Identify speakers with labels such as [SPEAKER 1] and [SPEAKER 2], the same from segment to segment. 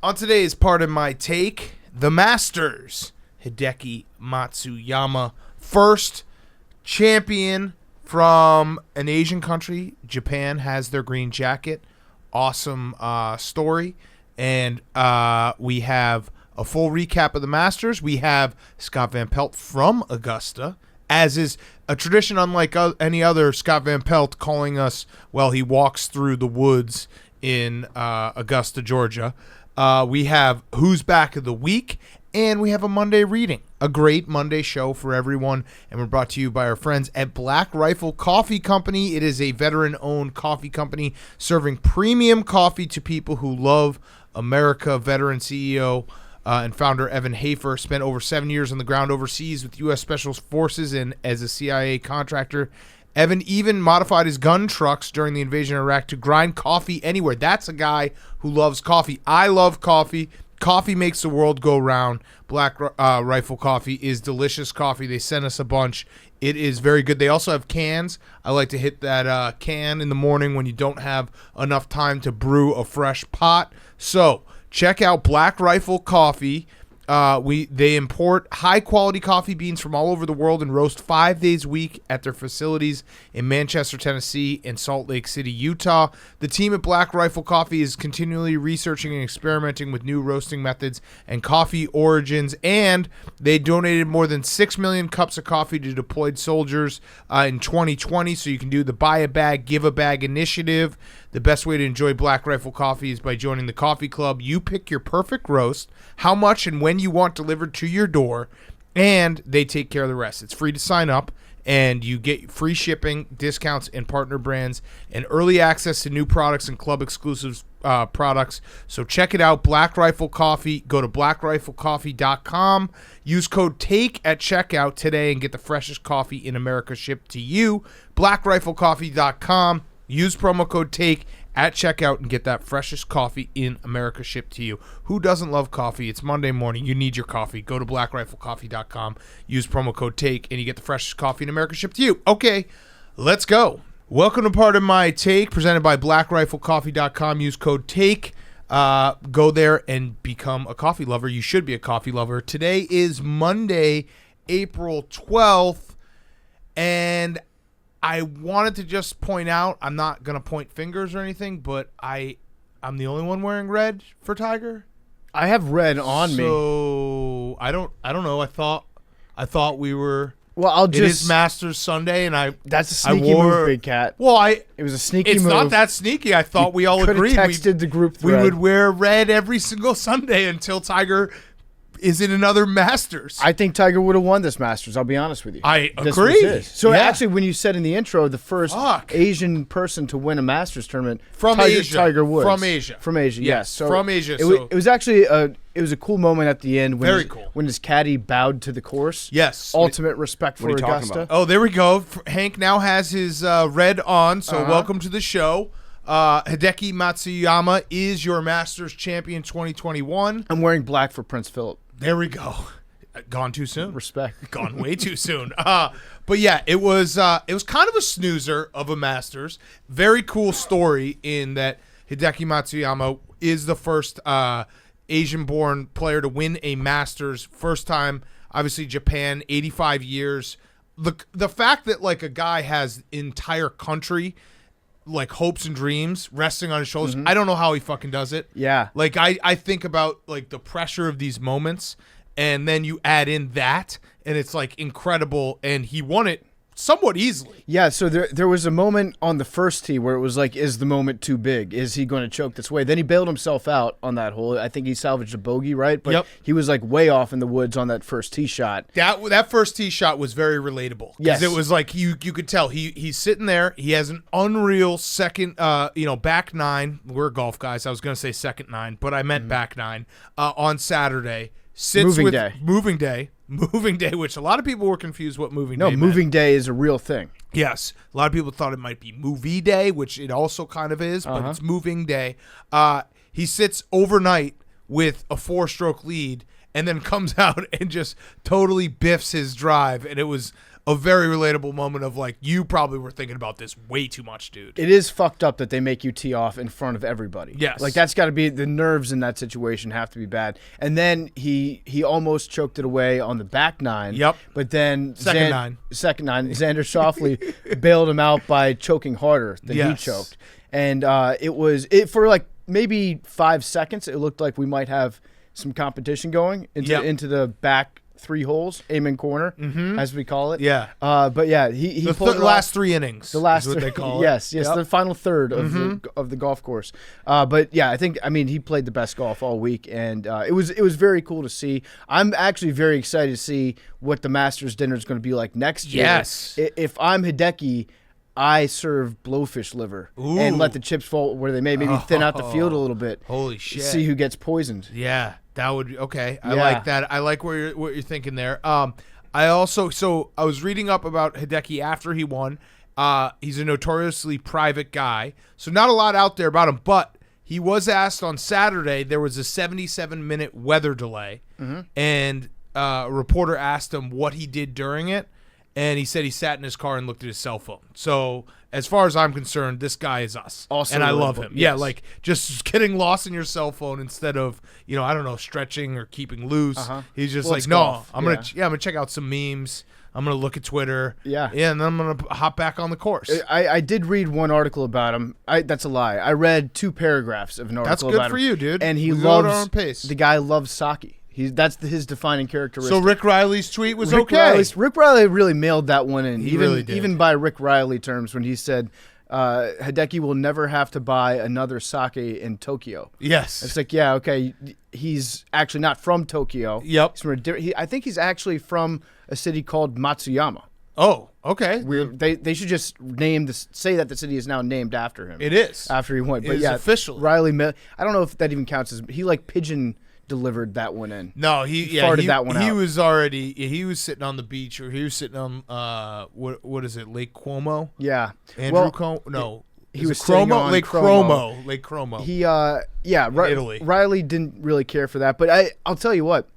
[SPEAKER 1] On today's part of my take, the Masters, Hideki Matsuyama, first champion from an Asian country. Japan has their green jacket. Awesome story. And we have a full recap of the Masters. We have Scott Van Pelt from Augusta, as is a tradition unlike any other. Scott Van Pelt calling us while he walks through the woods in Augusta, Georgia. We have Who's Back of the Week, and we have a Monday reading. A great Monday show for everyone, and we're brought to you by our friends at Black Rifle Coffee Company. It is a veteran-owned coffee company serving premium coffee to people who love America. Veteran CEO and founder Evan Hafer spent over 7 years on the ground overseas with U.S. Special Forces and as a CIA contractor. Evan even modified his gun trucks during the invasion of Iraq to grind coffee anywhere. That's a guy who loves coffee. I love coffee. Coffee makes the world go round. Black Rifle Coffee is delicious coffee. They sent us a bunch. It is very good. They also have cans. I like to hit that can in the morning when you don't have enough time to brew a fresh pot. So check out Black Rifle Coffee. They import high-quality coffee beans from all over the world and roast 5 days a week at their facilities in Manchester, Tennessee, and Salt Lake City, Utah. The team at Black Rifle Coffee is continually researching and experimenting with new roasting methods and coffee origins, and they donated more than 6 million cups of coffee to deployed soldiers in 2020, so you can do the Buy a Bag, Give a Bag initiative. The best way to enjoy Black Rifle Coffee is by joining the coffee club. You pick your perfect roast, how much and when you want delivered to your door, and they take care of the rest. It's free to sign up, and you get free shipping, discounts, and partner brands, and early access to new products and club-exclusive products. So check it out, Black Rifle Coffee. Go to blackriflecoffee.com. Use code TAKE at checkout today and get the freshest coffee in America shipped to you. blackriflecoffee.com. Use promo code TAKE at checkout and get that freshest coffee in America shipped to you. Who doesn't love coffee? It's Monday morning. You need your coffee. Go to blackriflecoffee.com. Use promo code TAKE and you get the freshest coffee in America shipped to you. Okay, let's go. Welcome to Part of My Take, presented by blackriflecoffee.com. Use code TAKE. Go there and become a coffee lover. You should be a coffee lover. Today is Monday, April 12th, and I wanted to just point out, I'm not going to point fingers or anything, but I'm the only one wearing red for Tiger.
[SPEAKER 2] I have red on me.
[SPEAKER 1] So I don't know. I thought we were.
[SPEAKER 2] Well,
[SPEAKER 1] it is Masters Sunday, and
[SPEAKER 2] that's a sneaky move, Big Cat.
[SPEAKER 1] Well,
[SPEAKER 2] it was a sneaky move.
[SPEAKER 1] It's not that sneaky. I thought we all agreed.
[SPEAKER 2] Texted the group thread.
[SPEAKER 1] We would wear red every single Sunday until Tiger is in another Masters.
[SPEAKER 2] I think Tiger would have won this Masters. I'll be honest with you.
[SPEAKER 1] I agree.
[SPEAKER 2] So actually, when you said in the intro, the first Asian person to win a Masters tournament
[SPEAKER 1] from
[SPEAKER 2] Asia, Tiger Woods.
[SPEAKER 1] From Asia,
[SPEAKER 2] yes. So
[SPEAKER 1] from Asia.
[SPEAKER 2] It was actually it was a cool moment at the end when
[SPEAKER 1] cool.
[SPEAKER 2] When his caddy bowed to the course.
[SPEAKER 1] Yes,
[SPEAKER 2] ultimate respect for Augusta.
[SPEAKER 1] Oh, there we go. Hank now has his red on. So welcome to the show. Hideki Matsuyama is your Masters champion 2021.
[SPEAKER 2] I'm wearing black for Prince Phillip.
[SPEAKER 1] There we go. Gone too soon.
[SPEAKER 2] Respect.
[SPEAKER 1] Gone way too soon. But yeah, it was kind of a snoozer of a Masters. Very cool story in that Hideki Matsuyama is the first Asian-born player to win a Masters. First time, obviously Japan, 85 years. The fact that like a guy has entire country like hopes and dreams resting on his shoulders. I don't know how he fucking does it.
[SPEAKER 2] Yeah.
[SPEAKER 1] Like I think about like the pressure of these moments, and then you add in that, and it's like incredible, and he won it somewhat easily.
[SPEAKER 2] Yeah, so there was a moment on the first tee where it was like, is the moment too big? Is he going to choke this way? Then he bailed himself out on that hole. I think he salvaged a bogey, right? But he was like way off in the woods on that first tee shot.
[SPEAKER 1] That first tee shot was very relatable.
[SPEAKER 2] Yes.
[SPEAKER 1] It was like you could tell he's sitting there. He has an unreal second, back nine. We're golf guys. I was going to say second nine, but I meant back nine on Saturday. Moving day, which a lot of people were confused what moving day meant.
[SPEAKER 2] No, moving day is a real thing.
[SPEAKER 1] Yes. A lot of people thought it might be movie day, which it also kind of is, but it's moving day. He sits overnight with a 4-stroke lead and then comes out and just totally biffs his drive. And it was a very relatable moment of like, you probably were thinking about this way too much, dude.
[SPEAKER 2] It is fucked up that they make you tee off in front of everybody.
[SPEAKER 1] Yes.
[SPEAKER 2] Like, that's got to be, the nerves in that situation have to be bad. And then he almost choked it away on the back nine.
[SPEAKER 1] Yep.
[SPEAKER 2] But then
[SPEAKER 1] Second nine,
[SPEAKER 2] Xander Schauffele bailed him out by choking harder than he choked. And for like maybe 5 seconds, it looked like we might have some competition going into the back 3 holes, aiming corner, as we call it.
[SPEAKER 1] Yeah.
[SPEAKER 2] But yeah, he pulled
[SPEAKER 1] the last 3 innings.
[SPEAKER 2] The last
[SPEAKER 1] is what they call it.
[SPEAKER 2] Yes, the final third of the golf course. But yeah, I mean he played the best golf all week, and it was very cool to see. I'm actually very excited to see what the Masters dinner is going to be like next year.
[SPEAKER 1] Yes.
[SPEAKER 2] If I'm Hideki, I serve blowfish liver and let the chips fall where they may, maybe thin out the field a little bit.
[SPEAKER 1] Holy shit!
[SPEAKER 2] See who gets poisoned.
[SPEAKER 1] Yeah, that would be okay. I like that. I like what you're thinking there. I was reading up about Hideki after he won. He's a notoriously private guy, so not a lot out there about him. But he was asked on Saturday. There was a 77-minute weather delay, and a reporter asked him what he did during it. And he said he sat in his car and looked at his cell phone. So as far as I'm concerned, this guy is us. Also and I love him. Yes. Yeah, like just getting lost in your cell phone instead of, I don't know, stretching or keeping loose. He's just like, no, I'm gonna check out some memes. I'm gonna look at Twitter. Yeah, and then I'm gonna hop back on the course.
[SPEAKER 2] I did read one article about him. That's a lie. I read 2 paragraphs of an article about him.
[SPEAKER 1] That's good for you, dude.
[SPEAKER 2] And he loves the guy loves sake. That's his defining characteristic.
[SPEAKER 1] So Rick Riley's tweet was okay.
[SPEAKER 2] Rick Riley really mailed that one in.
[SPEAKER 1] He really did.
[SPEAKER 2] Even by Rick Riley terms, when he said Hideki will never have to buy another sake in Tokyo.
[SPEAKER 1] Yes.
[SPEAKER 2] It's like, yeah, okay. He's actually not from Tokyo.
[SPEAKER 1] Yep.
[SPEAKER 2] I think he's actually from a city called Matsuyama.
[SPEAKER 1] Oh, okay.
[SPEAKER 2] They should just say that the city is now named after him.
[SPEAKER 1] It is.
[SPEAKER 2] After he won.
[SPEAKER 1] It is official.
[SPEAKER 2] Riley, I don't know if that even counts as, he like pigeon delivered that one in.
[SPEAKER 1] No, he
[SPEAKER 2] that one out.
[SPEAKER 1] He was already he was sitting on the beach, or he was sitting on what is it, Lake Como?
[SPEAKER 2] Yeah.
[SPEAKER 1] Andrew Como? No.
[SPEAKER 2] He was Como?
[SPEAKER 1] Lake Como. Lake Como.
[SPEAKER 2] Italy. Riley didn't really care for that, but I'll tell you what.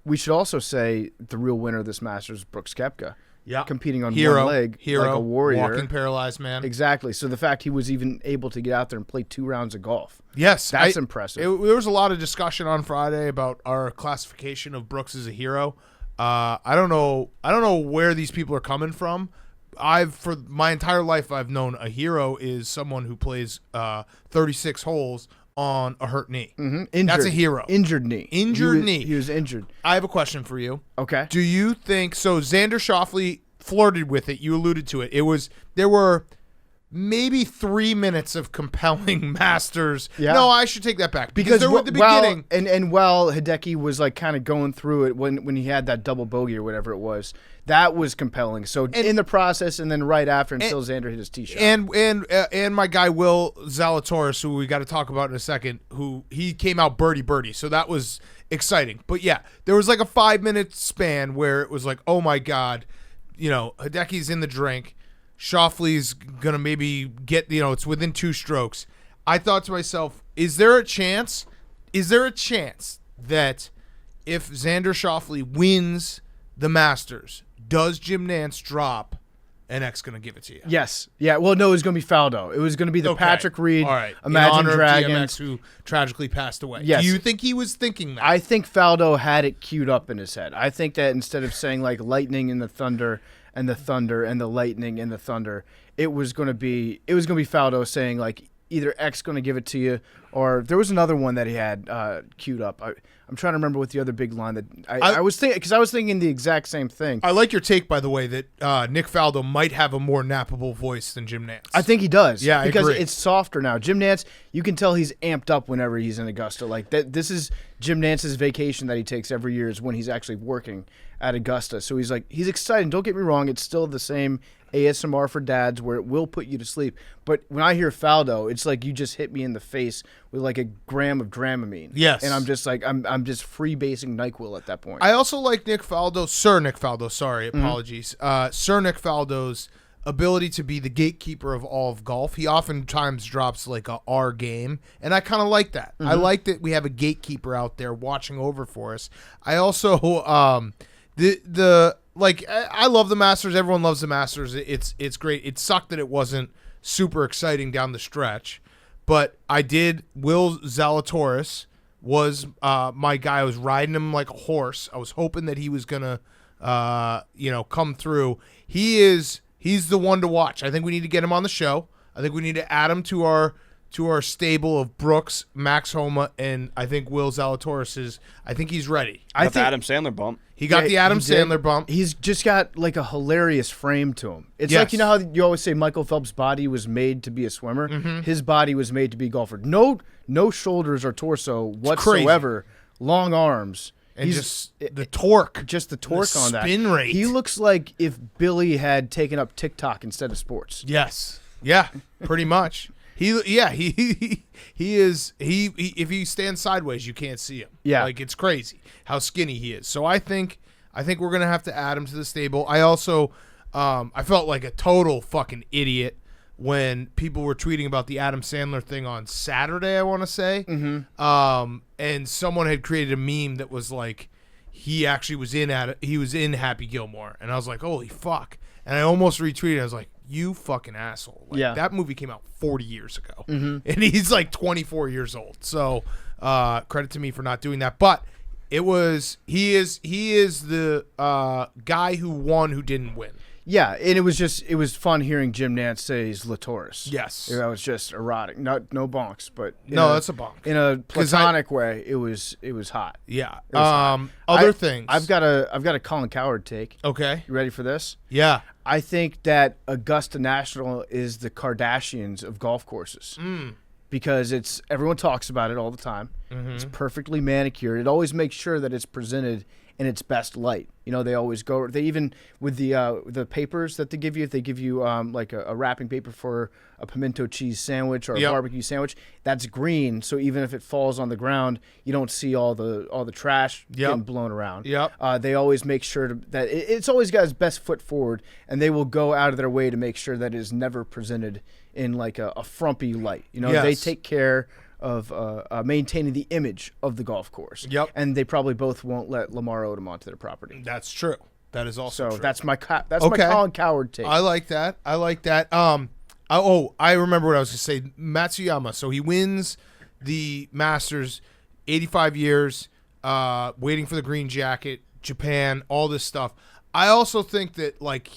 [SPEAKER 2] We should also say the real winner of this Masters, Brooks Koepka.
[SPEAKER 1] Yeah,
[SPEAKER 2] competing on one leg like a warrior.
[SPEAKER 1] Walking paralyzed man.
[SPEAKER 2] Exactly. So the fact he was even able to get out there and play 2 rounds of golf.
[SPEAKER 1] Yes.
[SPEAKER 2] That's impressive.
[SPEAKER 1] There was a lot of discussion on Friday about our classification of Brooks as a hero. I don't know where these people are coming from. For my entire life, I've known a hero is someone who plays 36 holes on a hurt knee.
[SPEAKER 2] Injured.
[SPEAKER 1] That's a hero.
[SPEAKER 2] Injured knee.
[SPEAKER 1] Knee.
[SPEAKER 2] He was injured.
[SPEAKER 1] I have a question for you.
[SPEAKER 2] Okay.
[SPEAKER 1] Do you think so? Xander Schauffele flirted with it. You alluded to it. There were maybe 3 minutes of compelling Masters. Yeah. No, I should take that back because there were at the beginning.
[SPEAKER 2] And while Hideki was like kind of going through it when he had that double bogey or whatever it was, that was compelling. So in the process, and then right after, until Xander hit his tee shot,
[SPEAKER 1] and my guy Will Zalatoris, who we got to talk about in a second, who he came out birdie, so that was exciting. But yeah, there was like a 5-minute span where it was like, oh my god, Hideki's in the drink, Schauffele's gonna maybe get, it's within 2 strokes. I thought to myself, is there a chance that if Xander Schauffele wins the Masters, does Jim Nantz drop and X going to give it to you?
[SPEAKER 2] Yes. Yeah. Well, no, it was going to be Faldo. It was going to be the Patrick Reed,
[SPEAKER 1] all right,
[SPEAKER 2] Imagine
[SPEAKER 1] in honor
[SPEAKER 2] Dragons,
[SPEAKER 1] of DMX, who tragically passed away.
[SPEAKER 2] Yes.
[SPEAKER 1] Do you think he was thinking that?
[SPEAKER 2] I think Faldo had it queued up in his head. I think that instead of saying like lightning and the thunder and the thunder and the lightning and the thunder, it was going to be Faldo saying like either X going to give it to you, or there was another one that he had queued up. I'm trying to remember what the other big line that I was thinking, because I was thinking the exact same thing.
[SPEAKER 1] I like your take, by the way, that Nick Faldo might have a more nappable voice than Jim Nantz.
[SPEAKER 2] I think he does.
[SPEAKER 1] Yeah,
[SPEAKER 2] because
[SPEAKER 1] I agree.
[SPEAKER 2] It's softer now. Jim Nantz, you can tell he's amped up whenever he's in Augusta. Like that, this is Jim Nantz's vacation that he takes every year is when he's actually working at Augusta. So he's excited. Don't get me wrong, it's still the same ASMR for dads where it will put you to sleep. But when I hear Faldo, it's like you just hit me in the face with like a gram of Dramamine.
[SPEAKER 1] Yes.
[SPEAKER 2] And I'm just like, I'm just freebasing NyQuil at that point.
[SPEAKER 1] I also like Sir Nick Faldo, sorry, apologies. Sir Nick Faldo's ability to be the gatekeeper of all of golf. He oftentimes drops like a R game, and I kind of like that. I like that we have a gatekeeper out there watching over for us. I also, like I love the Masters. Everyone loves the Masters. It's great. It sucked that it wasn't super exciting down the stretch, but I did. Will Zalatoris was my guy. I was riding him like a horse. I was hoping that he was gonna come through. He's the one to watch. I think we need to get him on the show. I think we need to add him to our stable of Brooks, Max Homa, and I think Will Zalatoris I think he's ready.
[SPEAKER 3] I think the Adam Sandler bump.
[SPEAKER 1] He got the Adam Sandler bump.
[SPEAKER 2] He's just got like a hilarious frame to him. It's like, you know how you always say Michael Phelps' body was made to be a swimmer? Mm-hmm. His body was made to be a golfer. No shoulders or torso whatsoever. Long arms.
[SPEAKER 1] And just the torque.
[SPEAKER 2] Just the torque on that.
[SPEAKER 1] Spin rate.
[SPEAKER 2] He looks like if Billy had taken up TikTok instead of sports.
[SPEAKER 1] Yes. Yeah, pretty much. He is if he stands sideways, you can't see him.
[SPEAKER 2] Yeah,
[SPEAKER 1] like it's crazy how skinny he is. So I think we're gonna have to add him to the stable. I also I felt like a total fucking idiot when people were tweeting about the Adam Sandler thing on Saturday. I want to say, and someone had created a meme that was like he actually was in Happy Gilmore, and I was like, holy fuck, and I almost retweeted. I was like, you fucking asshole. Like, that movie came out 40 years ago. Mm-hmm. And he's like 24 years old. So credit to me for not doing that. But he is the guy who won who didn't win.
[SPEAKER 2] Yeah, and it was fun hearing Jim Nantz say he's Latoris.
[SPEAKER 1] Yes.
[SPEAKER 2] That was just erotic. No bonks, but
[SPEAKER 1] that's a bonk.
[SPEAKER 2] In a platonic way, it was hot.
[SPEAKER 1] Yeah.
[SPEAKER 2] Hot.
[SPEAKER 1] Other things.
[SPEAKER 2] I've got a Colin Cowherd take.
[SPEAKER 1] Okay.
[SPEAKER 2] You ready for this?
[SPEAKER 1] Yeah.
[SPEAKER 2] I think that Augusta National is the Kardashians of golf courses. Because everyone talks about it all the time. Mm-hmm. It's perfectly manicured. It always makes sure that it's presented in its best light. They always go. They even with the papers that they give you, if they give you like a wrapping paper for a pimento cheese sandwich or a barbecue sandwich, that's green. So even if it falls on the ground, you don't see all the trash getting blown around.
[SPEAKER 1] Yep.
[SPEAKER 2] They always make sure that it's always got its best foot forward, and they will go out of their way to make sure that it is never presented in like a frumpy light. They take care of maintaining the image of the golf course. Yep. And they probably both won't let Lamar Odom onto their property.
[SPEAKER 1] That's true. That is also true.
[SPEAKER 2] That's my Colin Cowherd take.
[SPEAKER 1] I like that. I remember what I was going to say. Matsuyama. So he wins the Masters, 85 years, waiting for the green jacket, Japan, all this stuff. I also think that like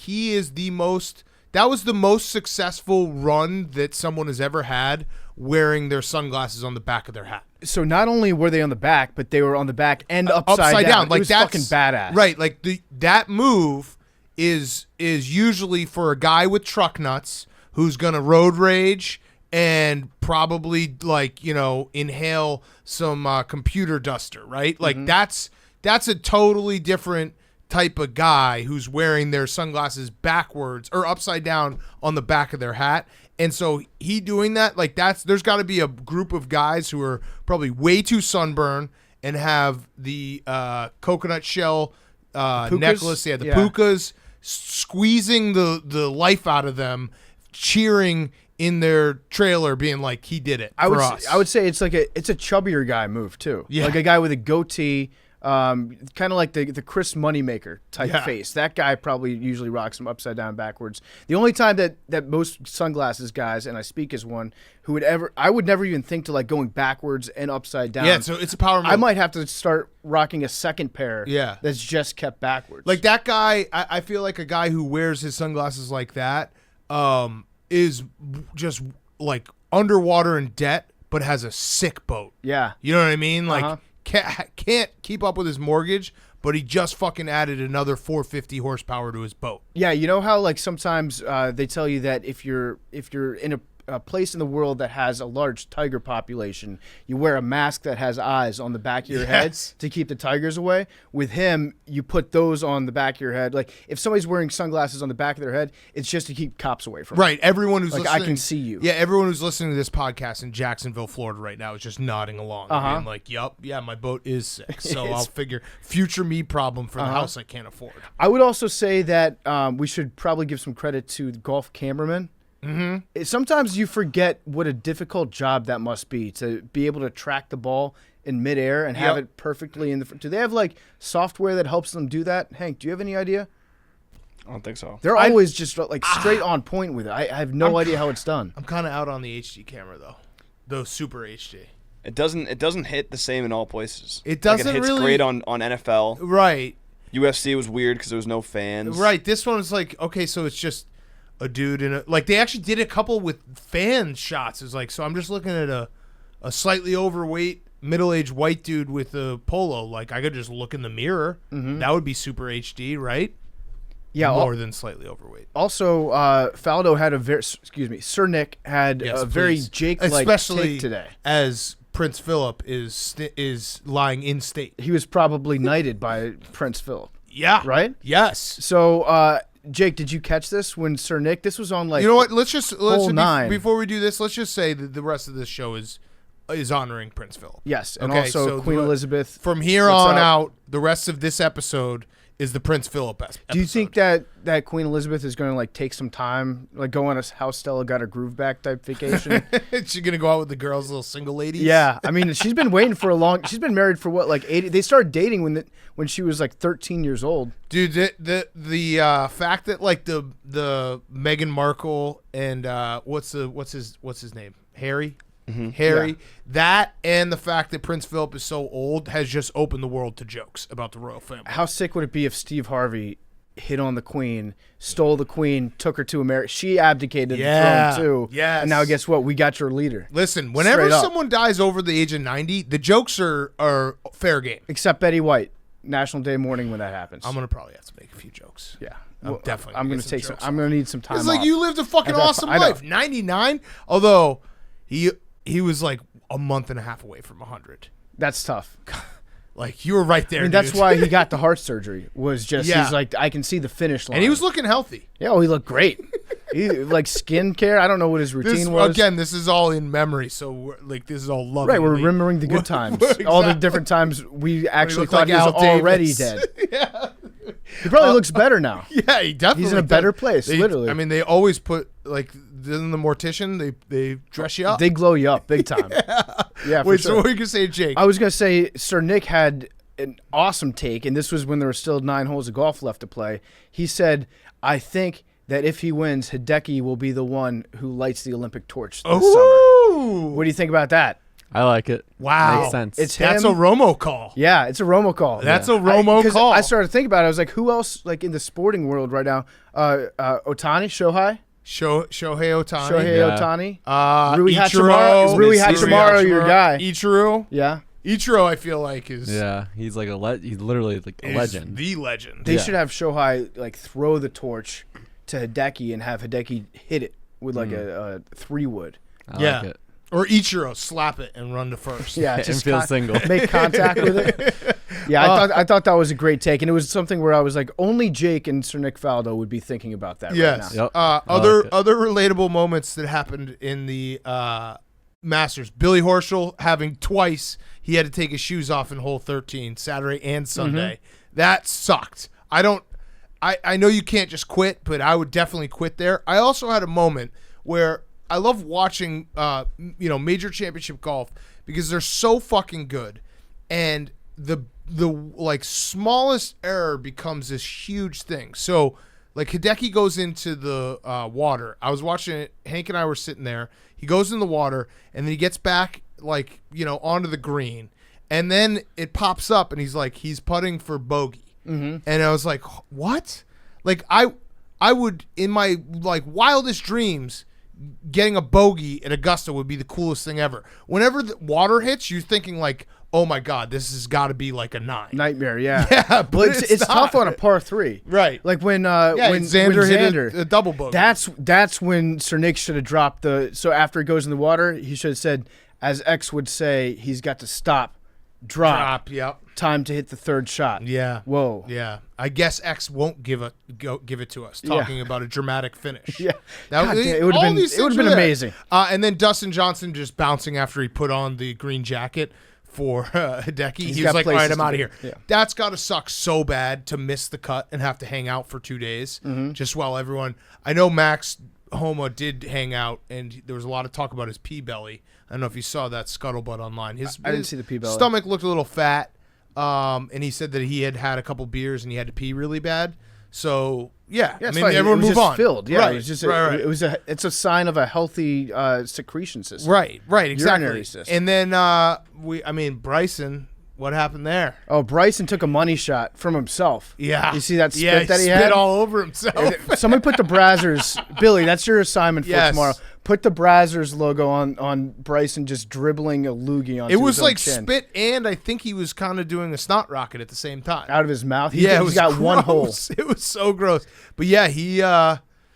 [SPEAKER 1] that was the most successful run that someone has ever had wearing their sunglasses on the back of their hat.
[SPEAKER 2] So not only were they on the back, but they were on the back and upside down. Like, that's fucking badass.
[SPEAKER 1] Right. Like that move is usually for a guy with truck nuts who's going to road rage and probably inhale some computer duster, right? Like that's a totally different type of guy who's wearing their sunglasses backwards or upside down on the back of their hat. And so he doing that, like there's got to be a group of guys who are probably way too sunburned and have the coconut shell necklace, the pukas, squeezing the life out of them, cheering in their trailer, being like, he did it for us.
[SPEAKER 2] I would say it's a chubbier guy move too. Yeah. Like a guy with a goatee. Kind of like the Chris Moneymaker type face. That guy probably usually rocks them upside down backwards. The only time that most sunglasses guys, and I speak as one, I would never even think to like going backwards and upside down.
[SPEAKER 1] Yeah, so it's a power move.
[SPEAKER 2] I might have to start rocking a second pair that's just kept backwards.
[SPEAKER 1] Like that guy, I feel like a guy who wears his sunglasses like that is just like underwater in debt, but has a sick boat.
[SPEAKER 2] Yeah.
[SPEAKER 1] You know what I mean? Like, can't keep up with his mortgage, but he just fucking added another 450 horsepower to his boat.
[SPEAKER 2] Yeah, you know how like sometimes they tell you that if you're in a place in the world that has a large tiger population, you wear a mask that has eyes on the back of your head to keep the tigers away. With him, you put those on the back of your head. Like if somebody's wearing sunglasses on the back of their head, it's just to keep cops away from
[SPEAKER 1] right. Everyone who's
[SPEAKER 2] like
[SPEAKER 1] listening,
[SPEAKER 2] I can see you.
[SPEAKER 1] Yeah, everyone who's listening to this podcast in Jacksonville, Florida right now is just nodding along, being like, "Yup, yeah, my boat is sick." So I'll figure future me problem for the house I can't afford.
[SPEAKER 2] I would also say that we should probably give some credit to the golf cameramen. Mm-hmm. Sometimes you forget what a difficult job that must be to be able to track the ball in midair and have it perfectly in the. Do they have like software that helps them do that? Hank, do you have any idea?
[SPEAKER 3] I don't think so.
[SPEAKER 2] They're always just like straight on point with it. I have no idea how it's done.
[SPEAKER 1] I'm kind of out on the HD camera though. The Super HD.
[SPEAKER 3] It doesn't hit the same in all places.
[SPEAKER 1] It doesn't
[SPEAKER 3] it hits
[SPEAKER 1] really
[SPEAKER 3] great on NFL.
[SPEAKER 1] Right.
[SPEAKER 3] UFC was weird because there was no fans.
[SPEAKER 1] Right. This one is like, okay, so it's just a dude in a, like, they actually did a couple with fan shots. It's like, so I'm just looking at a slightly overweight middle-aged white dude with a polo. Like, I could just look in the mirror. That would be Super HD, right?
[SPEAKER 2] Yeah,
[SPEAKER 1] more than slightly overweight.
[SPEAKER 2] Also, Faldo had Sir Nick had a very Jake-like take today.
[SPEAKER 1] As Prince Phillip is lying in state.
[SPEAKER 2] He was probably knighted by Prince Phillip.
[SPEAKER 1] Yeah.
[SPEAKER 2] Right?
[SPEAKER 1] Yes.
[SPEAKER 2] So, Jake, did you catch this when Sir Nick? This was on like.
[SPEAKER 1] You know what? Let's before we do this, let's just say that the rest of this show is honoring Prince Phillip.
[SPEAKER 2] Yes, and also so Queen Elizabeth.
[SPEAKER 1] From here on out, the rest of this episode is the Prince Phillip episode.
[SPEAKER 2] Do you think that Queen Elizabeth is going to like take some time, like go on a How Stella Got Her Groove Back type vacation?
[SPEAKER 1] She's going to go out with the girls, little single ladies?
[SPEAKER 2] Yeah, I mean, she's been waiting for a long. She's been married for what, like 80? They started dating when she was like 13 years old.
[SPEAKER 1] Dude, the fact that like the Meghan Markle and what's his name, Harry. Harry, that and the fact that Prince Phillip is so old has just opened the world to jokes about the royal family.
[SPEAKER 2] How sick would it be if Steve Harvey hit on the Queen, stole the Queen, took her to America? She abdicated the throne too.
[SPEAKER 1] Yes.
[SPEAKER 2] And now guess what? We got your leader.
[SPEAKER 1] Listen, whenever someone dies over the age of 90, the jokes are fair game.
[SPEAKER 2] Except Betty White, National Day morning when that happens.
[SPEAKER 1] I'm gonna probably have to make a few jokes.
[SPEAKER 2] Yeah.
[SPEAKER 1] I'm definitely.
[SPEAKER 2] I'm gonna take some. I'm gonna need some time.
[SPEAKER 1] It's like you lived a fucking awesome life. 99, although he was like a month and a half away from 100.
[SPEAKER 2] That's tough.
[SPEAKER 1] Like, you were right there,
[SPEAKER 2] I mean,
[SPEAKER 1] dude.
[SPEAKER 2] that's why he got the heart surgery. Was just he's like, I can see the finish line.
[SPEAKER 1] And he was looking healthy.
[SPEAKER 2] Yeah, he looked great. He like skincare. I don't know what his routine was.
[SPEAKER 1] Again, this is all in memory, so like this is all lovely.
[SPEAKER 2] Right, we're remembering the good times.
[SPEAKER 1] Exactly.
[SPEAKER 2] All the different times we actually thought
[SPEAKER 1] like
[SPEAKER 2] he was
[SPEAKER 1] Al
[SPEAKER 2] already
[SPEAKER 1] Davis.
[SPEAKER 2] dead. Yeah. He probably looks better now.
[SPEAKER 1] Yeah, he definitely
[SPEAKER 2] He's in a better place, literally.
[SPEAKER 1] I mean, they always put, like, in the mortician, they dress you up.
[SPEAKER 2] They glow you up big time. Yeah, for
[SPEAKER 1] Wait,
[SPEAKER 2] sure.
[SPEAKER 1] so what were you going to say, Jake?
[SPEAKER 2] I was going to say Sir Nick had an awesome take, and this was when there were still 9 holes of golf left to play. He said, I think that if he wins, Hideki will be the one who lights the Olympic torch this summer. What do you think about that?
[SPEAKER 4] I like it.
[SPEAKER 1] Wow.
[SPEAKER 4] Makes sense.
[SPEAKER 1] That's a Romo call.
[SPEAKER 2] Yeah, it's a Romo call.
[SPEAKER 1] That's a Romo call.
[SPEAKER 2] I started thinking about it. I was like, who else, like in the sporting world right now? Otani, Shohei Otani. Rui Hachimura, your guy.
[SPEAKER 1] Ichiro.
[SPEAKER 2] Yeah.
[SPEAKER 1] Ichiro, I feel like is.
[SPEAKER 4] Yeah, he's like he's literally like a legend.
[SPEAKER 1] The legend.
[SPEAKER 2] They should have Shohei like throw the torch to Hideki and have Hideki hit it with like a 3-wood.
[SPEAKER 4] I like it.
[SPEAKER 1] Or Ichiro slap it and run to first.
[SPEAKER 2] Yeah,
[SPEAKER 4] and
[SPEAKER 2] just
[SPEAKER 4] feel single.
[SPEAKER 2] Make contact with it. Yeah, I thought that was a great take, and it was something where I was like, only Jake and Sir Nick Faldo would be thinking about that right now.
[SPEAKER 4] Yep.
[SPEAKER 1] Other relatable moments that happened in the Masters. Billy Horschel having twice he had to take his shoes off in hole 13 Saturday and Sunday. That sucked. I know you can't just quit, but I would definitely quit there. I also had a moment where I love watching, major championship golf because they're so fucking good, and the like smallest error becomes this huge thing. So, like Hideki goes into the water. I was watching it. Hank and I were sitting there. He goes in the water, and then he gets back onto the green, and then it pops up, and he's putting for bogey, and I was like, what? Like I would in my like wildest dreams. Getting a bogey at Augusta would be the coolest thing ever. Whenever the water hits, you're thinking like, oh my God, this has got to be like a 9.
[SPEAKER 2] Nightmare, yeah.
[SPEAKER 1] Yeah, but
[SPEAKER 2] it's tough on a par 3.
[SPEAKER 1] Right.
[SPEAKER 2] Like when
[SPEAKER 1] Xander hit a double bogey.
[SPEAKER 2] That's when Sir Nick should have dropped so after it goes in the water, he should have said, as X would say, he's got to stop, drop.
[SPEAKER 1] Yep.
[SPEAKER 2] Time to hit the 3rd shot.
[SPEAKER 1] Yeah.
[SPEAKER 2] Whoa.
[SPEAKER 1] Yeah. I guess X won't give it to us. Talking about a dramatic finish.
[SPEAKER 2] Yeah.
[SPEAKER 1] It
[SPEAKER 2] would have been amazing.
[SPEAKER 1] And then Dustin Johnson just bouncing after he put on the green jacket for Hideki. He was like, all right, I'm out of here.
[SPEAKER 2] Yeah.
[SPEAKER 1] That's got to suck so bad to miss the cut and have to hang out for 2 days. Just while everyone. I know Max Homa did hang out, and there was a lot of talk about his pea belly. I don't know if you saw that scuttlebutt online.
[SPEAKER 2] I didn't see the pea belly.
[SPEAKER 1] Stomach looked a little fat. And he said that he had a couple beers and he had to pee really bad. So yeah,
[SPEAKER 2] Yeah,
[SPEAKER 1] I
[SPEAKER 2] it's
[SPEAKER 1] mean
[SPEAKER 2] fine.
[SPEAKER 1] everyone
[SPEAKER 2] it was
[SPEAKER 1] move
[SPEAKER 2] just
[SPEAKER 1] on.
[SPEAKER 2] Filled. Yeah,
[SPEAKER 1] right.
[SPEAKER 2] it was just
[SPEAKER 1] right.
[SPEAKER 2] it's a sign of a healthy secretion system.
[SPEAKER 1] Right, exactly.
[SPEAKER 2] Urinary system.
[SPEAKER 1] And then Bryson, what happened there?
[SPEAKER 2] Oh, Bryson took a money shot from himself.
[SPEAKER 1] Yeah.
[SPEAKER 2] You see that spit
[SPEAKER 1] yeah,
[SPEAKER 2] that he
[SPEAKER 1] spit
[SPEAKER 2] had?
[SPEAKER 1] all over himself.
[SPEAKER 2] Somebody put the Brazzers. Billy, that's your assignment for
[SPEAKER 1] Yes.
[SPEAKER 2] tomorrow. Put the Brazzers logo on Bryson just dribbling a loogie onto
[SPEAKER 1] It was
[SPEAKER 2] his own
[SPEAKER 1] like
[SPEAKER 2] chin.
[SPEAKER 1] spit, and I think he was kind of doing a snot rocket at the same time.
[SPEAKER 2] Out of his mouth.
[SPEAKER 1] It
[SPEAKER 2] He's
[SPEAKER 1] was
[SPEAKER 2] got
[SPEAKER 1] gross.
[SPEAKER 2] one hole.
[SPEAKER 1] It was so gross. But yeah, he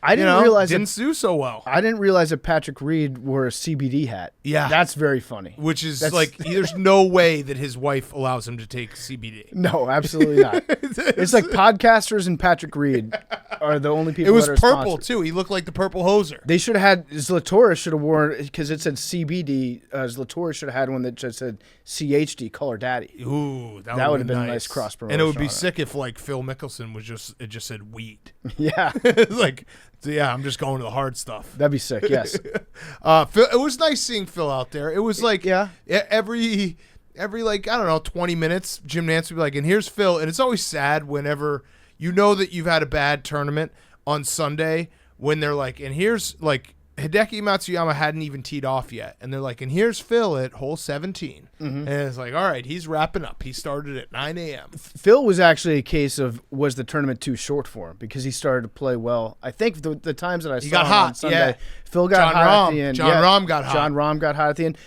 [SPEAKER 2] I didn't realize
[SPEAKER 1] didn't do so well.
[SPEAKER 2] I didn't realize that Patrick Reed wore a CBD hat.
[SPEAKER 1] Yeah.
[SPEAKER 2] That's very funny.
[SPEAKER 1] Which is
[SPEAKER 2] That's-
[SPEAKER 1] like, there's no way that his wife allows him to take CBD.
[SPEAKER 2] No, absolutely not. It's like podcasters and Patrick Reed are the only people
[SPEAKER 1] It was
[SPEAKER 2] that are
[SPEAKER 1] purple
[SPEAKER 2] sponsored.
[SPEAKER 1] too. He looked like the purple hoser.
[SPEAKER 2] They should have had Zalatoris should have worn because it said CBD. Zalatoris should have had one that just said CHD, Call Her Daddy.
[SPEAKER 1] Ooh, that
[SPEAKER 2] That
[SPEAKER 1] would
[SPEAKER 2] would've been a nice cross
[SPEAKER 1] And it would be
[SPEAKER 2] promotion on it.
[SPEAKER 1] sick if like Phil Mickelson was it just said weed.
[SPEAKER 2] Yeah,
[SPEAKER 1] Like, yeah, I'm just going to the hard stuff.
[SPEAKER 2] that'd be sick. Yes.
[SPEAKER 1] Phil, it was nice seeing Phil out there. It was like
[SPEAKER 2] Yeah.
[SPEAKER 1] every like, I don't know, 20 minutes, Jim Nantz would be like, and here's Phil. And it's always sad whenever you know that you've had a bad tournament on Sunday when they're like, and here's like Hideki Matsuyama hadn't even teed off yet, and they're like, and here's Phil at hole 17, and it's like, all right, he's wrapping up. He started at 9 a.m.
[SPEAKER 2] Phil was actually a case of was the tournament too short for him because he started to play well. I think the times that I saw
[SPEAKER 1] got
[SPEAKER 2] him
[SPEAKER 1] hot,
[SPEAKER 2] on Sunday,
[SPEAKER 1] yeah.
[SPEAKER 2] Phil got
[SPEAKER 1] John
[SPEAKER 2] hot
[SPEAKER 1] Rahm-
[SPEAKER 2] at the end.
[SPEAKER 1] John
[SPEAKER 2] Yeah.
[SPEAKER 1] Rahm got hot.
[SPEAKER 2] John Rahm got hot at the end.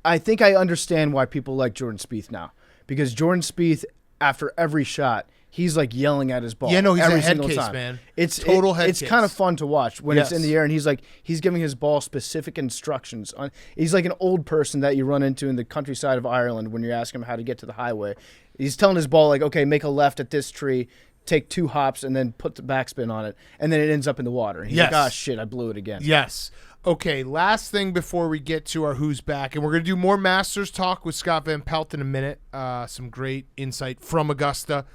[SPEAKER 2] I think I understand why people like Jordan Spieth now because Jordan Spieth, after every shot, he's like yelling at his ball.
[SPEAKER 1] Yeah, no, he's a
[SPEAKER 2] every
[SPEAKER 1] head
[SPEAKER 2] single
[SPEAKER 1] case,
[SPEAKER 2] time.
[SPEAKER 1] man.
[SPEAKER 2] It's
[SPEAKER 1] Total head
[SPEAKER 2] It's
[SPEAKER 1] case.
[SPEAKER 2] kind of fun to watch when it's in
[SPEAKER 1] Yes.
[SPEAKER 2] the air and he's giving his ball specific instructions. He's like an old person that you run into in the countryside of Ireland when you ask him how to get to the highway. He's telling his ball like, okay, make a left at this tree, take 2 hops, and then put the backspin on it, and then it ends up in the water. And he's
[SPEAKER 1] Yes.
[SPEAKER 2] like, oh shit, I blew it again.
[SPEAKER 1] Yes. Okay, last thing before we get to our Who's Back, and we're going to do more Masters talk with Scott Van Pelt in a minute. Some great insight from Augusta.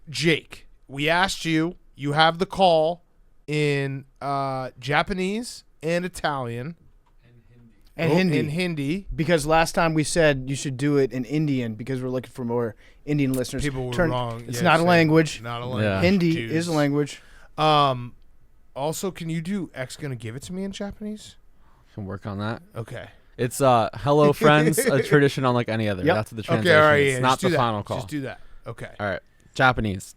[SPEAKER 1] Jake, we asked you. You have the call in Japanese and Italian.
[SPEAKER 2] And Hindi.
[SPEAKER 1] In Hindi.
[SPEAKER 2] Because last time we said you should do it in Indian because we're looking for more Indian listeners.
[SPEAKER 1] People were wrong.
[SPEAKER 2] It's
[SPEAKER 1] Yeah,
[SPEAKER 2] not a
[SPEAKER 1] saying-
[SPEAKER 2] language.
[SPEAKER 1] Not a
[SPEAKER 4] Yeah.
[SPEAKER 1] language.
[SPEAKER 2] Hindi
[SPEAKER 1] Jews.
[SPEAKER 2] is a language.
[SPEAKER 1] Also, can you do X gonna give it to me in Japanese?
[SPEAKER 4] Can work on that.
[SPEAKER 1] Okay.
[SPEAKER 4] It's hello friends, a tradition unlike any other.
[SPEAKER 2] Yep.
[SPEAKER 4] That's what the
[SPEAKER 1] Okay,
[SPEAKER 4] translation
[SPEAKER 1] all right.
[SPEAKER 4] is.
[SPEAKER 1] Yeah,
[SPEAKER 4] Not
[SPEAKER 1] just do
[SPEAKER 4] the
[SPEAKER 1] that.
[SPEAKER 4] final call.
[SPEAKER 1] Just do that. Okay.
[SPEAKER 4] All right. Japanese.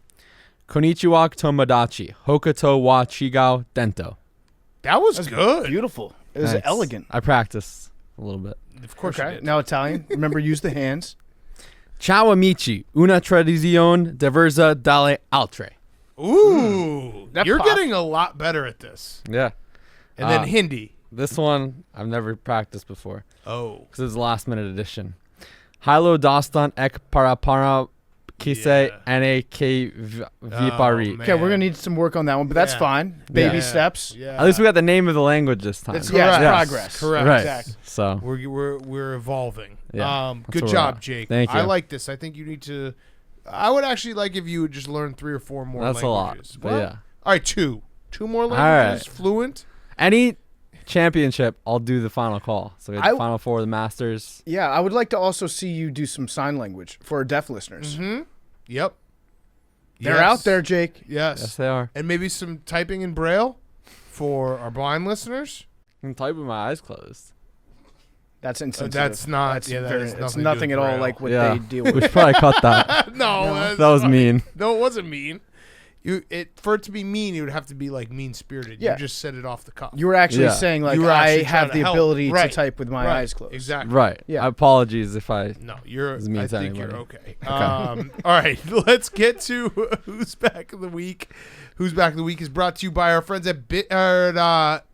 [SPEAKER 4] Konnichiwa tomodachi. Hokuto wa chigao dento.
[SPEAKER 1] That was good.
[SPEAKER 2] Beautiful. It was
[SPEAKER 4] Thanks.
[SPEAKER 2] elegant.
[SPEAKER 4] I practiced a little bit.
[SPEAKER 1] Of course you
[SPEAKER 2] Okay.
[SPEAKER 1] did.
[SPEAKER 2] Now Italian. Remember, use the hands.
[SPEAKER 4] Ciao amici, una tradizione diversa dalle altre.
[SPEAKER 1] Ooh,
[SPEAKER 2] That
[SPEAKER 1] you're
[SPEAKER 2] popped.
[SPEAKER 1] getting a lot better at this.
[SPEAKER 4] Yeah.
[SPEAKER 1] And then
[SPEAKER 4] Uh,
[SPEAKER 1] Hindi.
[SPEAKER 4] This one I've never practiced before
[SPEAKER 1] Oh,
[SPEAKER 4] because it's a last minute edition. Hilo dastan ek para kise
[SPEAKER 1] Yeah.
[SPEAKER 4] ane ke vipari.
[SPEAKER 1] man.
[SPEAKER 2] Okay, we're gonna need some work on that one, but that's
[SPEAKER 1] Yeah.
[SPEAKER 2] fine. Baby
[SPEAKER 4] Yeah.
[SPEAKER 2] steps.
[SPEAKER 1] Yeah.
[SPEAKER 4] At least we got the name of the language this time.
[SPEAKER 2] It's
[SPEAKER 1] Correct.
[SPEAKER 2] progress.
[SPEAKER 1] Correct.
[SPEAKER 4] Right.
[SPEAKER 1] Exactly.
[SPEAKER 4] So
[SPEAKER 1] We're evolving.
[SPEAKER 4] Yeah, that's
[SPEAKER 1] Good
[SPEAKER 4] where we're
[SPEAKER 1] job,
[SPEAKER 4] at.
[SPEAKER 1] Jake.
[SPEAKER 4] Thank
[SPEAKER 1] I
[SPEAKER 4] you.
[SPEAKER 1] like this. I think you need to. I would actually like if you would just learn 3 or 4 more.
[SPEAKER 4] that's a lot.
[SPEAKER 1] languages.
[SPEAKER 4] But
[SPEAKER 1] Well,
[SPEAKER 4] yeah.
[SPEAKER 1] All right, 2 more
[SPEAKER 4] right.
[SPEAKER 1] languages. Fluent.
[SPEAKER 4] Any championship, I'll do the final call. So we have the
[SPEAKER 2] I-
[SPEAKER 4] final 4 of the Masters.
[SPEAKER 2] Yeah, I would like to also see you do some sign language for our deaf listeners.
[SPEAKER 1] Mm-hmm. Yep.
[SPEAKER 2] They're
[SPEAKER 1] Yes.
[SPEAKER 2] out there, Jake.
[SPEAKER 1] Yes.
[SPEAKER 4] Yes, they are.
[SPEAKER 1] And maybe some typing in Braille for our blind listeners.
[SPEAKER 4] I can type with my eyes closed.
[SPEAKER 2] That's insensitive.
[SPEAKER 1] That's not.
[SPEAKER 2] That's
[SPEAKER 1] yeah, that
[SPEAKER 2] very,
[SPEAKER 1] has
[SPEAKER 2] it's
[SPEAKER 1] nothing to do
[SPEAKER 2] nothing
[SPEAKER 1] with
[SPEAKER 2] at all
[SPEAKER 1] Braille.
[SPEAKER 2] like what
[SPEAKER 4] Yeah.
[SPEAKER 2] they deal
[SPEAKER 4] We
[SPEAKER 2] with.
[SPEAKER 4] should probably cut that.
[SPEAKER 1] No,
[SPEAKER 4] That was mean.
[SPEAKER 1] No, it wasn't mean. For it to be mean, it would have to be like mean spirited.
[SPEAKER 2] Yeah.
[SPEAKER 1] You just said it off the cuff.
[SPEAKER 2] You were actually
[SPEAKER 4] Yeah.
[SPEAKER 2] saying like
[SPEAKER 1] You were
[SPEAKER 2] I
[SPEAKER 1] actually trying
[SPEAKER 2] have
[SPEAKER 1] to
[SPEAKER 2] the
[SPEAKER 1] help.
[SPEAKER 2] ability
[SPEAKER 1] Right.
[SPEAKER 2] to type with my
[SPEAKER 1] Right.
[SPEAKER 2] eyes closed.
[SPEAKER 1] Exactly.
[SPEAKER 4] Right.
[SPEAKER 2] Yeah.
[SPEAKER 4] Apologies if I.
[SPEAKER 1] No, you're.
[SPEAKER 4] Doesn't mean
[SPEAKER 1] I
[SPEAKER 4] to
[SPEAKER 1] think you're
[SPEAKER 4] anybody.
[SPEAKER 1] okay. All right, let's get to Who's Back of the Week. Who's Back of the Week is brought to you by our friends at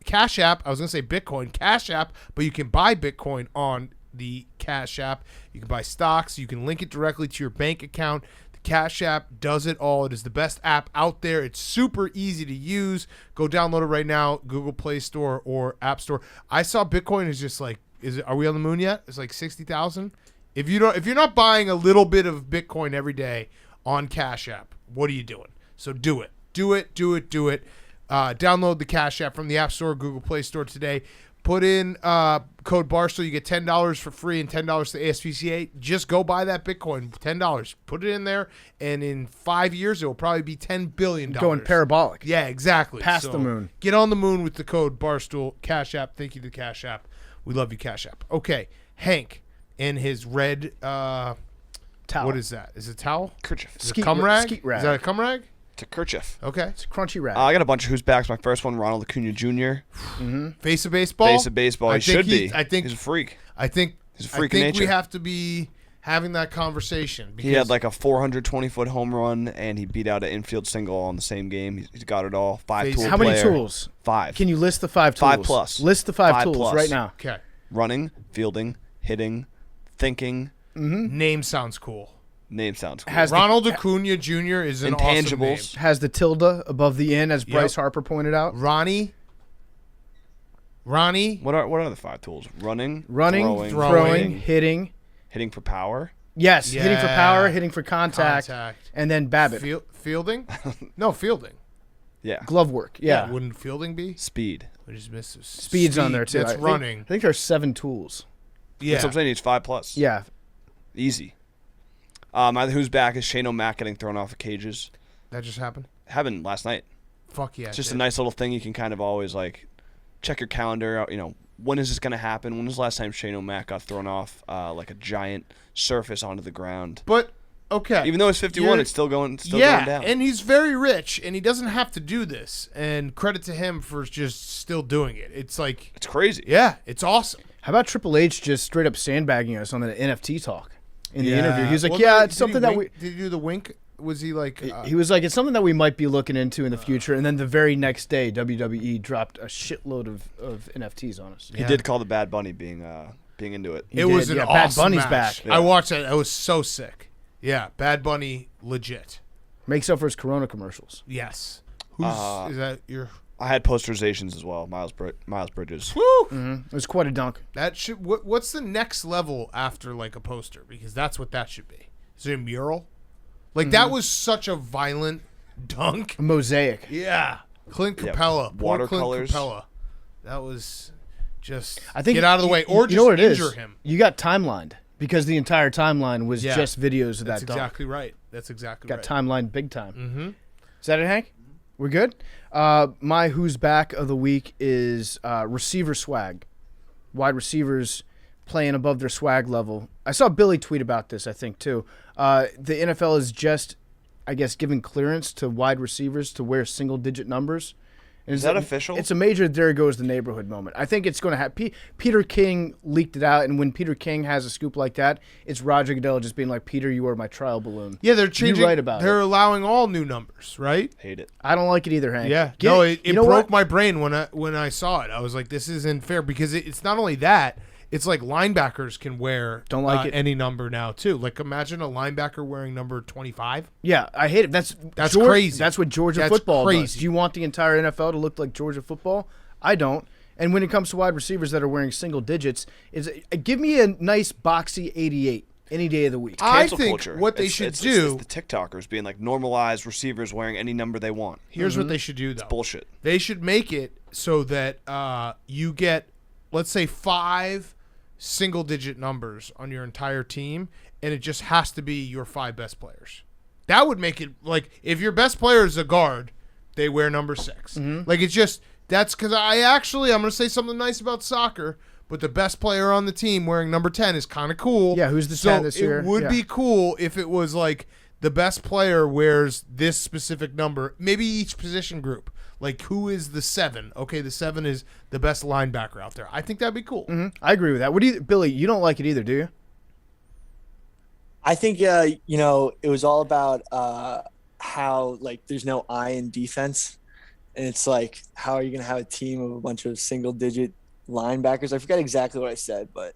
[SPEAKER 1] Cash App. I was gonna say Bitcoin Cash App, but you can buy Bitcoin on the Cash App. You can buy stocks. You can link it directly to your bank account. The Cash App does it all. It is the best app out there. It's super easy to use. Go download it right now, Google Play Store or App Store. I saw Bitcoin is just like, are we on the moon yet? It's like 60,000. If you're not buying a little bit of Bitcoin every day on Cash App, what are you doing? So do it. Download the Cash App from the App Store, Google Play Store today. Put in code Barstool. You get $10 for free and $10 to ASPCA. Just go buy that Bitcoin. $10. Put it in there, and in 5 years, it will probably be $10 billion.
[SPEAKER 2] Going parabolic.
[SPEAKER 1] Yeah, exactly.
[SPEAKER 2] Past the moon.
[SPEAKER 1] Get on the moon with the code Barstool Cash App. Thank you to Cash App. We love you, Cash App. Okay, Hank in his red
[SPEAKER 2] towel.
[SPEAKER 1] What is that? Is it a towel?
[SPEAKER 3] Kerchief.
[SPEAKER 1] Is it a cum rag?
[SPEAKER 2] Skeet rag.
[SPEAKER 1] Is that a cum rag?
[SPEAKER 3] It's a kerchief.
[SPEAKER 1] Okay.
[SPEAKER 2] It's a crunchy rag.
[SPEAKER 3] I got a bunch of who's backs. My first one, Ronald Acuna Jr.
[SPEAKER 1] Face of baseball.
[SPEAKER 3] Face of baseball. He should be.
[SPEAKER 1] I think
[SPEAKER 3] he's a freak.
[SPEAKER 1] I think
[SPEAKER 3] He's a freak
[SPEAKER 1] I
[SPEAKER 3] of
[SPEAKER 1] think we
[SPEAKER 3] nature.
[SPEAKER 1] have to be having that conversation.
[SPEAKER 3] He had like a 420-foot home run, and he beat out an infield single on the same game. He's got it all. Five-tool
[SPEAKER 2] How many
[SPEAKER 3] player.
[SPEAKER 2] tools?
[SPEAKER 3] 5.
[SPEAKER 2] Can you list the 5 tools?
[SPEAKER 3] 5 plus.
[SPEAKER 2] List the 5 tools
[SPEAKER 3] plus.
[SPEAKER 2] right now.
[SPEAKER 1] Okay.
[SPEAKER 3] Running, fielding, hitting, thinking.
[SPEAKER 1] Name sounds cool.
[SPEAKER 3] Name sounds cool.
[SPEAKER 2] Has
[SPEAKER 1] Ronald Acuna Jr. is an awesome name.
[SPEAKER 3] Intangibles.
[SPEAKER 2] Has the tilde above the N, as Bryce Harper pointed out.
[SPEAKER 1] Ronnie.
[SPEAKER 3] What are the 5 tools? Running,
[SPEAKER 2] Throwing, hitting.
[SPEAKER 3] hitting for power.
[SPEAKER 2] Yes, hitting for power,
[SPEAKER 1] Yeah.
[SPEAKER 2] hitting for contact. And then Babbitt.
[SPEAKER 1] Fielding? No, fielding.
[SPEAKER 3] Yeah.
[SPEAKER 2] Glove work. Yeah.
[SPEAKER 1] Wouldn't fielding be?
[SPEAKER 3] Speed.
[SPEAKER 1] We just missed this.
[SPEAKER 2] Speed's on there too.
[SPEAKER 1] That's
[SPEAKER 2] I think-
[SPEAKER 1] running.
[SPEAKER 2] I think there's 7 tools.
[SPEAKER 1] Yeah.
[SPEAKER 3] That's what I'm saying. He's 5 plus.
[SPEAKER 2] Yeah.
[SPEAKER 3] Easy. My who's back is Shane O'Mac getting thrown off of cages.
[SPEAKER 1] That just happened?
[SPEAKER 3] Happened last night.
[SPEAKER 1] Fuck yeah.
[SPEAKER 3] It's just
[SPEAKER 1] it
[SPEAKER 3] a
[SPEAKER 1] did.
[SPEAKER 3] nice little thing you can kind of always like check your calendar. When is this going to happen? When was the last time Shane O'Mac got thrown off like a giant surface onto the ground?
[SPEAKER 1] But, okay.
[SPEAKER 3] Even though it's 51, it's still going going down.
[SPEAKER 1] And he's very rich, and he doesn't have to do this. And credit to him for just still doing it. It's like,
[SPEAKER 3] It's crazy.
[SPEAKER 1] yeah, it's awesome.
[SPEAKER 2] How about Triple H just straight up sandbagging us on the NFT talk in the
[SPEAKER 1] Yeah.
[SPEAKER 2] interview? He was like,
[SPEAKER 1] Well,
[SPEAKER 2] "Yeah,
[SPEAKER 1] did
[SPEAKER 2] it's
[SPEAKER 1] he
[SPEAKER 2] something that we."
[SPEAKER 1] wink- Did he do the wink? Was he like?
[SPEAKER 2] He was like, "It's something that we might be looking into in the future." And then the very next day, WWE dropped a shitload of NFTs on us.
[SPEAKER 3] He did call the Bad Bunny being into it.
[SPEAKER 2] He
[SPEAKER 1] it was
[SPEAKER 2] did,
[SPEAKER 1] an
[SPEAKER 2] yeah, Bad
[SPEAKER 1] awesome
[SPEAKER 2] Bunny's
[SPEAKER 1] match.
[SPEAKER 2] back.
[SPEAKER 1] I watched it. It was so sick. Yeah, Bad Bunny, legit.
[SPEAKER 2] Makes up for his Corona commercials.
[SPEAKER 1] Yes. Who's is that? Your
[SPEAKER 3] I had posterizations as well. Miles Bridges.
[SPEAKER 1] woo.
[SPEAKER 2] It was quite a dunk.
[SPEAKER 1] That should. What's the next level after like a poster? Because that's what that should be. Is it a mural? Like that was such a violent dunk.
[SPEAKER 2] A mosaic.
[SPEAKER 1] Yeah, Clint
[SPEAKER 3] Yeah,
[SPEAKER 1] Capella, poor Clint
[SPEAKER 3] watercolors.
[SPEAKER 1] Capella. That was just.
[SPEAKER 2] I think
[SPEAKER 1] get out of the way, or
[SPEAKER 2] you
[SPEAKER 1] just
[SPEAKER 2] know what it
[SPEAKER 1] injure
[SPEAKER 2] is?
[SPEAKER 1] him.
[SPEAKER 2] You got timelined because the entire timeline was
[SPEAKER 1] Yeah.
[SPEAKER 2] just videos of
[SPEAKER 1] That's
[SPEAKER 2] that dunk.
[SPEAKER 1] exactly right. That's exactly
[SPEAKER 2] Got
[SPEAKER 1] right.
[SPEAKER 2] timelined big time.
[SPEAKER 1] Mm-hmm.
[SPEAKER 2] Is that it, Hank? We're good? My who's back of the week is receiver swag. Wide receivers playing above their swag level. I saw Billy tweet about this, I think, too. The NFL is just, I guess, giving clearance to wide receivers to wear single-digit numbers. And
[SPEAKER 3] Is that official?
[SPEAKER 2] It's a major there goes the neighborhood moment. I think it's going to happen. Peter King leaked it out, and when Peter King has a scoop like that, it's Roger Goodell just being like, "Peter, you are my trial balloon."
[SPEAKER 1] Yeah, they're changing.
[SPEAKER 2] You're right about
[SPEAKER 1] they're
[SPEAKER 2] it.
[SPEAKER 1] allowing all new numbers, right?
[SPEAKER 3] Hate it.
[SPEAKER 2] I don't like it either, Hank.
[SPEAKER 1] Yeah.
[SPEAKER 2] Get
[SPEAKER 1] No,
[SPEAKER 2] it-
[SPEAKER 1] it
[SPEAKER 2] you know
[SPEAKER 1] broke
[SPEAKER 2] what?
[SPEAKER 1] my brain when I saw it. I was like, this isn't fair because it's not only that. It's like linebackers can wear
[SPEAKER 2] Don't like it.
[SPEAKER 1] any number now too. Like imagine a linebacker wearing number 25.
[SPEAKER 2] Yeah, I hate it. That's
[SPEAKER 1] crazy.
[SPEAKER 2] That's what Georgia
[SPEAKER 1] That's
[SPEAKER 2] football does.
[SPEAKER 1] crazy.
[SPEAKER 2] Do you want the entire NFL to look like Georgia football? I don't. And when it comes to wide receivers that are wearing single digits, give me a nice boxy 88 any day of the week.
[SPEAKER 1] I
[SPEAKER 3] Cancel
[SPEAKER 1] think
[SPEAKER 3] culture.
[SPEAKER 1] what they
[SPEAKER 3] It's-
[SPEAKER 1] should
[SPEAKER 3] it's
[SPEAKER 1] do.
[SPEAKER 3] the TikTokers being like normalized receivers wearing any number they want.
[SPEAKER 1] Here's what they should do though.
[SPEAKER 3] Bullshit.
[SPEAKER 1] They should make it so that you get, let's say, 5 single-digit numbers on your entire team, and it just has to be your 5 best players. That would make it like if your best player is a guard, they wear number 6. Like it's just that's because I'm going to say something nice about soccer, but the best player on the team wearing number 10 is kind of cool.
[SPEAKER 2] Yeah, who's the 10 this year?
[SPEAKER 1] It would
[SPEAKER 2] Yeah.
[SPEAKER 1] be cool if it was like the best player wears this specific number, maybe each position group. Like, who is the 7? Okay, the 7 is the best linebacker out there. I think that'd be cool.
[SPEAKER 2] I agree with that. What do you, Billy? You don't like it either, do you?
[SPEAKER 5] I think it was all about how like there's no I in defense, and it's like how are you gonna have a team of a bunch of single digit linebackers? I forgot exactly what I said, but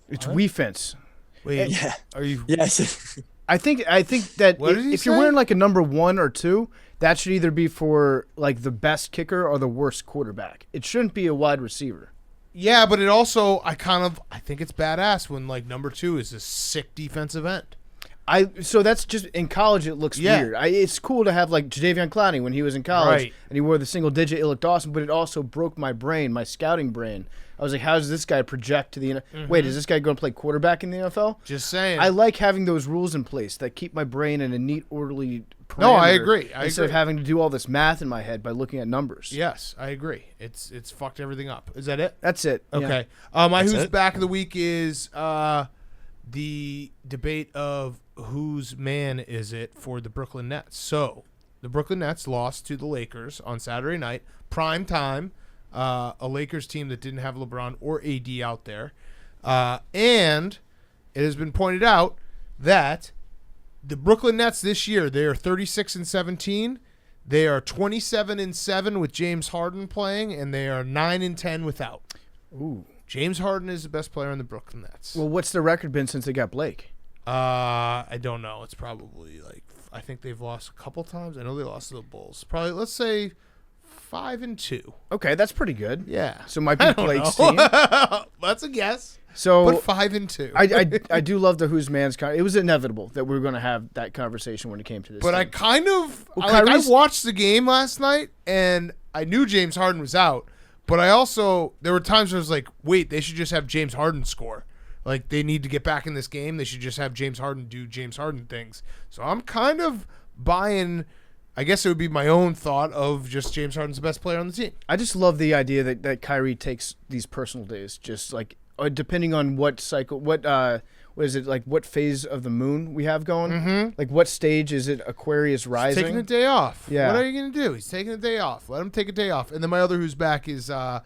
[SPEAKER 2] It's defense.
[SPEAKER 1] Wait,
[SPEAKER 5] yeah,
[SPEAKER 1] are you?
[SPEAKER 5] yes,
[SPEAKER 2] I think that
[SPEAKER 1] What did he
[SPEAKER 2] if you're
[SPEAKER 1] say?
[SPEAKER 2] wearing like a number 1 or 2, that should either be for like the best kicker or the worst quarterback. It shouldn't be a wide receiver.
[SPEAKER 1] Yeah, but it also, I think it's badass when like number 2 is a sick defensive end.
[SPEAKER 2] So that's just in college. It looks weird. It's cool to have like Jadeveon Clowney when he was in college and he wore the single digit. It looked awesome, but it also broke my brain, my scouting brain. I was like, how does this guy project to the NFL? Wait, is this guy going to play quarterback in the NFL?
[SPEAKER 1] Just saying.
[SPEAKER 2] I like having those rules in place that keep my brain in a neat, orderly parameter.
[SPEAKER 1] No, I agree.
[SPEAKER 2] Instead of having to do all this math in my head by looking at numbers.
[SPEAKER 1] Yes, I agree. It's fucked everything up. Is that it?
[SPEAKER 2] That's it.
[SPEAKER 1] Okay.
[SPEAKER 2] Yeah.
[SPEAKER 1] My Who's Back of the Week is the debate of whose man is it for the Brooklyn Nets. So the Brooklyn Nets lost to the Lakers on Saturday night, prime time, a Lakers team that didn't have LeBron or AD out there. And it has been pointed out that the Brooklyn Nets this year, they are 36-17. They are 27-7 with James Harden playing, and they are 9-10 without.
[SPEAKER 2] Ooh.
[SPEAKER 1] James Harden is the best player on the Brooklyn Nets.
[SPEAKER 2] Well, what's the record been since they got Blake?
[SPEAKER 1] I don't know. It's probably I think they've lost a couple times. I know they lost to the Bulls. Probably, let's say 5-2.
[SPEAKER 2] Okay, that's pretty good.
[SPEAKER 1] Yeah.
[SPEAKER 2] So it might be Blake's team.
[SPEAKER 1] That's a guess.
[SPEAKER 2] So,
[SPEAKER 1] but 5-2.
[SPEAKER 2] I do love the whose man's. It was inevitable that we were going to have that conversation when it came to this.
[SPEAKER 1] But
[SPEAKER 2] thing.
[SPEAKER 1] I kind of
[SPEAKER 2] Well,
[SPEAKER 1] I watched the game last night and I knew James Harden was out. But I also there were times where I was like, wait, they should just have James Harden score. Like, they need to get back in this game. They should just have James Harden do James Harden things. So I'm kind of buying, I guess it would be my own thought of just James Harden's the best player on the team.
[SPEAKER 2] I just love the idea that Kyrie takes these personal days, just like depending on what cycle, what is it, like what phase of the moon we have going? Mm-hmm. Like what stage is it Aquarius rising?
[SPEAKER 1] He's taking a day off.
[SPEAKER 2] Yeah.
[SPEAKER 1] What are you going to do? He's taking a day off. Let him take a day off. And then my other who's back is the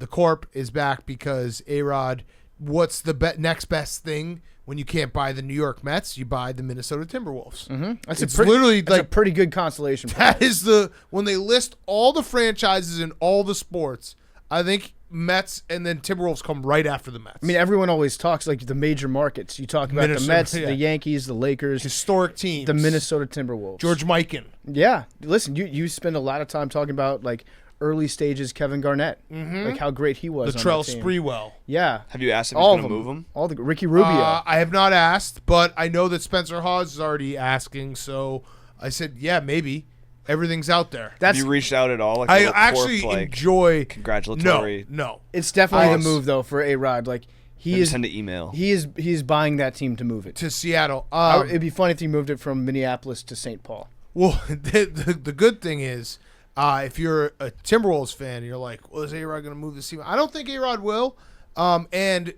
[SPEAKER 1] Corp is back because ARod, what's the next best thing when you can't buy the New York Mets? You buy the Minnesota Timberwolves.
[SPEAKER 2] Mm-hmm. That's
[SPEAKER 1] a
[SPEAKER 2] pretty good consolation prize.
[SPEAKER 1] That is when they list all the franchises in all the sports, I think Mets and then Timberwolves come right after the Mets.
[SPEAKER 2] I mean, everyone always talks like the major markets. You talk about the Mets, the Yankees, the Lakers,
[SPEAKER 1] historic teams,
[SPEAKER 2] the Minnesota Timberwolves,
[SPEAKER 1] George Mikan.
[SPEAKER 2] Yeah, listen, you spend a lot of time talking about like early stages Kevin Garnett, like how great he was.
[SPEAKER 1] Latrell Sprewell.
[SPEAKER 2] Yeah.
[SPEAKER 3] Have you asked if he's going to move him?
[SPEAKER 2] All the Ricky Rubio.
[SPEAKER 1] I have not asked, but I know that Spencer Hawes is already asking. So I said, yeah, maybe. Everything's out there.
[SPEAKER 3] Have you reached out at all? Like
[SPEAKER 1] I actually enjoy
[SPEAKER 3] congratulatory.
[SPEAKER 1] No.
[SPEAKER 2] It's definitely the move though for ARod. Like he is
[SPEAKER 3] send an email.
[SPEAKER 2] He's buying that team to move it
[SPEAKER 1] to Seattle.
[SPEAKER 2] It'd be funny if he moved it from Minneapolis to St. Paul.
[SPEAKER 1] Well, the good thing is, if you're a Timberwolves fan, you're like, well, is ARod going to move this team? I don't think ARod will. And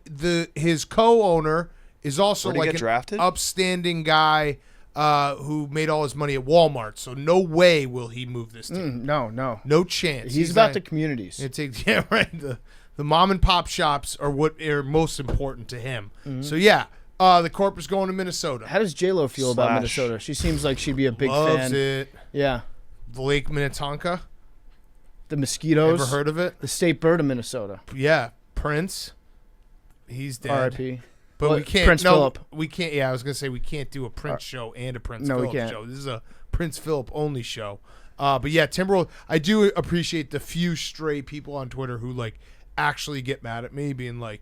[SPEAKER 1] his co-owner is also like an upstanding guy who made all his money at Walmart. So no way will he move this team.
[SPEAKER 2] No chance. He's about the communities.
[SPEAKER 1] The mom and pop shops are what are most important to him. Mm-hmm. So yeah. The Corp is going to Minnesota.
[SPEAKER 2] How does J-Lo feel about Minnesota? She seems like she'd be a big fan.
[SPEAKER 1] Loves it.
[SPEAKER 2] Yeah.
[SPEAKER 1] The Lake Minnetonka.
[SPEAKER 2] The mosquitoes.
[SPEAKER 1] Ever heard of it?
[SPEAKER 2] The state bird of Minnesota.
[SPEAKER 1] Yeah. Prince. He's dead.
[SPEAKER 2] R.I.P.
[SPEAKER 1] But we can't.
[SPEAKER 2] Prince Phillip.
[SPEAKER 1] We can't. Yeah, I was gonna say we can't do a Prince show and a Prince Phillip show. This is a Prince Phillip only show. But yeah, Timberwolves. I do appreciate the few stray people on Twitter who like actually get mad at me, being like,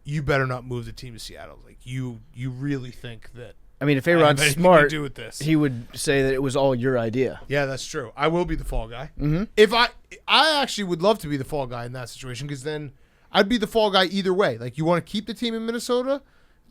[SPEAKER 1] "You better not move the team to Seattle." Like you really think that?
[SPEAKER 2] I mean, if ARod's smart,
[SPEAKER 1] do with this,
[SPEAKER 2] he would say that it was all your idea.
[SPEAKER 1] Yeah, that's true. I will be the fall guy.
[SPEAKER 2] Mm-hmm.
[SPEAKER 1] If I actually would love to be the fall guy in that situation, because then I'd be the fall guy either way. Like, you want to keep the team in Minnesota?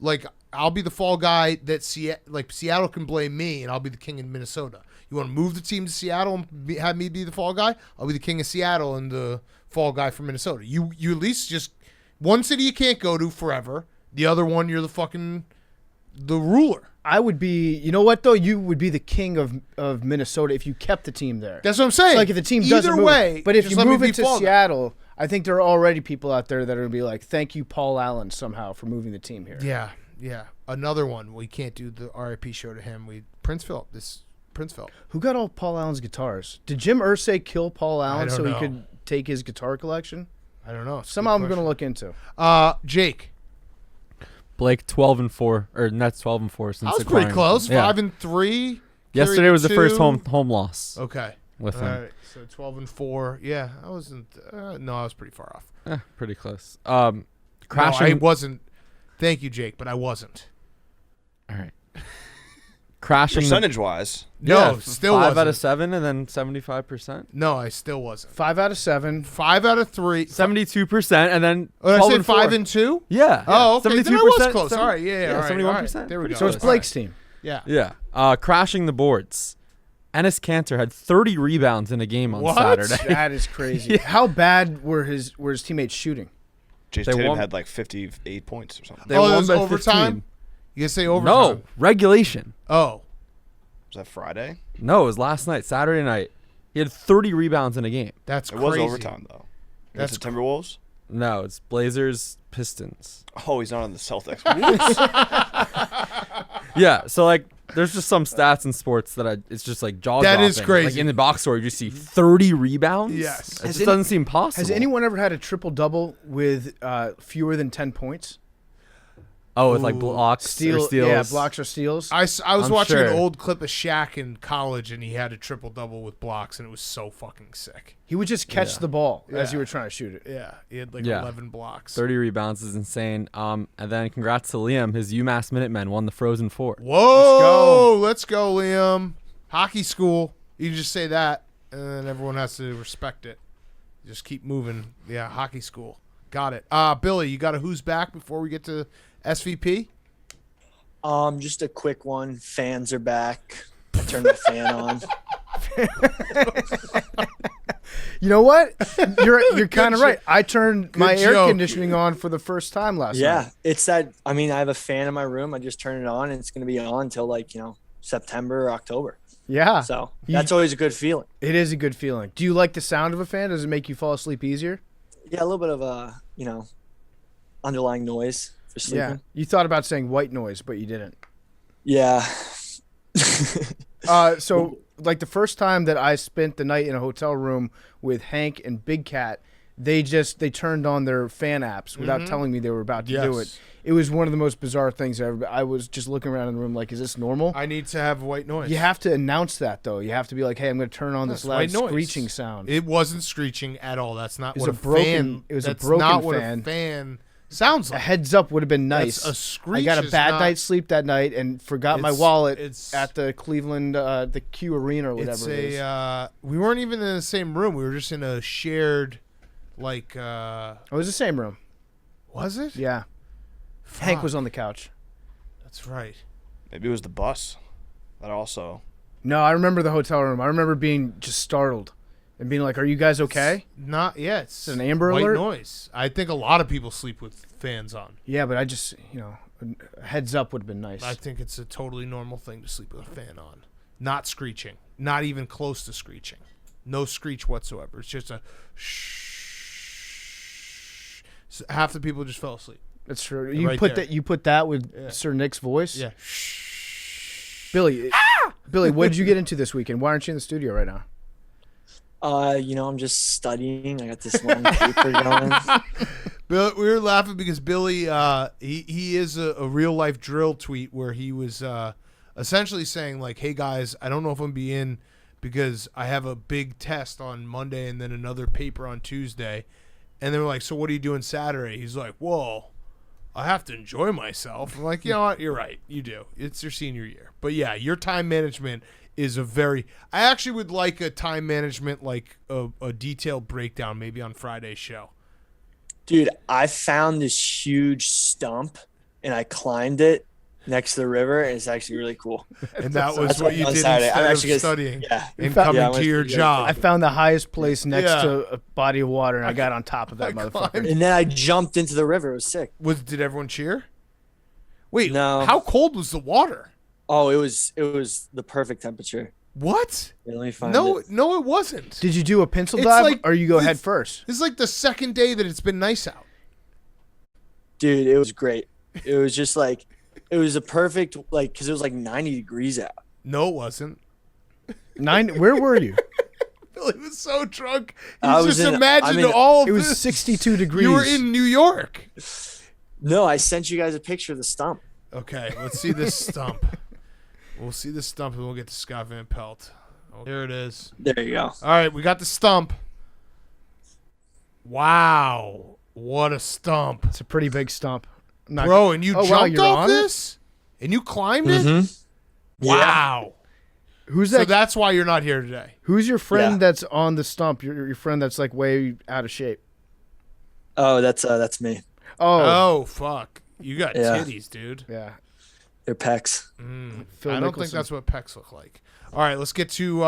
[SPEAKER 1] Like, I'll be the fall guy that Seattle can blame me, and I'll be the king in Minnesota. You want to move the team to Seattle and have me be the fall guy? I'll be the king of Seattle and the fall guy from Minnesota. You at least just one city you can't go to forever. The other one, you're the ruler.
[SPEAKER 2] I would be, you know what though? You would be the king of Minnesota if you kept the team there.
[SPEAKER 1] That's what I'm saying.
[SPEAKER 2] So like if the team doesn't move,
[SPEAKER 1] way,
[SPEAKER 2] but if you move it to Seattle, I think there are already people out there that are going to be like, thank you, Paul Allen, somehow for moving the team here.
[SPEAKER 1] Yeah. Another one. We can't do the RIP show to him. Prince Phillip.
[SPEAKER 2] Who got all Paul Allen's guitars? Did Jim Irsay kill Paul Allen so
[SPEAKER 1] know.
[SPEAKER 2] he could take his guitar collection?
[SPEAKER 1] I don't know.
[SPEAKER 2] Somehow I'm going to look into.
[SPEAKER 1] Jake.
[SPEAKER 4] Blake 12-4, or Nets 12-4 since
[SPEAKER 1] I was pretty close.
[SPEAKER 4] Yeah.
[SPEAKER 1] 5-3.
[SPEAKER 4] Yesterday was the first home loss.
[SPEAKER 1] Okay.
[SPEAKER 4] With him.
[SPEAKER 1] All right. So 12-4. Yeah, I wasn't. No, I was pretty far off.
[SPEAKER 4] Pretty close.
[SPEAKER 1] Crashing. No, I wasn't. Thank you, Jake, but I wasn't.
[SPEAKER 4] All right. Crashing the
[SPEAKER 3] Percentage-wise.
[SPEAKER 1] No, still
[SPEAKER 4] 5
[SPEAKER 1] wasn't.
[SPEAKER 4] out of 7 and then 75%.
[SPEAKER 1] No, I still wasn't.
[SPEAKER 2] 5 out of 7.
[SPEAKER 1] 5 out of 3.
[SPEAKER 4] 72% and then
[SPEAKER 1] Oh, did I
[SPEAKER 4] 12
[SPEAKER 1] say
[SPEAKER 4] and 4.
[SPEAKER 1] 5 and 2?
[SPEAKER 4] Yeah.
[SPEAKER 1] Oh, okay.
[SPEAKER 4] 72%.
[SPEAKER 1] Then I was close. All right, yeah, all right,
[SPEAKER 4] 71%.
[SPEAKER 1] all right. There we go.
[SPEAKER 2] So it's Blake's team.
[SPEAKER 1] Yeah.
[SPEAKER 4] Yeah. Crashing the boards. Ennis Cantor had 30 rebounds in a game on
[SPEAKER 1] What?
[SPEAKER 4] Saturday.
[SPEAKER 2] That is crazy. How bad were his teammates shooting?
[SPEAKER 3] Jason
[SPEAKER 4] They
[SPEAKER 3] Tatum
[SPEAKER 4] won-
[SPEAKER 3] had like 58 points or something.
[SPEAKER 4] They
[SPEAKER 1] Oh,
[SPEAKER 4] won
[SPEAKER 1] there's
[SPEAKER 4] by
[SPEAKER 1] overtime?
[SPEAKER 4] 15.
[SPEAKER 1] You can say overtime.
[SPEAKER 4] No, regulation.
[SPEAKER 1] Oh.
[SPEAKER 3] Was that Friday?
[SPEAKER 4] No, it was last night, Saturday night. He had 30 rebounds in a game.
[SPEAKER 1] That's
[SPEAKER 3] It
[SPEAKER 1] crazy.
[SPEAKER 3] was overtime, though.
[SPEAKER 1] That's
[SPEAKER 3] That's the Timberwolves?
[SPEAKER 4] No, it's Blazers, Pistons.
[SPEAKER 3] Oh, he's not on the Celtics. Whoops.
[SPEAKER 4] Yeah, so like there's just some stats in sports that it's just like jaw
[SPEAKER 1] That
[SPEAKER 4] dropping.
[SPEAKER 1] is crazy.
[SPEAKER 4] Like in the box score, you just see 30 rebounds.
[SPEAKER 1] Yes.
[SPEAKER 4] It
[SPEAKER 2] Has
[SPEAKER 4] just doesn't seem possible.
[SPEAKER 2] Has anyone ever had a triple-double with fewer than 10 points?
[SPEAKER 4] Oh, with like
[SPEAKER 1] Ooh.
[SPEAKER 4] blocks or steals.
[SPEAKER 2] Yeah, blocks or steals.
[SPEAKER 1] I was
[SPEAKER 4] I'm
[SPEAKER 1] watching
[SPEAKER 4] sure.
[SPEAKER 1] an old clip of Shaq in college, and he had a triple-double with blocks, and it was so fucking sick.
[SPEAKER 2] He would just catch
[SPEAKER 4] Yeah.
[SPEAKER 2] the ball as
[SPEAKER 1] Yeah.
[SPEAKER 2] you were trying to shoot it.
[SPEAKER 1] Yeah. He had like
[SPEAKER 4] Yeah.
[SPEAKER 1] 11 blocks.
[SPEAKER 4] 30 rebounds is insane. And then congrats to Liam. His UMass Minutemen won the Frozen Four.
[SPEAKER 1] Whoa. Let's go, Liam. Hockey school. You just say that, and then everyone has to respect it. Just keep moving. Yeah, hockey school. Got it. Billy, you got a who's back before we get to SVP?
[SPEAKER 5] Just a quick one. Fans are back. I turned the fan on.
[SPEAKER 2] You know what? You're kind of right. I turned my air
[SPEAKER 1] joke.
[SPEAKER 2] conditioning on for the first time last night.
[SPEAKER 5] Yeah, it's that. I mean, I have a fan in my room. I just turn it on, and it's going to be on until like September or October.
[SPEAKER 2] Yeah.
[SPEAKER 5] So
[SPEAKER 2] You-
[SPEAKER 5] that's always a good feeling.
[SPEAKER 2] It is a good feeling. Do you like the sound of a fan? Does it make you fall asleep easier?
[SPEAKER 5] Yeah, a little bit of a underlying noise for sleeping.
[SPEAKER 2] Yeah. You thought about saying white noise, but you didn't.
[SPEAKER 5] Yeah.
[SPEAKER 2] So like the first time that I spent the night in a hotel room with Hank and Big Cat, they turned on their fan apps without telling me they were about to do it. It was one of the most bizarre things ever. I was just looking around in the room like, is this normal?
[SPEAKER 1] I need to have white noise.
[SPEAKER 2] You have to announce that though. You have to be like, hey, I'm going to turn on this
[SPEAKER 1] That's
[SPEAKER 2] loud
[SPEAKER 1] white noise.
[SPEAKER 2] screeching sound.
[SPEAKER 1] It wasn't screeching at all. That's not
[SPEAKER 2] It was
[SPEAKER 1] what
[SPEAKER 2] a broken-
[SPEAKER 1] fan.
[SPEAKER 2] it was a
[SPEAKER 1] that's
[SPEAKER 2] broken
[SPEAKER 1] not what
[SPEAKER 2] fan.
[SPEAKER 1] a fan sounds
[SPEAKER 2] A
[SPEAKER 1] like.
[SPEAKER 2] heads up would have been nice.
[SPEAKER 1] That's a screech.
[SPEAKER 2] I got a
[SPEAKER 1] is
[SPEAKER 2] bad
[SPEAKER 1] not-
[SPEAKER 2] night's sleep that night and forgot my
[SPEAKER 1] It's-
[SPEAKER 2] wallet
[SPEAKER 1] it's-
[SPEAKER 2] at the Cleveland, the Q Arena or
[SPEAKER 1] It's
[SPEAKER 2] whatever it is.
[SPEAKER 1] we weren't even in the same room. We were just in a shared, like.
[SPEAKER 2] It was the same room.
[SPEAKER 1] Was it?
[SPEAKER 2] Yeah. Hank
[SPEAKER 1] Fuck.
[SPEAKER 2] was on the couch.
[SPEAKER 1] That's right.
[SPEAKER 3] Maybe it was the bus. That also.
[SPEAKER 2] No, I remember the hotel room. I remember being just startled and being like, "Are you guys okay?"
[SPEAKER 1] Not yet. It's
[SPEAKER 2] an Amber
[SPEAKER 1] white
[SPEAKER 2] Alert?
[SPEAKER 1] noise. I think a lot of people sleep with fans on.
[SPEAKER 2] Yeah, but I just, a heads up would have been nice.
[SPEAKER 1] I think it's a totally normal thing to sleep with a fan on. Not screeching. Not even close to screeching. No screech whatsoever. It's just a shh. So half the people just fell asleep.
[SPEAKER 2] That's true. You
[SPEAKER 1] Right
[SPEAKER 2] put
[SPEAKER 1] there.
[SPEAKER 2] that. You put that with
[SPEAKER 1] Yeah.
[SPEAKER 2] Sir Nick's voice.
[SPEAKER 1] Yeah.
[SPEAKER 2] Billy. Billy, what did you get into this weekend? Why aren't you in the studio right now?
[SPEAKER 5] I'm just studying. I got this long paper going.
[SPEAKER 1] Bill, we were laughing because Billy, he is a real life drill tweet where he was essentially saying like, "Hey guys, I don't know if I'm gonna be in because I have a big test on Monday and then another paper on Tuesday," and they were like, "So what are you doing Saturday?" He's like, "Whoa, I have to enjoy myself." I'm like, "You know what? You're right. You do. It's your senior year." But yeah, your time management is I actually would like a time management, like a detailed breakdown maybe on Friday's show.
[SPEAKER 5] Dude, I found this huge stump and I climbed it next to the river, and it's actually really cool.
[SPEAKER 1] And that was
[SPEAKER 5] That's
[SPEAKER 1] what
[SPEAKER 5] what
[SPEAKER 1] you
[SPEAKER 5] on
[SPEAKER 1] did
[SPEAKER 5] Saturday.
[SPEAKER 1] instead
[SPEAKER 5] I'm
[SPEAKER 1] of
[SPEAKER 5] actually gonna-
[SPEAKER 1] studying
[SPEAKER 5] Yeah.
[SPEAKER 1] and
[SPEAKER 2] Yeah,
[SPEAKER 1] coming
[SPEAKER 5] I'm
[SPEAKER 1] to
[SPEAKER 5] gonna-
[SPEAKER 1] your
[SPEAKER 5] yeah.
[SPEAKER 1] job.
[SPEAKER 2] I found the highest place next
[SPEAKER 1] Yeah.
[SPEAKER 2] to a body of water, and I got on top of that
[SPEAKER 1] I
[SPEAKER 2] motherfucker.
[SPEAKER 1] climbed-
[SPEAKER 5] And then I jumped into the river. It was sick.
[SPEAKER 1] Did everyone cheer? Wait,
[SPEAKER 5] No.
[SPEAKER 1] how cold was the water?
[SPEAKER 5] Oh, it was the perfect temperature.
[SPEAKER 1] What?
[SPEAKER 5] Wait, let me find
[SPEAKER 1] No,
[SPEAKER 5] it.
[SPEAKER 1] no, it wasn't.
[SPEAKER 2] Did you do a pencil
[SPEAKER 1] It's
[SPEAKER 2] dive,
[SPEAKER 1] like-
[SPEAKER 2] or you go
[SPEAKER 1] it's-
[SPEAKER 2] head first?
[SPEAKER 1] This is like the second day that it's been nice out.
[SPEAKER 5] Dude, it was great. It was just like, it was a perfect, like, because it was like 90 degrees out.
[SPEAKER 1] No, it wasn't.
[SPEAKER 2] Where were you?
[SPEAKER 1] Billy was so drunk.
[SPEAKER 5] I
[SPEAKER 1] He
[SPEAKER 5] was
[SPEAKER 1] just
[SPEAKER 5] in-
[SPEAKER 1] imagined
[SPEAKER 5] I'm in-
[SPEAKER 1] all of
[SPEAKER 2] It was
[SPEAKER 1] this.
[SPEAKER 2] 62 degrees.
[SPEAKER 1] You were in New York.
[SPEAKER 5] No, I sent you guys a picture of the stump.
[SPEAKER 1] Okay, let's see this stump. We'll see the stump and we'll get to Scott Van Pelt. Oh, here it is.
[SPEAKER 5] There you go.
[SPEAKER 1] All right, we got the stump. Wow, what a stump.
[SPEAKER 2] It's a pretty big stump. I'm not-
[SPEAKER 1] Bro, and you
[SPEAKER 2] Oh, wow,
[SPEAKER 1] jumped
[SPEAKER 2] you're
[SPEAKER 1] off
[SPEAKER 2] on it?
[SPEAKER 1] this? And you climbed it?
[SPEAKER 5] Yeah.
[SPEAKER 1] Wow.
[SPEAKER 2] Who's
[SPEAKER 1] So
[SPEAKER 2] that?
[SPEAKER 1] that's why you're not here today.
[SPEAKER 2] Who's your friend
[SPEAKER 5] Yeah.
[SPEAKER 2] that's on the stump? Your friend that's like way out of shape.
[SPEAKER 5] Oh, that's me.
[SPEAKER 2] Oh,
[SPEAKER 1] Oh, fuck. You got
[SPEAKER 5] Yeah.
[SPEAKER 1] titties, dude.
[SPEAKER 2] yeah.
[SPEAKER 5] They're pecs.
[SPEAKER 2] Phil
[SPEAKER 1] I don't think
[SPEAKER 2] Mickelson.
[SPEAKER 1] that's what pecs look like. All right, let's get to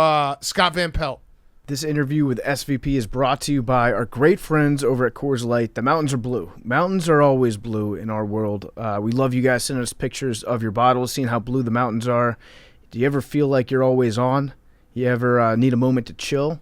[SPEAKER 1] Scott Van Pelt.
[SPEAKER 2] This interview with SVP is brought to you by our great friends over at Coors Light. The mountains are blue. Mountains are always blue in our world. We love you guys sending us pictures of your bottles, seeing how blue the mountains are. Do you ever feel like you're always on? You ever need a moment to chill?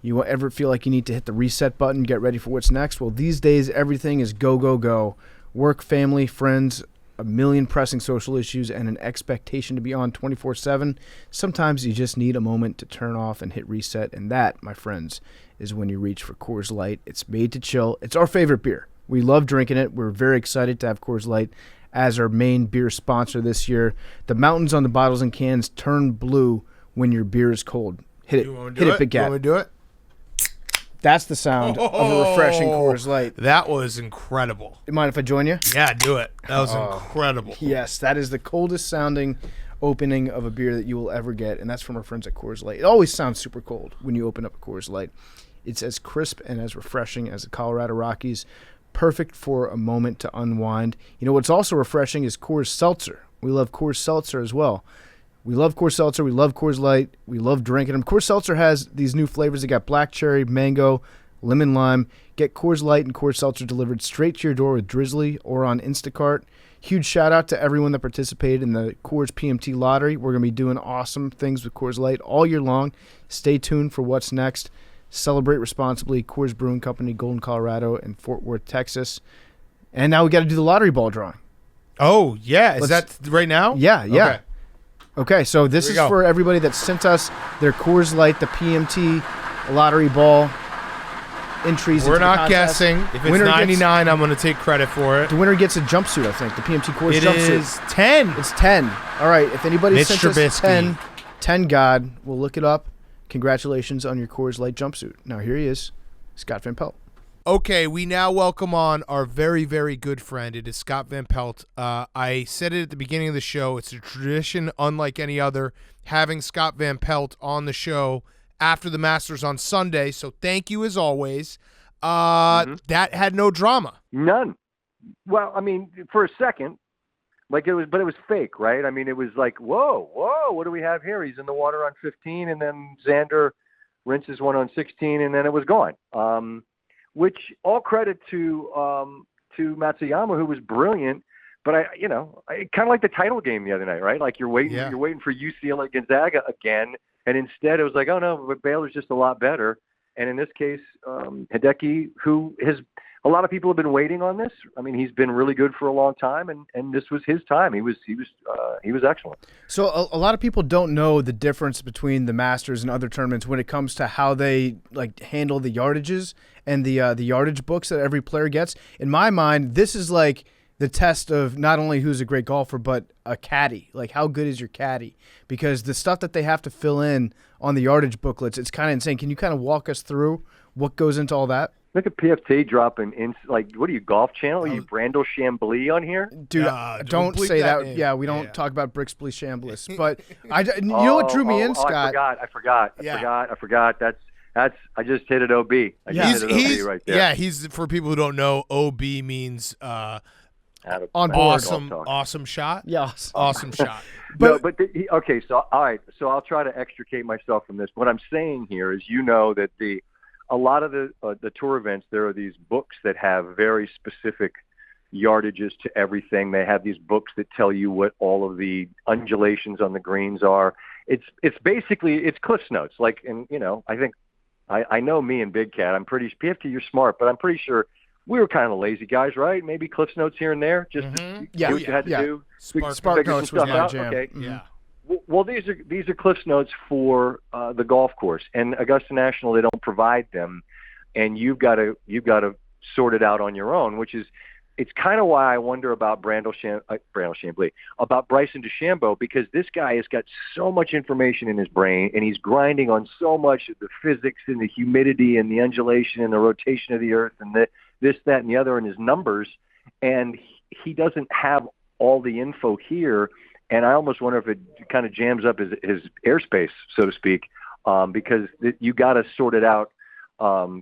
[SPEAKER 2] You ever feel like you need to hit the reset button, get ready for what's next? Well, these days, everything is go, go, go. Work, family, friends, a million pressing social issues, and an expectation to be on 24/7. Sometimes you just need a moment to turn off and hit reset, and that, my friends, is when you reach for Coors Light. It's made to chill. It's our favorite beer. We love drinking it. We're very excited to have Coors Light as our main beer sponsor this year. The mountains on the bottles and cans turn blue when your beer is cold. Hit it.
[SPEAKER 1] You want
[SPEAKER 2] Hit it, Big
[SPEAKER 1] You
[SPEAKER 2] Cat.
[SPEAKER 1] want me to do it?
[SPEAKER 2] That's the sound of a refreshing Coors Light.
[SPEAKER 1] That was incredible.
[SPEAKER 2] You mind if I join you?
[SPEAKER 1] Yeah, do it. That was incredible.
[SPEAKER 2] Yes, that is the coldest sounding opening of a beer that you will ever get, and that's from our friends at Coors Light. It always sounds super cold when you open up a Coors Light. It's as crisp and as refreshing as the Colorado Rockies. Perfect for a moment to unwind. You know what's also refreshing is Coors Seltzer. We love Coors Seltzer as well. We love Coors Seltzer. We love Coors Light. We love drinking them. Coors Seltzer has these new flavors. They got black cherry, mango, lemon lime. Get Coors Light and Coors Seltzer delivered straight to your door with Drizzly or on Instacart. Huge shout out to everyone that participated in the Coors PMT lottery. We're going to be doing awesome things with Coors Light all year long. Stay tuned for what's next. Celebrate responsibly. Coors Brewing Company, Golden, Colorado, and Fort Worth, Texas. And now we got to do the lottery ball drawing.
[SPEAKER 1] Oh, yeah. Is that right now?
[SPEAKER 2] Yeah.
[SPEAKER 1] Okay.
[SPEAKER 2] Okay, so this
[SPEAKER 1] Here
[SPEAKER 2] is
[SPEAKER 1] we go.
[SPEAKER 2] for everybody that sent us their Coors Light, the PMT lottery ball entries.
[SPEAKER 1] We're
[SPEAKER 2] into the
[SPEAKER 1] not
[SPEAKER 2] contest.
[SPEAKER 1] guessing. If it's
[SPEAKER 2] Winner
[SPEAKER 1] 99, I'm going to take credit for it.
[SPEAKER 2] The winner gets a jumpsuit, I think, the PMT Coors
[SPEAKER 1] It
[SPEAKER 2] jumpsuit.
[SPEAKER 1] is 10.
[SPEAKER 2] It's 10. All right, if anybody
[SPEAKER 1] Mitch
[SPEAKER 2] sent us
[SPEAKER 1] Trubisky.
[SPEAKER 2] 10 God, we'll look it up. Congratulations on your Coors Light jumpsuit. Now here he is, Scott Van Pelt.
[SPEAKER 1] Okay, we now welcome on our very, very good friend. It is Scott Van Pelt. I said it at the beginning of the show. It's a tradition unlike any other, having Scott Van Pelt on the show after the Masters on Sunday. So thank you as always. That had no drama.
[SPEAKER 6] None. Well, I mean, for a second, like it was fake, right? I mean, it was like, whoa, what do we have here? He's in the water on 15, and then Xander rinses one on 16, and then it was gone. Which all credit to Matsuyama, who was brilliant. But I kind of like the title game the other night, right? Like you're waiting for UCLA Gonzaga again, and instead it was like, oh no, but Baylor's just a lot better. And in this case, Hideki, who a lot of people have been waiting on this. I mean, he's been really good for a long time, and this was his time. He was excellent.
[SPEAKER 2] So a lot of people don't know the difference between the Masters and other tournaments when it comes to how they like handle the yardages and the yardage books that every player gets. In my mind, this is like the test of not only who's a great golfer, but a caddy. Like, how good is your caddy? Because the stuff that they have to fill in on the yardage booklets, it's kind of insane. Can you kind of walk us through what goes into all that?
[SPEAKER 6] Look at PFT dropping in, like, what are you, Golf Channel? Are you Brandel Chambly on here?
[SPEAKER 2] Dude, don't
[SPEAKER 1] bleep
[SPEAKER 2] say
[SPEAKER 1] that
[SPEAKER 2] that.
[SPEAKER 1] name.
[SPEAKER 2] Yeah, we don't talk about Brixley Chambliss. But you know what drew me in, Scott?
[SPEAKER 6] I forgot. That's I just hit it OB. I just hit it OB right there.
[SPEAKER 1] Yeah, he's, for people who don't know, OB means
[SPEAKER 2] On board.
[SPEAKER 1] awesome shot.
[SPEAKER 2] Yes.
[SPEAKER 1] Awesome shot.
[SPEAKER 6] Okay, so all right, so I'll try to extricate myself from this. What I'm saying here is, that a lot of the tour events, there are these books that have very specific yardages to everything. They have these books that tell you what all of the undulations on the greens are. It's basically Cliff's Notes. Like, and I think I know me and Big Cat. I'm pretty PFT. You're smart, but I'm pretty sure we were kind of lazy guys, right? Maybe Cliff's Notes here and there, just to do what you had to do.
[SPEAKER 2] Spark
[SPEAKER 6] Figure
[SPEAKER 2] Notes
[SPEAKER 6] some
[SPEAKER 2] was
[SPEAKER 6] stuff
[SPEAKER 2] my
[SPEAKER 6] out.
[SPEAKER 2] jam.
[SPEAKER 6] Okay.
[SPEAKER 1] Yeah.
[SPEAKER 6] Well, these are Cliff's Notes for the golf course, and Augusta National, they don't provide them, and you've got to sort it out on your own. It's kind of why I wonder about Brandel Chambly, about Bryson DeChambeau, because this guy has got so much information in his brain, and he's grinding on so much of the physics and the humidity and the undulation and the rotation of the earth and this, that, and the other, and his numbers, and he doesn't have all the info here And I almost wonder if it kind of jams up his airspace, so to speak, because you got to sort it out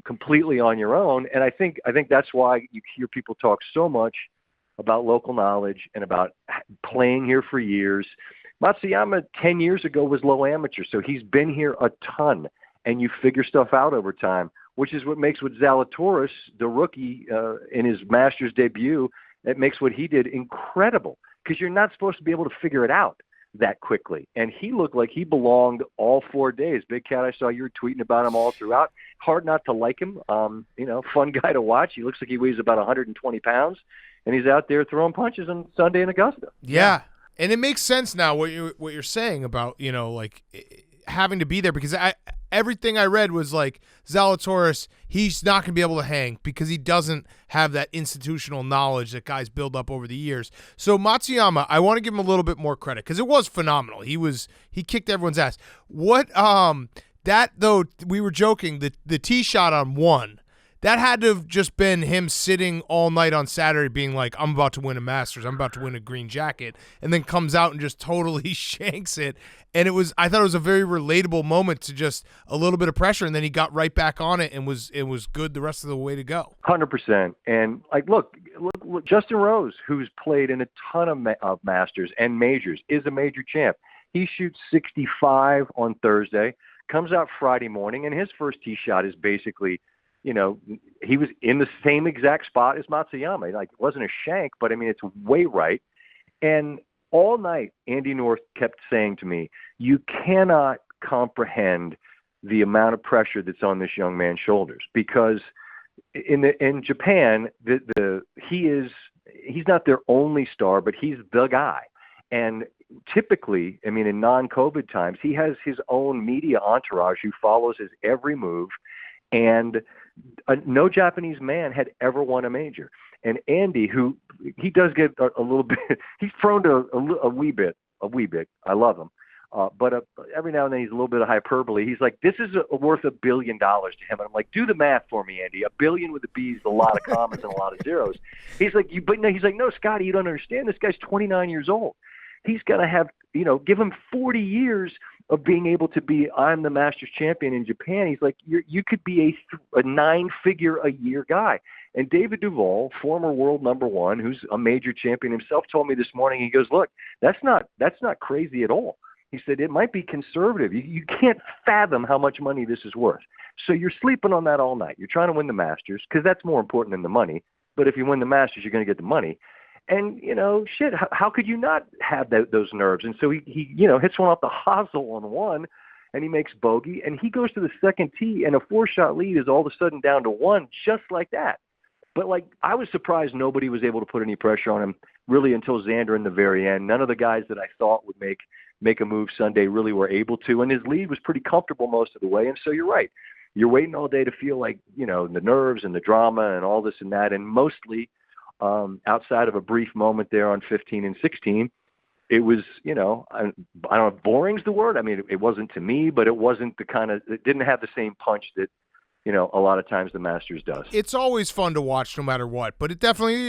[SPEAKER 6] completely on your own. And I think that's why you hear people talk so much about local knowledge and about playing here for years. Matsuyama 10 years ago was low amateur, so he's been here a ton, and you figure stuff out over time, which is what makes with Zalatoris, the rookie in his Masters debut, it makes what he did incredible, because you're not supposed to be able to figure it out that quickly. And he looked like he belonged all 4 days. Big Cat, I saw you were tweeting about him all throughout. Hard not to like him. Fun guy to watch. He looks like he weighs about 120 pounds, and he's out there throwing punches on Sunday in Augusta.
[SPEAKER 1] Yeah. And it makes sense now what you're saying about, having to be there, because everything I read was like Zalatoris, he's not going to be able to hang because he doesn't have that institutional knowledge that guys build up over the years. So Matsuyama, I want to give him a little bit more credit because it was phenomenal. He kicked everyone's ass. What that though, we were joking, the tee shot on one, that had to have just been him sitting all night on Saturday being like, I'm about to win a Masters. I'm about to win a green jacket. And then comes out and just totally shanks it. And I thought it was a very relatable moment to just a little bit of pressure. And then he got right back on it and it was good the rest of the way to go.
[SPEAKER 6] 100%. And look, Justin Rose, who's played in a ton of Masters and majors, is a major champ. He shoots 65 on Thursday, comes out Friday morning, and his first tee shot is basically, he was in the same exact spot as Matsuyama. It wasn't a shank, but I mean, it's way right. And all night, Andy North kept saying to me, you cannot comprehend the amount of pressure that's on this young man's shoulders, because in Japan, he's not their only star, but he's the guy. And typically, I mean, in non-COVID times, he has his own media entourage who follows his every move, and no Japanese man had ever won a major. And Andy, who he does get a little bit, he's prone to a wee bit. I love him. But every now and then he's a little bit of hyperbole. He's like, this is worth $1 billion to him. And I'm like, do the math for me, Andy. $1 billion with a B is a lot of commas and a lot of zeros. He's like, no, Scotty, you don't understand. This guy's 29 years old. He's going to have, give him 40 years of being able to be, I'm the Masters champion in Japan. He's like, you could be a 9-figure-a-year guy. And David Duval, former world number one, who's a major champion himself, told me this morning, he goes, look, that's not crazy at all. He said, it might be conservative. You can't fathom how much money this is worth. So you're sleeping on that all night. You're trying to win the Masters because that's more important than the money. But if you win the Masters, you're going to get the money. And, how could you not have those nerves? And so he hits one off the hosel on one, and he makes bogey, and he goes to the second tee, and a 4-shot lead is all of a sudden down to one, just like that. But, I was surprised nobody was able to put any pressure on him really until Xander in the very end. None of the guys that I thought would make a move Sunday really were able to, and his lead was pretty comfortable most of the way. And so you're right. You're waiting all day to feel like, the nerves and the drama and all this and that, and mostly – outside of a brief moment there on 15 and 16, it was, I don't know if boring's the word. I mean, it wasn't to me, but it wasn't it didn't have the same punch that, a lot of times the Masters does.
[SPEAKER 1] It's always fun to watch no matter what, but it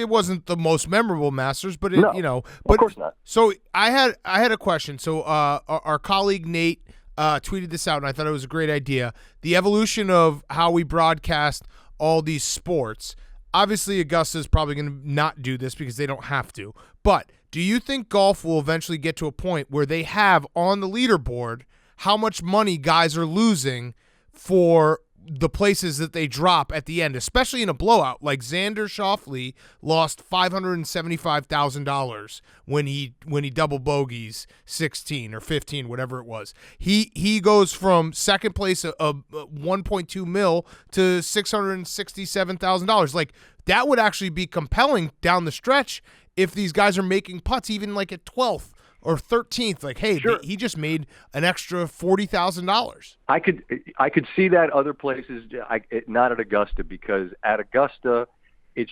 [SPEAKER 1] wasn't the most memorable Masters, but
[SPEAKER 6] no,
[SPEAKER 1] but
[SPEAKER 6] of course not.
[SPEAKER 1] So I had a question. So our colleague Nate tweeted this out, and I thought it was a great idea. The evolution of how we broadcast all these sports. Obviously, Augusta is probably going to not do this because they don't have to. But do you think golf will eventually get to a point where they have on the leaderboard how much money guys are losing for the places that they drop at the end, especially in a blowout? Like Xander Schauffele lost $575,000 when he double bogeys 16 or 15, whatever it was. He goes from second place of 1.2 mil to $667,000. That would actually be compelling down the stretch if these guys are making putts even at 12th or 13th. Hey, sure. He just made an extra $40,000.
[SPEAKER 6] I could see that other places, not at Augusta, because at Augusta, it's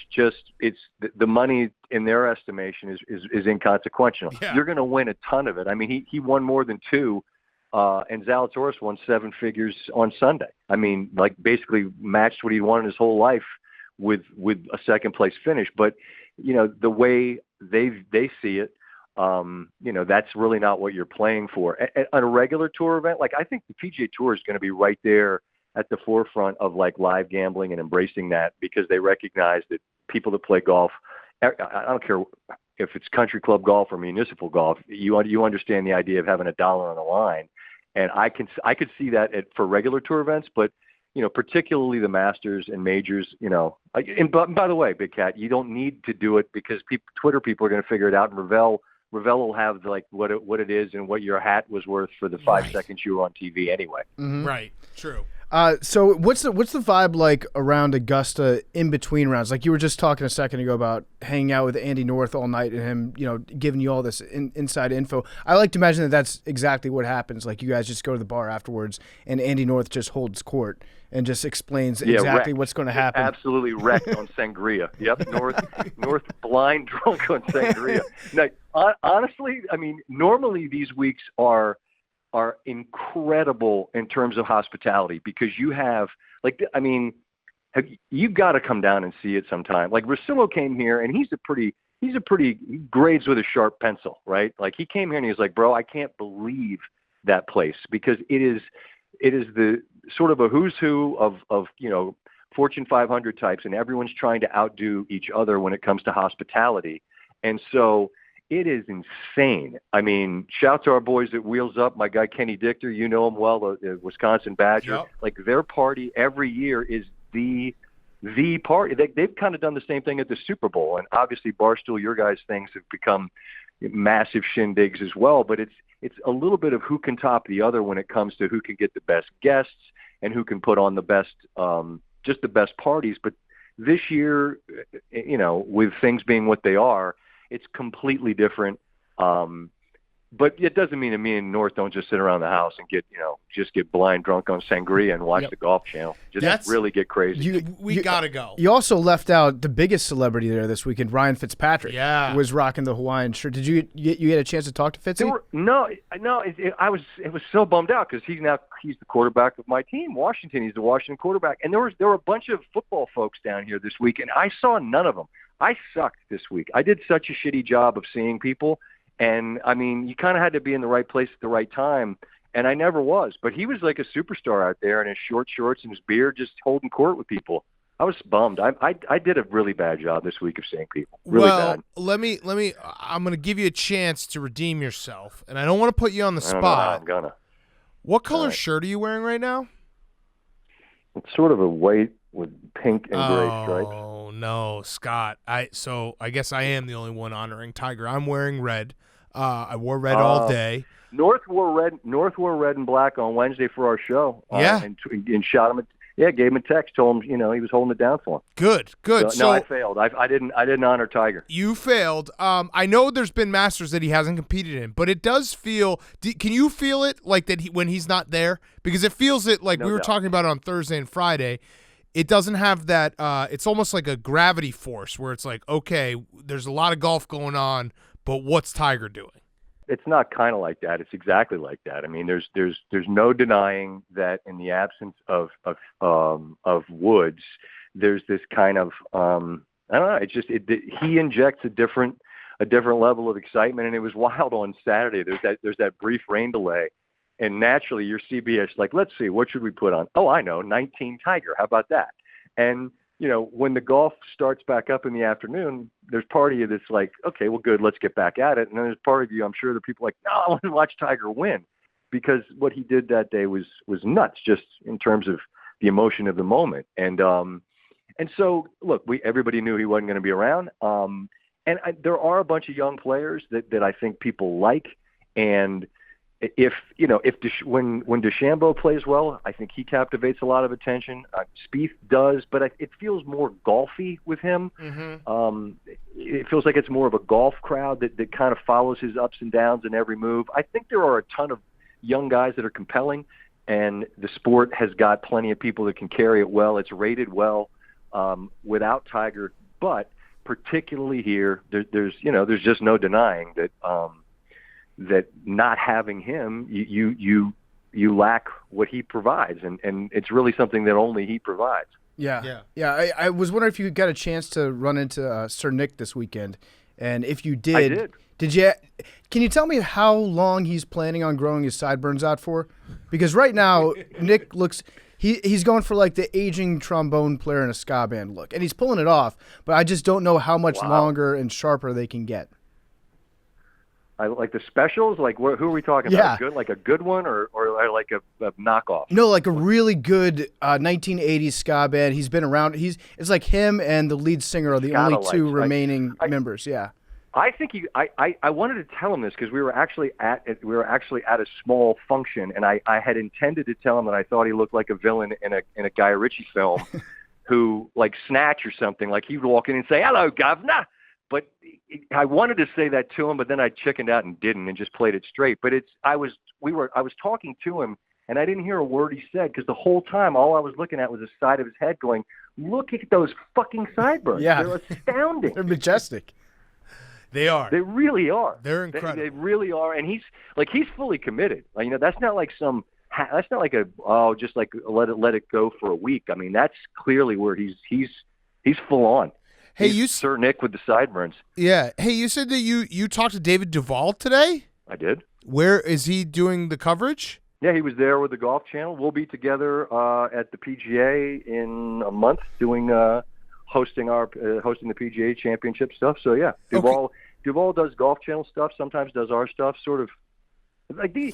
[SPEAKER 6] the money in their estimation is inconsequential.
[SPEAKER 1] Yeah.
[SPEAKER 6] You're going to win a ton of it. I mean, he won more than two, and Zalatoris won 7 figures on Sunday. I mean, basically matched what he won in his whole life with a second place finish. But the way they see it, that's really not what you're playing for. On a regular tour event, like I think the PGA Tour is going to be right there at the forefront of like live gambling and embracing that, because they recognize that people that play golf, I don't care if it's country club golf or municipal golf, you understand the idea of having $1 on the line. And I could see that for regular tour events, but particularly the Masters and majors, and by the way, Big Cat, you don't need to do it because Twitter people are going to figure it out, and Ravel will have like what it is and what your hat was worth for the 5 seconds you were on TV anyway.
[SPEAKER 2] Mm-hmm.
[SPEAKER 1] Right. True.
[SPEAKER 2] So what's the vibe like around Augusta in between rounds? Like you were just talking a second ago about hanging out with Andy North all night and him, giving you all this inside info. I like to imagine that that's exactly what happens. Like you guys just go to the bar afterwards and Andy North just holds court and just explains exactly what's going to happen.
[SPEAKER 6] Absolutely wrecked on sangria. Yep, North blind drunk on sangria. Now, honestly, I mean, normally these weeks are incredible in terms of hospitality, because you have you've got to come down and see it sometime. Like Russillo came here and he's a pretty he grades with a sharp pencil, right? Like he came here and he was like, bro, I can't believe that place, because it is the sort of a who's who of Fortune 500 types, and everyone's trying to outdo each other when it comes to hospitality. And so it is insane. I mean, shout to our boys at Wheels Up, my guy Kenny Dichter, you know him well, the Wisconsin Badger. Yep. Like their party every year is the party. They've kind of done the same thing at the Super Bowl, and obviously Barstool, your guys' things have become massive shindigs as well. But it's a little bit of who can top the other when it comes to who can get the best guests and who can put on the best, just the best parties. But this year, with things being what they are, it's completely different. But it doesn't mean that me and North don't just sit around the house and get blind drunk on sangria and watch the Golf Channel. Really get crazy.
[SPEAKER 1] We gotta go.
[SPEAKER 2] You also left out the biggest celebrity there this weekend, Ryan Fitzpatrick.
[SPEAKER 1] Yeah,
[SPEAKER 2] was rocking the Hawaiian shirt. Did you get a chance to talk to Fitzy?
[SPEAKER 6] I was so bummed out because he's the quarterback of my team, Washington. He's the Washington quarterback, and there were a bunch of football folks down here this week, and I saw none of them. I sucked this week. I did such a shitty job of seeing people. And, I mean, you kind of had to be in the right place at the right time, and I never was. But he was like a superstar out there in his short shorts and his beard, just holding court with people. I was bummed. I did a really bad job this week of seeing people. Really bad.
[SPEAKER 1] Let me. I'm going to give you a chance to redeem yourself, and I don't want to put you on the spot.
[SPEAKER 6] I'm gonna.
[SPEAKER 1] What color shirt are you wearing right now?
[SPEAKER 6] It's sort of a white with pink and gray stripes.
[SPEAKER 1] Oh no, Scott. I guess I am the only one honoring Tiger. I'm wearing red. I wore red all day.
[SPEAKER 6] North wore red and black on Wednesday for our show. And shot him. Gave him a text, told him he was holding it down for him.
[SPEAKER 1] Good.
[SPEAKER 6] So I failed. I didn't honor Tiger.
[SPEAKER 1] You failed. I know there's been Masters that he hasn't competed in, but it does feel. Can you feel it like that when he's not there? Because it feels it like we were talking about it on Thursday and Friday. It doesn't have that. It's almost like a gravity force where it's like, okay, there's a lot of golf going on, but what's Tiger doing?
[SPEAKER 6] It's not kind of like that. It's exactly like that. I mean, there's no denying that in the absence of Woods, there's this kind of I don't know. It's just he injects a different level of excitement, and it was wild on Saturday. There's that brief rain delay, and naturally your CBS like, let's see, what should we put on? Oh, I know, 19 Tiger. How about that? And when the golf starts back up in the afternoon, there's part of you that's like, okay, well, good, let's get back at it. And then there's part of you, I'm sure, that people are like, no, I want to watch Tiger win, because what he did that day was nuts, just in terms of the emotion of the moment. And so, look, everybody knew he wasn't going to be around. There are a bunch of young players that I think people like, and when DeChambeau plays well, I think he captivates a lot of attention. Spieth does, but it feels more golfy with him. Mm-hmm. It feels like it's more of a golf crowd that kind of follows his ups and downs in every move. I think there are a ton of young guys that are compelling, and the sport has got plenty of people that can carry it well. It's rated well without Tiger, but particularly here, there's just no denying that. That not having him, you lack what he provides, and it's really something that only he provides.
[SPEAKER 2] Yeah. I was wondering if you got a chance to run into Sir Nick this weekend, and if you did,
[SPEAKER 6] I
[SPEAKER 2] Can you tell me how long he's planning on growing his sideburns out for? Because right now, Nick looks he's going for like the aging trombone player in a ska band look, and he's pulling it off. But I just don't know how much longer and sharper they can get.
[SPEAKER 6] I like the specials. Like, who are we talking about? Good, like a good one, or like a knockoff?
[SPEAKER 2] No, like a really good 1980s ska band. He's been around. It's like him and the lead singer are the only two remaining members. Yeah.
[SPEAKER 6] I think I wanted to tell him this because we were actually at a small function, and I had intended to tell him that I thought he looked like a villain in a Guy Ritchie film, who like Snatch or something. Like he'd walk in and say, "Hello, governor." But I wanted to say that to him, but then I chickened out and didn't, and just played it straight. But I was talking to him, and I didn't hear a word he said because the whole time all I was looking at was the side of his head, going, "Look at those fucking sideburns!
[SPEAKER 2] Yeah.
[SPEAKER 6] They're astounding.
[SPEAKER 2] They're majestic."
[SPEAKER 1] They are.
[SPEAKER 6] They really are.
[SPEAKER 1] They're incredible.
[SPEAKER 6] They really are, and he's fully committed. Like, that's not like that's not like just like let it go for a week. I mean, that's clearly where he's full on.
[SPEAKER 1] Hey,
[SPEAKER 6] he's Sir Nick with the sideburns.
[SPEAKER 1] Yeah. Hey, you said that you talked to David Duval today?
[SPEAKER 6] I did.
[SPEAKER 1] Where is he doing the coverage?
[SPEAKER 6] Yeah, he was there with the Golf Channel. We'll be together at the PGA in a month doing hosting the PGA Championship stuff. So yeah, Duval does Golf Channel stuff. Sometimes does our stuff. Sort of like he's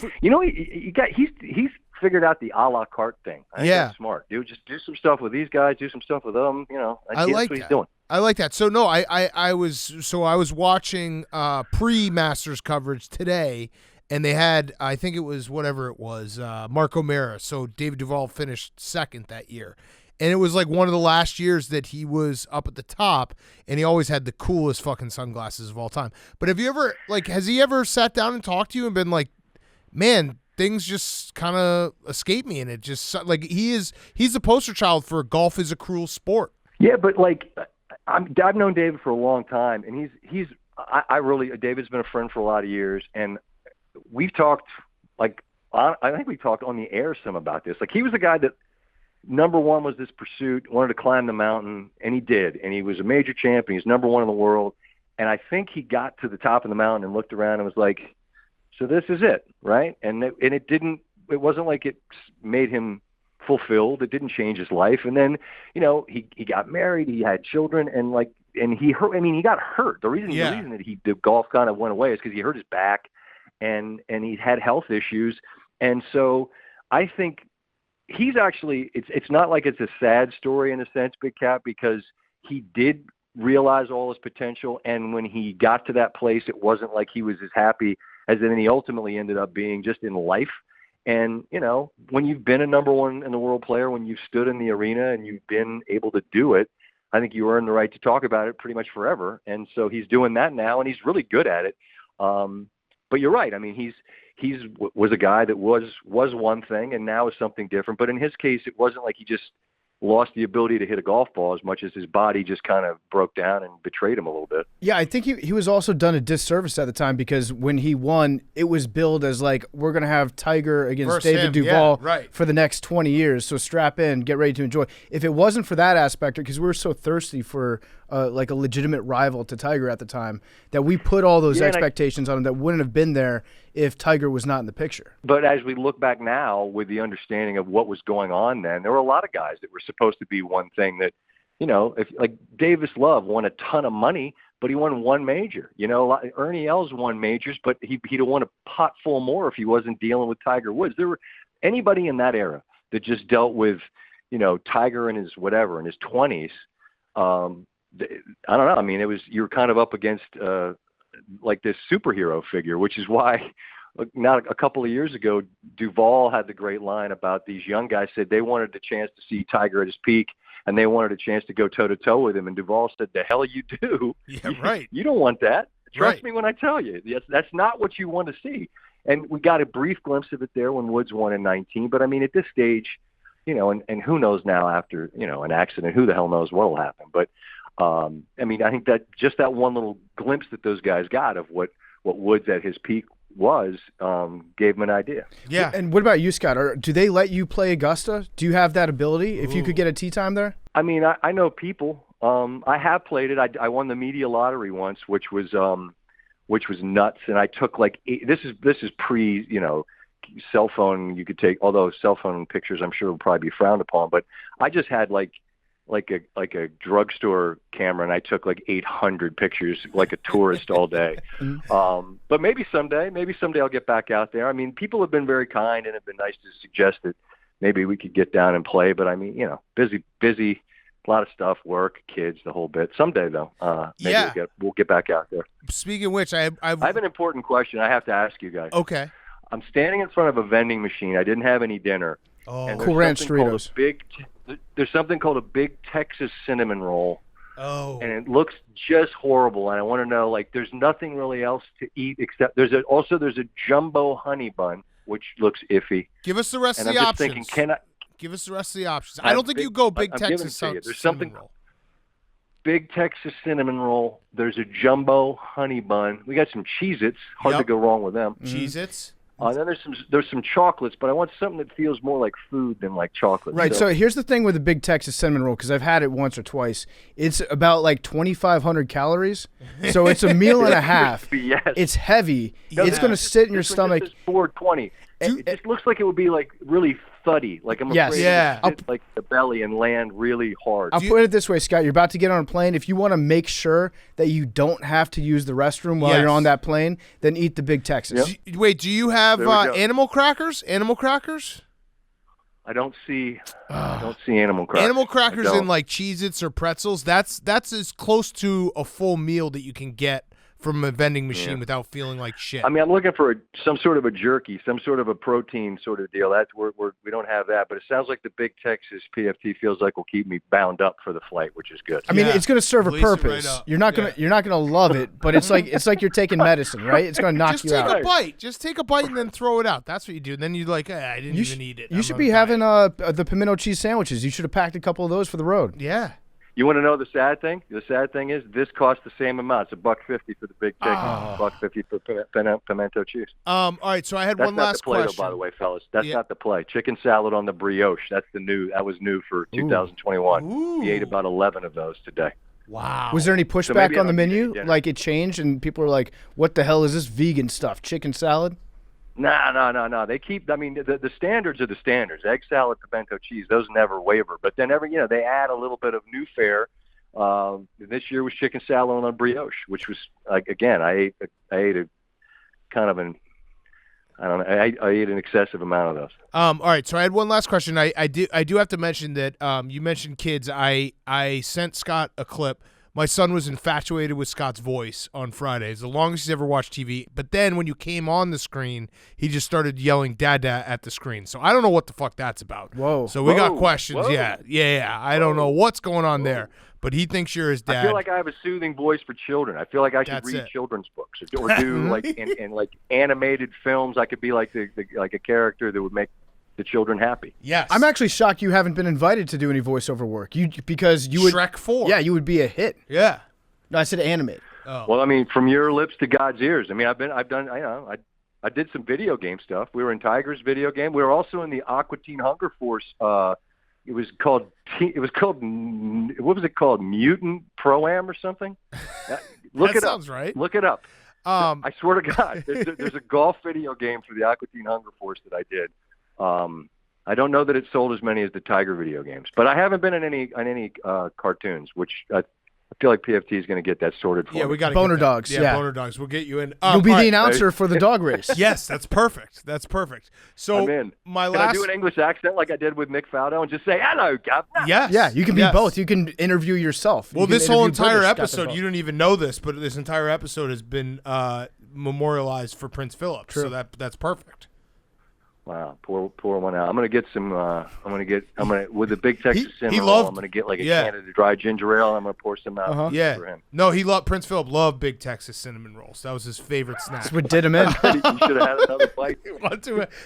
[SPEAKER 6] figured out the a la carte thing. I think that's smart. Just do some stuff with these guys. Do some stuff with them.
[SPEAKER 1] I like
[SPEAKER 6] that's what he's doing.
[SPEAKER 1] I like that. So no, I was watching pre-Masters coverage today, and they had, I think it was whatever it was, Mark O'Mara. So David Duval finished second that year. And it was like one of the last years that he was up at the top, and he always had the coolest fucking sunglasses of all time. But have you ever, has he ever sat down and talked to you and been like, man, things just kind of escape me, and it just, like, he's the poster child for golf is a cruel sport.
[SPEAKER 6] Yeah, but I've known David for a long time, and David's been a friend for a lot of years, and we've talked, I think we talked on the air some about this. Like, he was the guy that, number one was this pursuit, wanted to climb the mountain, and he did, and he was a major champion. He's number one in the world, and I think he got to the top of the mountain and looked around and was like, so this is it, right? And it wasn't like it made him fulfilled. It didn't change his life. And then, he got married, he had children, and he got hurt. The reason that the golf kind of went away is because he hurt his back, and he had health issues. And so I think he's actually, it's not like it's a sad story in a sense, Big Cat, because he did realize all his potential. And when he got to that place, it wasn't like he was as happy as then he ultimately ended up being just in life. And, when you've been a number one in the world player, when you've stood in the arena and you've been able to do it, I think you earn the right to talk about it pretty much forever. And so he's doing that now, and he's really good at it. But you're right. I mean, he's was a guy that was one thing and now is something different. But in his case, it wasn't like he just lost the ability to hit a golf ball as much as his body just kind of broke down and betrayed him a little bit.
[SPEAKER 2] Yeah, I think he was also done a disservice at the time, because when he won, it was billed as like, we're going to have Tiger against David Duval for the next 20 years. So strap in, get ready to enjoy. If it wasn't for that aspect, because we were so thirsty for like a legitimate rival to Tiger at the time, that we put all those expectations on him that wouldn't have been there if Tiger was not in the picture.
[SPEAKER 6] But as we look back now with the understanding of what was going on then, there were a lot of guys that were supposed to be one thing that, if like Davis Love won a ton of money, but he won one major. Ernie Els won majors, but he'd have won a pot full more if he wasn't dealing with Tiger Woods. There were anybody in that era that just dealt with, Tiger in his 20s. I don't know. I mean, you were kind of up against like this superhero figure, which is why not a couple of years ago, Duval had the great line about these young guys said they wanted the chance to see Tiger at his peak, and they wanted a chance to go toe-to-toe with him. And Duval said, the hell you do.
[SPEAKER 1] Yeah, right.
[SPEAKER 6] You don't want that. Trust me when I tell you. Yes, that's not what you want to see. And we got a brief glimpse of it there when Woods won in 19. But, I mean, at this stage, and who knows now after, an accident, who the hell knows what will happen. But, I mean, I think that just that one little glimpse that those guys got of what Woods at his peak was gave him an idea.
[SPEAKER 2] Yeah. And what about you, Scott? Do they let you play Augusta? Do you have that ability if you could get a tee time there?
[SPEAKER 6] I mean, I know people. I have played it. I won the media lottery once, which was which was nuts. And I took like this is pre, cell phone. You could take, although cell phone pictures I'm sure would probably be frowned upon, but I just had like a drugstore camera, and I took like 800 pictures like a tourist all day. But maybe someday I'll get back out there. I mean, people have been very kind and have been nice to suggest that maybe we could get down and play. But I mean, busy, a lot of stuff, work, kids, the whole bit. Someday though, maybe we'll get back out there.
[SPEAKER 1] Speaking of which, I have
[SPEAKER 6] an important question I have to ask you guys.
[SPEAKER 1] Okay.
[SPEAKER 6] I'm standing in front of a vending machine. I didn't have any dinner.
[SPEAKER 2] And Cool Ranch Doritos.
[SPEAKER 6] There's something called a Big Texas Cinnamon Roll.
[SPEAKER 1] Oh.
[SPEAKER 6] And it looks just horrible. And I want to know, like, there's nothing really else to eat except there's a jumbo honey bun, which looks iffy.
[SPEAKER 1] Give us the rest of the options. Give us the rest of the options. I don't think you go Big Texas Cinnamon Roll.
[SPEAKER 6] Big Texas Cinnamon Roll. There's a jumbo honey bun. We got some Cheez-Its. Hard to go wrong with them.
[SPEAKER 1] Cheez-Its.
[SPEAKER 6] Then there's some chocolates, but I want something that feels more like food than like chocolate.
[SPEAKER 2] Right. So here's the thing with the Big Texas Cinnamon Roll, because I've had it once or twice. It's about like 2,500 calories, so it's a meal and a half.
[SPEAKER 6] Yes.
[SPEAKER 2] It's heavy. It's going to sit in your stomach.
[SPEAKER 6] This is 420. It just looks like it would be like really thuddy. Like I'm afraid it would sit like the belly and land really hard.
[SPEAKER 2] I'll put it this way, Scott. You're about to get on a plane. If you want to make sure that you don't have to use the restroom while you're on that plane, then eat the Big Texas.
[SPEAKER 6] Yep.
[SPEAKER 1] Wait, do you have animal crackers? Animal crackers?
[SPEAKER 6] I don't see animal crackers.
[SPEAKER 1] Animal crackers in like Cheez-Its or pretzels. That's as close to a full meal that you can get from a vending machine without feeling like shit.
[SPEAKER 6] I mean, I'm looking for some sort of a jerky, some sort of a protein sort of deal. That's we don't have that, but it sounds like the Big Texas PFT feels like will keep me bound up for the flight, which is good.
[SPEAKER 2] I mean, it's going to serve a purpose. You're not gonna love it, but it's like you're taking medicine, right? It's going to knock you out.
[SPEAKER 1] Just take a bite. Just take a bite and then throw it out. That's what you do. And then you're like, I didn't even eat it.
[SPEAKER 2] You should be having the pimento cheese sandwiches. You should have packed a couple of those for the road.
[SPEAKER 1] Yeah.
[SPEAKER 6] You want to know the sad thing? The sad thing is this costs the same amount. It's $1.50 for the Big Texas, $1.50 for pimento cheese.
[SPEAKER 1] All right, so I had one last question.
[SPEAKER 6] That's not the play, though, by the way, fellas. That's not the play. Chicken salad on the brioche. That was new for 2021.
[SPEAKER 1] Ooh.
[SPEAKER 6] We ate about 11 of those today.
[SPEAKER 1] Wow.
[SPEAKER 2] Was there any pushback on the menu? Like it changed and people were like, "What the hell is this vegan stuff? Chicken salad?"
[SPEAKER 6] No. They keep. I mean, the standards are the standards. Egg salad, pimento cheese. Those never waver. But then they add a little bit of new fare. This year was chicken salad on a brioche, which was like again. I ate a kind of an. I don't know. I ate an excessive amount of those.
[SPEAKER 1] All right. So I had one last question. I do have to mention that you mentioned kids. I sent Scott a clip. My son was infatuated with Scott's voice on Fridays, the longest he's ever watched TV. But then when you came on the screen, he just started yelling "Dada" at the screen. So I don't know what the fuck that's about.
[SPEAKER 2] Whoa.
[SPEAKER 1] So we got questions. Whoa. Yeah. I don't know what's going on there, but he thinks you're his dad.
[SPEAKER 6] I feel like I have a soothing voice for children. I feel like I should read children's books or do like in like animated films. I could be like like a character that would make the children happy.
[SPEAKER 1] Yes.
[SPEAKER 2] I'm actually shocked you haven't been invited to do any voiceover work. Because you would
[SPEAKER 1] Shrek 4.
[SPEAKER 2] Yeah, you would be a hit.
[SPEAKER 1] Yeah.
[SPEAKER 2] No, I said animate.
[SPEAKER 1] Oh.
[SPEAKER 6] Well, I mean, from your lips to God's ears. I mean, I've done. I did some video game stuff. We were in Tiger's video game. We were also in the Aqua Teen Hunger Force. It was called. What was it called? Mutant Pro-Am or something? Look it
[SPEAKER 1] sounds
[SPEAKER 6] up.
[SPEAKER 1] Right.
[SPEAKER 6] Look it up. I swear to God, there's a golf video game for the Aqua Teen Hunger Force that I did. I don't know that it sold as many as the Tiger video games, but I haven't been in any cartoons, which I feel like PFT is going to get that sorted for me.
[SPEAKER 1] Yeah, we got
[SPEAKER 2] Boner Dogs.
[SPEAKER 1] Yeah, Boner Dogs. We'll get you in.
[SPEAKER 2] You'll be the announcer for the dog race.
[SPEAKER 1] Yes, that's perfect. So
[SPEAKER 6] I'm in.
[SPEAKER 1] Can
[SPEAKER 6] I do an English accent like I did with Mick Faldo and just say, "Hello, Governor"?
[SPEAKER 1] Yes.
[SPEAKER 2] Yeah, you can be both. You can interview yourself.
[SPEAKER 1] Well, this whole entire episode, you don't even know this, but this entire episode has been memorialized for Prince Phillip.
[SPEAKER 2] True.
[SPEAKER 1] So that's perfect.
[SPEAKER 6] Wow, pour one out. I'm gonna get some. With the Big Texas Cinnamon
[SPEAKER 1] loved-
[SPEAKER 6] Roll, I'm gonna get like a can of the dry ginger ale. I'm gonna pour some out for him.
[SPEAKER 1] No, Prince Phillip loved Big Texas cinnamon rolls. That was his favorite snack.
[SPEAKER 2] That's what did him in.
[SPEAKER 6] You should have had another bite.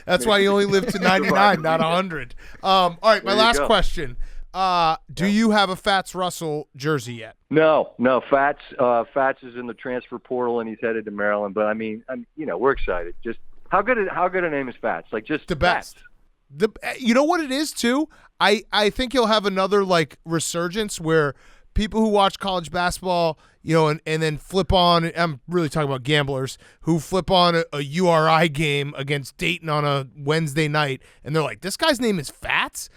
[SPEAKER 1] That's why he only lived to 99, not 100. All right, my last question. Do you have a Fats Russell jersey yet?
[SPEAKER 6] No. Fats is in the transfer portal and he's headed to Maryland. But I mean, we're excited. Just how good a name is Fats? Like just
[SPEAKER 1] the best. You know what it is too? I think he'll have another like resurgence where people who watch college basketball, and then flip on. I'm really talking about gamblers who flip on a URI game against Dayton on a Wednesday night, and they're like, "This guy's name is Fats."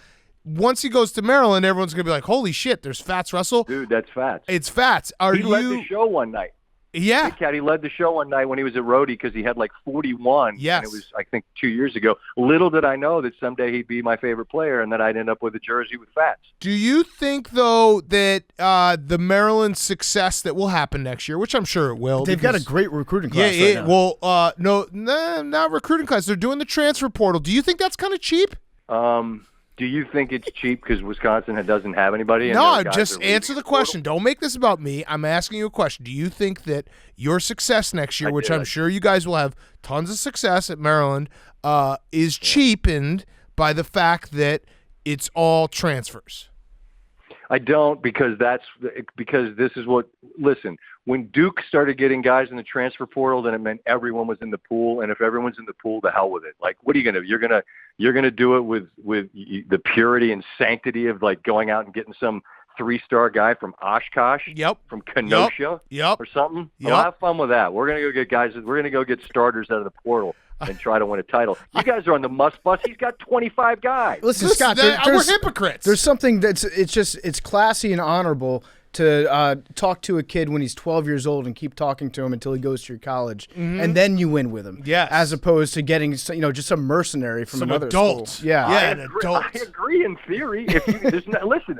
[SPEAKER 1] Once he goes to Maryland, everyone's gonna be like, "Holy shit, there's Fats Russell."
[SPEAKER 6] Dude, that's Fats.
[SPEAKER 1] It's Fats.
[SPEAKER 6] He led the show one night.
[SPEAKER 1] Yeah.
[SPEAKER 6] Big Cat, he led the show one night when he was at Rhodey because he had like 41.
[SPEAKER 1] Yes.
[SPEAKER 6] And it was, I think, 2 years ago. Little did I know that someday he'd be my favorite player and that I'd end up with a jersey with Fats.
[SPEAKER 1] Do you think, though, that the Maryland success that will happen next year, which I'm sure it will.
[SPEAKER 2] They've got a great recruiting class right now.
[SPEAKER 1] Well, no, not recruiting class. They're doing the transfer portal. Do you think that's kind of cheap?
[SPEAKER 6] Do you think it's cheap because Wisconsin doesn't have anybody?
[SPEAKER 1] No, just answer the question. Don't make this about me. I'm asking you a question. Do you think that your success next year, which I'm sure you guys will have tons of success at Maryland, is cheapened by the fact that it's all transfers?
[SPEAKER 6] I don't because this is what – listen, when Duke started getting guys in the transfer portal, then it meant everyone was in the pool, and if everyone's in the pool, the hell with it. Like, what are you going to do? You're gonna do it with the purity and sanctity of, like, going out and getting some 3-star guy from Oshkosh, from Kenosha or something.
[SPEAKER 1] Yep.
[SPEAKER 6] Well, have fun with that. We're going to go get guys – we're going to go get starters out of the portal and try to win a title. You guys are on the must bus. He's got 25 guys.
[SPEAKER 2] Listen, Scott,
[SPEAKER 1] we're hypocrites.
[SPEAKER 2] There's something it's classy and honorable to talk to a kid when he's 12 years old and keep talking to him until he goes to your college, and then you win with him.
[SPEAKER 1] Yes.
[SPEAKER 2] As opposed to getting just some mercenary from
[SPEAKER 1] some
[SPEAKER 2] another
[SPEAKER 1] adult.
[SPEAKER 2] school. Yeah.
[SPEAKER 6] I agree in theory. Listen,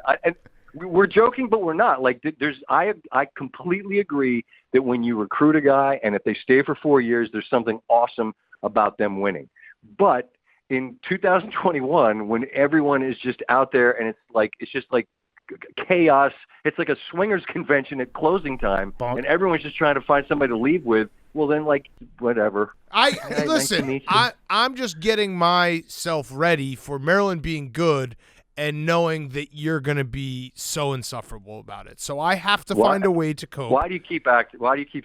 [SPEAKER 6] we're joking, but we're not. Like, I completely agree that when you recruit a guy and if they stay for 4 years, there's something awesome about them winning. But in 2021, when everyone is just out there and it's just like chaos, it's like a swingers convention at closing time, and everyone's just trying to find somebody to leave with. Well, then, like, whatever.
[SPEAKER 1] Listen, I'm just getting myself ready for Maryland being good and knowing that you're going to be so insufferable about it. So I have to find a way to cope.
[SPEAKER 6] Why do you keep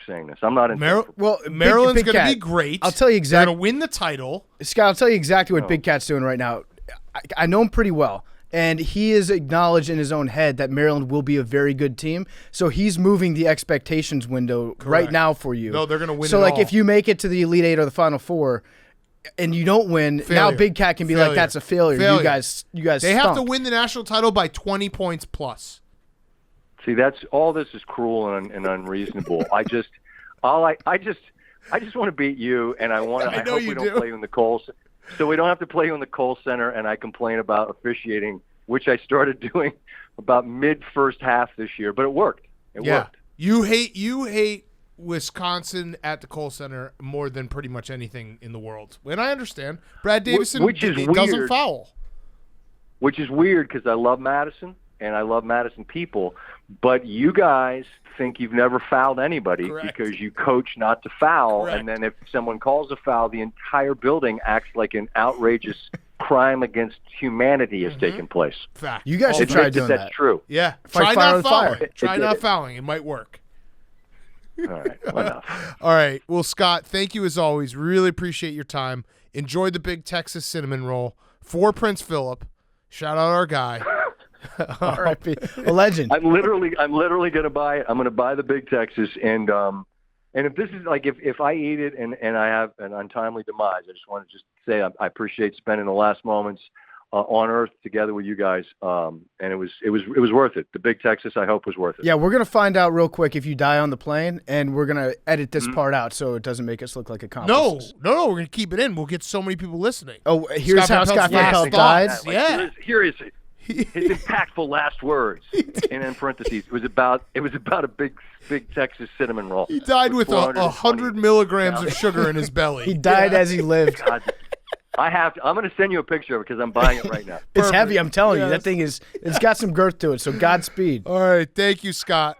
[SPEAKER 6] saying this? I'm not in.
[SPEAKER 1] Maryland's going to be great.
[SPEAKER 2] I'll tell you exactly.
[SPEAKER 1] They're going to win the title.
[SPEAKER 2] Scott, I'll tell you exactly what Big Cat's doing right now. I know him pretty well. And he is acknowledged in his own head that Maryland will be a very good team. So he's moving the expectations window right now for you.
[SPEAKER 1] No, they're going to win.
[SPEAKER 2] So, like, if you make it to the Elite Eight or the Final Four and you don't win, now Big Cat can be like, that's a failure. You guys
[SPEAKER 1] They have to win the national title by 20 points plus.
[SPEAKER 6] See, all this is cruel and unreasonable. I just want to beat you, and I hope we don't play you in the Kohl. So we don't have to play you in the Kohl Center, and I complain about officiating, which I started doing about mid-first half this year, but it worked. It worked.
[SPEAKER 1] You hate Wisconsin at the Kohl Center more than pretty much anything in the world. And I understand. Brad Davison doesn't foul.
[SPEAKER 6] Which is weird because I love Madison, and I love Madison people, but you guys think you've never fouled anybody because you coach not to foul, and then if someone calls a foul, the entire building acts like an outrageous crime against humanity has taken place.
[SPEAKER 1] Fact.
[SPEAKER 2] You guys should try doing that.
[SPEAKER 6] That's true.
[SPEAKER 1] Yeah.
[SPEAKER 2] Try not fouling.
[SPEAKER 1] Try not fouling. It might work.
[SPEAKER 6] All right. Enough.
[SPEAKER 1] All right. Well, Scott, thank you as always. Really appreciate your time. Enjoy the big Texas cinnamon roll. For Prince Phillip. Shout out our guy.
[SPEAKER 2] R.I.P. A legend.
[SPEAKER 6] I'm literally gonna buy it. I'm gonna buy the Big Texas, and if this is like if I eat it and I have an untimely demise, I just want to say I appreciate spending the last moments on Earth together with you guys, and it was worth it. The Big Texas, I hope, was worth it.
[SPEAKER 2] Yeah, we're gonna find out real quick if you die on the plane, and we're gonna edit this part out so it doesn't make us look like accomplices.
[SPEAKER 1] No, we're gonna keep it in. We'll get so many people listening.
[SPEAKER 2] Oh, here's how Scott Van Pelt died.
[SPEAKER 6] Here is it. His impactful last words, and in parentheses, it was about a big Texas cinnamon roll.
[SPEAKER 1] He died with 100 milligrams of sugar in his belly.
[SPEAKER 2] He died as he lived.
[SPEAKER 6] God, I'm going to send you a picture of it because I'm buying it right now.
[SPEAKER 2] It's heavy, I'm telling you. That thing it's got some girth to it. So Godspeed.
[SPEAKER 1] All right, thank you, Scott.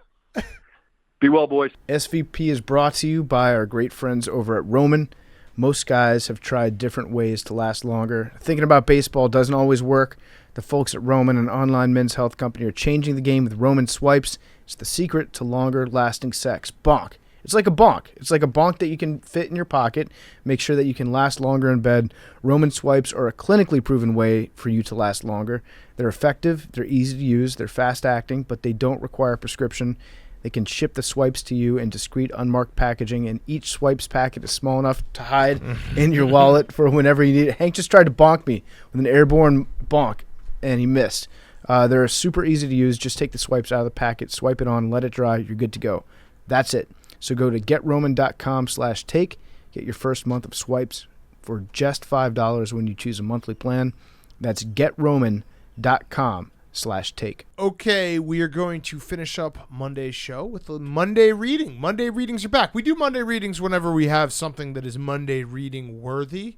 [SPEAKER 6] Be well, boys.
[SPEAKER 2] SVP is brought to you by our great friends over at Roman. Most guys have tried different ways to last longer. Thinking about baseball doesn't always work. The folks at Roman, an online men's health company, are changing the game with Roman Swipes. It's the secret to longer-lasting sex. Bonk. It's like a bonk. It's like a bonk that you can fit in your pocket, make sure that you can last longer in bed. Roman swipes are a clinically proven way for you to last longer. They're effective, they're easy to use, they're fast-acting, but they don't require a prescription. They can ship the swipes to you in discreet, unmarked packaging, and each swipes packet is small enough to hide in your wallet for whenever you need it. Hank just tried to bonk me with an airborne bonk, and he missed. They're super easy to use. Just take the swipes out of the packet, swipe it on, let it dry. You're good to go. That's it. So go to GetRoman.com/take. Get your first month of swipes for just $5 when you choose a monthly plan. That's GetRoman.com/take.
[SPEAKER 1] Okay, we are going to finish up Monday's show with a Monday reading. Monday readings are back. We do Monday readings whenever we have something that is Monday reading worthy.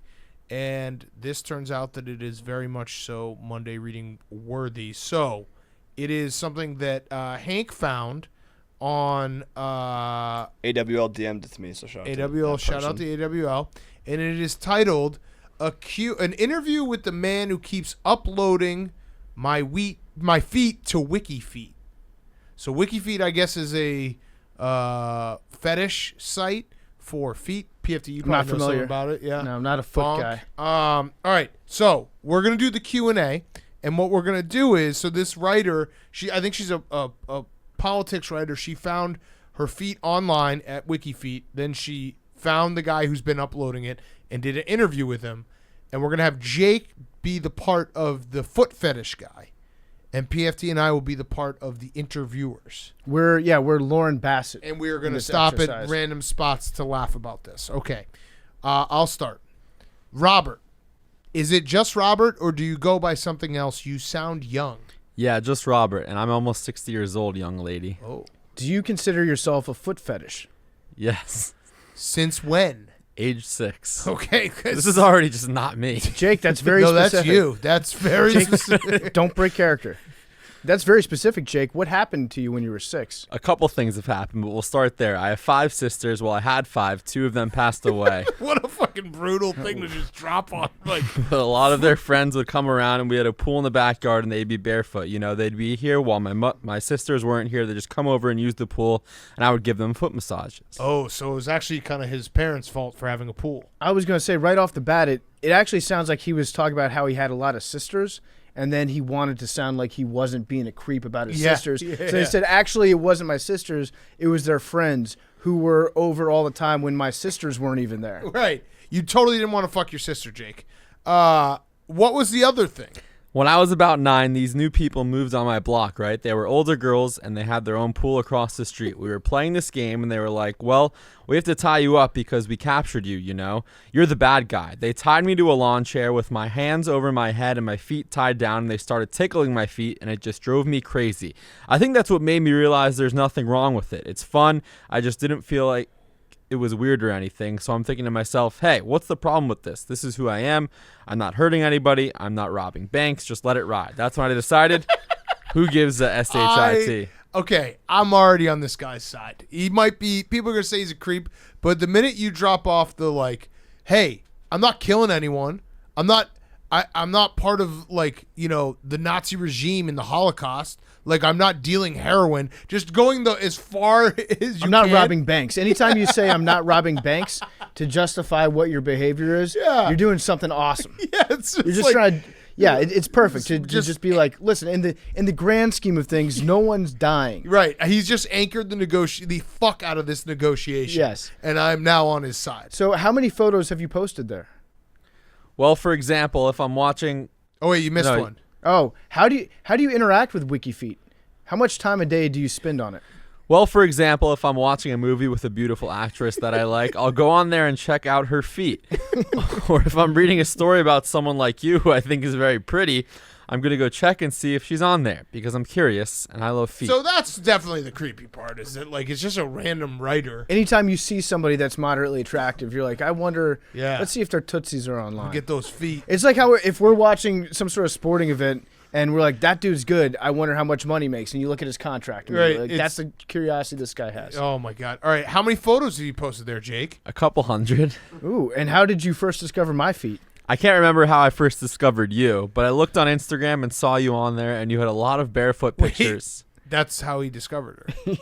[SPEAKER 1] And this turns out that it is very much so Monday reading worthy. So it is something that Hank found on
[SPEAKER 3] AWL DM'd it to me, so shout out
[SPEAKER 1] AWL. Shout out to AWL. And it is titled an interview with the man who keeps uploading my feet to WikiFeet. So WikiFeet, I guess, is a fetish site for feet. PFT, you probably know something about it. Yeah.
[SPEAKER 2] No, I'm not a foot guy.
[SPEAKER 1] All right. So we're gonna do the Q&A, and what we're gonna do is, so this writer, I think she's a politics writer. She found her feet online at WikiFeet. Then she found the guy who's been uploading it and did an interview with him. And we're gonna have Jake be the part of the foot fetish guy, and PFT and I will be the part of the interviewers.
[SPEAKER 2] We're Lauren Bassett.
[SPEAKER 1] And we're going to stop at random spots to laugh about this. Okay. I'll start. Robert. Is it just Robert, or do you go by something else? You sound young.
[SPEAKER 4] Yeah, just Robert, and I'm almost 60 years old, young lady.
[SPEAKER 1] Oh.
[SPEAKER 2] Do you consider yourself a foot fetish?
[SPEAKER 4] Yes.
[SPEAKER 1] Since when?
[SPEAKER 4] Age 6.
[SPEAKER 1] Okay.
[SPEAKER 4] This is already just not me.
[SPEAKER 2] Jake, that's very
[SPEAKER 1] no,
[SPEAKER 2] specific.
[SPEAKER 1] That's you. That's very specific.
[SPEAKER 2] Don't break character. That's very specific, Jake. What happened to you when you were 6?
[SPEAKER 4] A couple things have happened, but we'll start there. I have 5 sisters. Well, I had 5. 2 of them passed away.
[SPEAKER 1] What a fucking brutal thing to just drop on. Like,
[SPEAKER 4] But a lot of their friends would come around, and we had a pool in the backyard, and they'd be barefoot. You know, they'd be here while my sisters weren't here. They'd just come over and use the pool, and I would give them foot massages.
[SPEAKER 1] oh, so it was actually kind of his parents' fault for having a pool.
[SPEAKER 2] I was going to say right off the bat, it actually sounds like he was talking about how he had a lot of sisters, and then he wanted to sound like he wasn't being a creep about his sisters.
[SPEAKER 1] Yeah.
[SPEAKER 2] So he said, actually, it wasn't my sisters. It was their friends who were over all the time when my sisters weren't even there.
[SPEAKER 1] Right. You totally didn't want to fuck your sister, Jake. What was the other thing?
[SPEAKER 4] When I was about 9, these new people moved on my block, right? They were older girls, and they had their own pool across the street. We were playing this game, and they were like, well, we have to tie you up because we captured you, you know? You're the bad guy. They tied me to a lawn chair with my hands over my head and my feet tied down, and they started tickling my feet, and it just drove me crazy. I think that's what made me realize there's nothing wrong with it. It's fun. I just didn't feel like it was weird or anything, so I'm thinking to myself, hey, what's the problem with this? This is who I am. I'm not hurting anybody. I'm not robbing banks. Just let it ride. That's when I decided. Who gives a SHIT?
[SPEAKER 1] Okay, I'm already on this guy's side. He might be, people are going to say he's a creep, but the minute you drop off the, like, hey, I'm not killing anyone. I'm not part of, like, you know, the Nazi regime in the Holocaust. Like, I'm not dealing heroin. Just going as far as you can.
[SPEAKER 2] I'm not robbing banks. Anytime you say I'm not robbing banks to justify what your behavior is, you're doing something awesome.
[SPEAKER 1] Yeah, it's
[SPEAKER 2] You're just trying to. Yeah, it's perfect to just be like, listen, in the grand scheme of things, no one's dying.
[SPEAKER 1] Right. He's just anchored the fuck out of this negotiation.
[SPEAKER 2] Yes.
[SPEAKER 1] And I'm now on his side.
[SPEAKER 2] So how many photos have you posted there?
[SPEAKER 4] Well, for example, if I'm watching...
[SPEAKER 1] Oh, wait, you missed one.
[SPEAKER 2] Oh, how do you interact with WikiFeet? How much time a day do you spend on it?
[SPEAKER 4] Well, for example, if I'm watching a movie with a beautiful actress that I like, I'll go on there and check out her feet. Or if I'm reading a story about someone like you who I think is very pretty, I'm going to go check and see if she's on there because I'm curious and I love feet.
[SPEAKER 1] So that's definitely the creepy part, is that, like, it's just a random writer.
[SPEAKER 2] Anytime you see somebody that's moderately attractive, you're like, I wonder,
[SPEAKER 1] Yeah.
[SPEAKER 2] let's see if their tootsies are online.
[SPEAKER 1] Get those feet.
[SPEAKER 2] It's like how if we're watching some sort of sporting event and we're like, that dude's good, I wonder how much money he makes, and you look at his contract. And
[SPEAKER 1] Right,
[SPEAKER 2] like, that's the curiosity this guy has.
[SPEAKER 1] Oh, my God. All right, how many photos have you posted there, Jake?
[SPEAKER 4] A couple hundred.
[SPEAKER 2] Ooh, and how did you first discover my feet?
[SPEAKER 4] I can't remember how I first discovered you, but I looked on Instagram and saw you on there, and you had a lot of barefoot pictures.
[SPEAKER 1] That's how he discovered her.